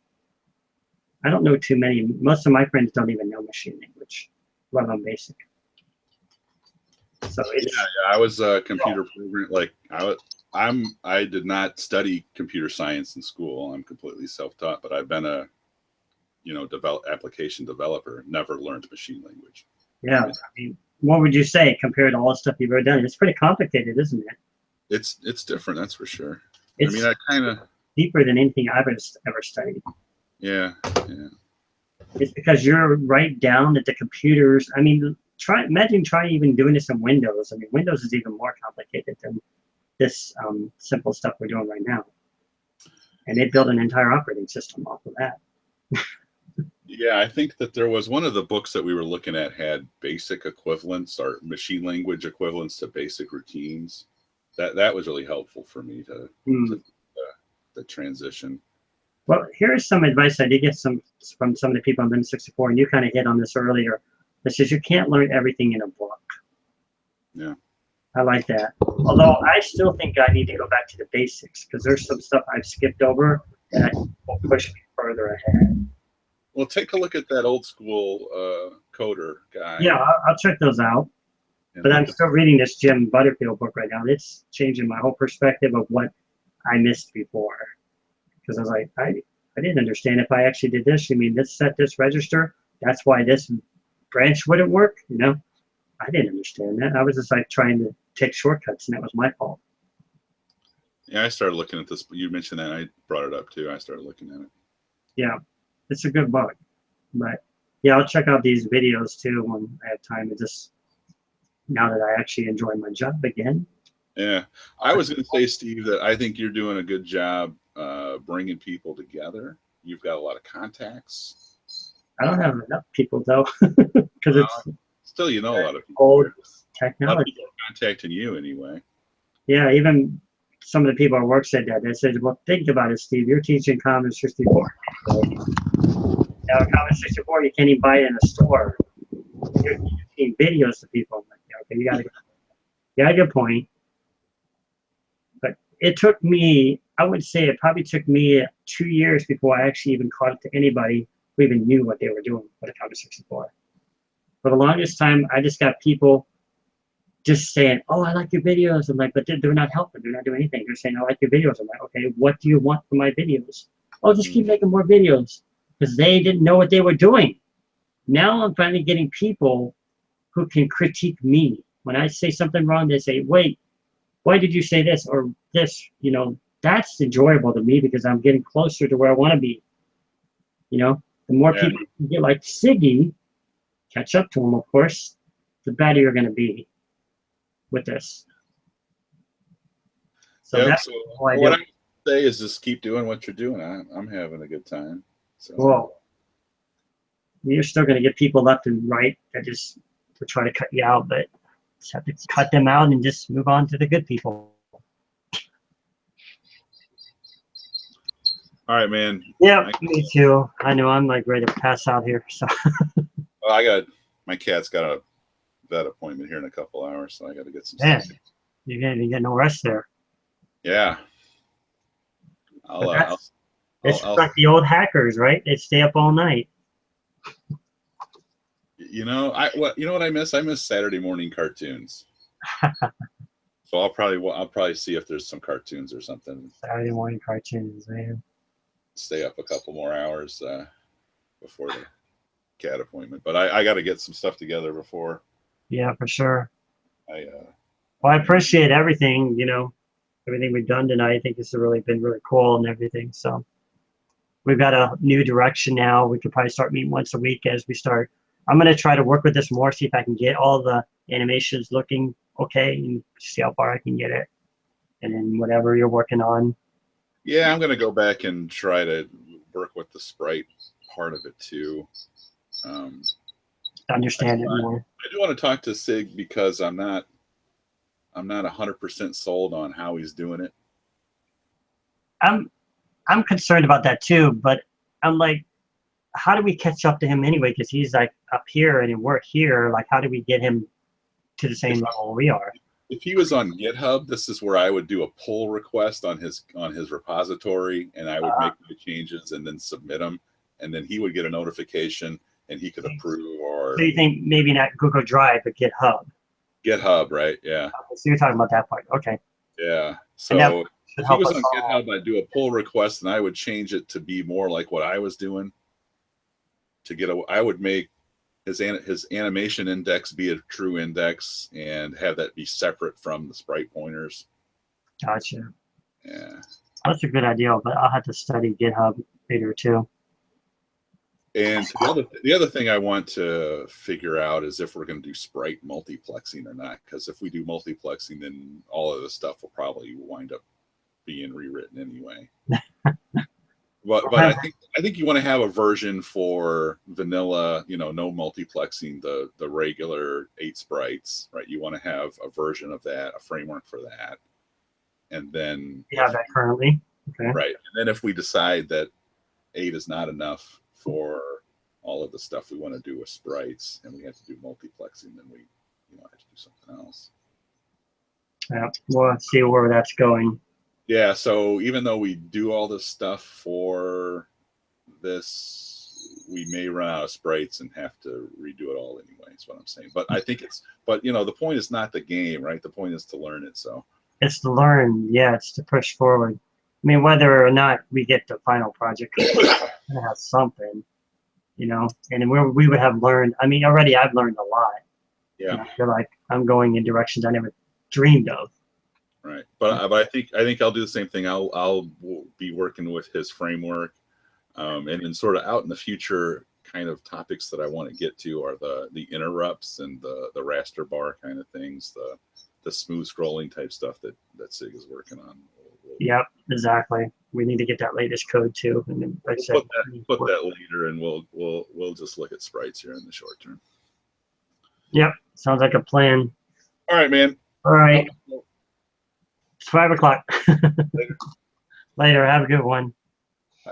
I don't know too many. Most of my friends don't even know machine language, let alone basic. So I was a computer programmer. Like I did not study computer science in school. I'm completely self-taught, but I've been a application developer. Never learned machine language. Yeah, what would you say compared to all the stuff you've ever done? It's pretty complicated, isn't it? It's different, that's for sure. It's I kind of deeper than anything I've ever studied. Yeah. It's because you're right down at the computers. Imagine trying even doing this in Windows. Windows is even more complicated than this simple stuff we're doing right now. And they built an entire operating system off of that. Yeah, I think that there was one of the books that we were looking at had basic equivalents or machine language equivalents to basic routines. That was really helpful for me to the transition. Well, here's some advice I did get from some of the people on Linux 64, and you kind of hit on this earlier. That says you can't learn everything in a book. Yeah. I like that. Although I still think I need to go back to the basics because there's some stuff I've skipped over that will push me further ahead. Well, take a look at that old school coder guy. Yeah, I'll check those out. But I'm still reading this Jim Butterfield book right now. It's changing my whole perspective of what I missed before. Because I was like, I didn't understand if I actually did this. You mean this set this register? That's why this branch wouldn't work? I didn't understand that. I was just like trying to take shortcuts, and that was my fault. Yeah, I started looking at this. You mentioned that. I brought it up too. I started looking at it. Yeah, it's a good book. But yeah, I'll check out these videos too when I have time. Now that I actually enjoy my job again. Yeah, I was going to say, Steve, that I think you're doing a good job bringing people together. You've got a lot of contacts. I don't have enough people though, because it's still a lot of people. Old technology. A lot of people are contacting you anyway. Yeah, even some of the people at work said that. They said, "Well, think about it, Steve. You're teaching Commodore 64. Now, Commodore 64, you can't even buy it in a store. You're teaching videos to people." I'm like, okay, you got to go. Yeah, good point. But it took me, I would say it probably took me 2 years before I actually even caught up to anybody who even knew what they were doing with a Commodore 64. For the longest time, I just got people just saying, "Oh, I like your videos." I'm like, but they're not helping. They're not doing anything. They're saying, "I like your videos." I'm like, okay, what do you want from my videos? Oh, just keep making more videos, because they didn't know what they were doing. Now I'm finally getting people who can critique me. When I say something wrong, they say, "Wait, why did you say this or this?" You know, that's enjoyable to me because I'm getting closer to where I want to be. You know, the more Yeah. people get like Siggy, catch up to him, of course, the better you're going to be with this. So Yep. that's So all I what do. I say is just keep doing what you're doing. I'm having a good time. So Well, you're still going to get people left and right that just to try to cut you out, but just have to cut them out and just move on to the good people. all right, man. Yeah, me too. I know I'm like ready to pass out here. So Well, I got my cat's got a vet appointment here in a couple hours, so I got to get some man, stuff. you're gonna get no rest there. Yeah. But I'll, it's I'll like the old hackers, right? They stay up all night. you know what I miss? I miss Saturday morning cartoons. So I'll probably see if there's some cartoons or something. Saturday morning cartoons, man. Stay up a couple more hours before the cat appointment. But I got to get some stuff together before Yeah, for sure. I. Well, I appreciate everything, you know, everything we've done tonight. I think it's really been really cool and everything. So we've got a new direction now. We could probably start meeting once a week as we start. I'm going to try to work with this more, see if I can get all the animations looking okay and see how far I can get it. And then whatever you're working on. Yeah, I'm gonna go back and try to work with the sprite part of it too. Um, Understand it more. I do want to talk to Sig because I'm not 100% sold on how he's doing it. I'm I'm concerned about that too, but I'm like, how do we catch up to him anyway? Because he's like up here and we're here. Like, how do we get him to the same If level we are? if he was on GitHub, this is where I would do a pull request on his repository, and I would make the changes and then submit them, and then he would get a notification and he could approve or So you think maybe not Google Drive, but GitHub? GitHub, right? Yeah, Okay, so you're talking about that part. Okay. yeah. And that So should if he help was us on all. GitHub, I'd do a pull request and I would change it to be more like what I was doing. I would make his animation index be a true index and have that be separate from the sprite pointers. Gotcha. Yeah. That's a good idea, but I'll have to study GitHub later too. And the other thing I want to figure out is if we're going to do sprite multiplexing or not. Because if we do multiplexing, then all of the stuff will probably wind up being rewritten anyway. But I think you want to have a version for vanilla, you know, no multiplexing, the regular 8 sprites, right? You want to have a version of that, a framework for that, and then You have that currently. Okay. right, and then if we decide that 8 is not enough for all of the stuff we want to do with sprites, and we have to do multiplexing, then we, you know, have to do something else. Yeah. We'll see where that's going. Yeah. So even though we do all this stuff for this, we may run out of sprites and have to redo it all anyway. Is what I'm saying. But I think but you know, the point is not the game, right? The point is to learn it. So It's to learn. Yeah, it's to push forward. I mean, whether or not we get the final project, we're gonna have something, you know, and we would have learned. I mean, already I've learned a lot. yeah, And I feel like I'm going in directions I never dreamed of. right. But I think I'll do the same thing. I'll be working with his framework, and then sort of out in the future, kind of topics that I want to get to are the interrupts and the raster bar kind of things, the smooth scrolling type stuff that Sig is working on. Yep, exactly. We need to get that latest code too. And then, like I said, Put that later, and we'll just look at sprites here in the short term. Yep, sounds like a plan. All right, man. All right, it's 5 o'clock. Later. Have a good one. Bye.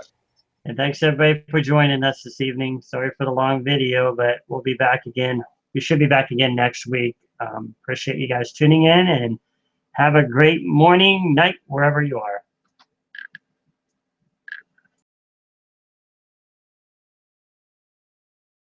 And thanks everybody for joining us this evening. Sorry for the long video, but we'll be back again. We should be back again next week. Appreciate you guys tuning in, and have a great morning, night, wherever you are.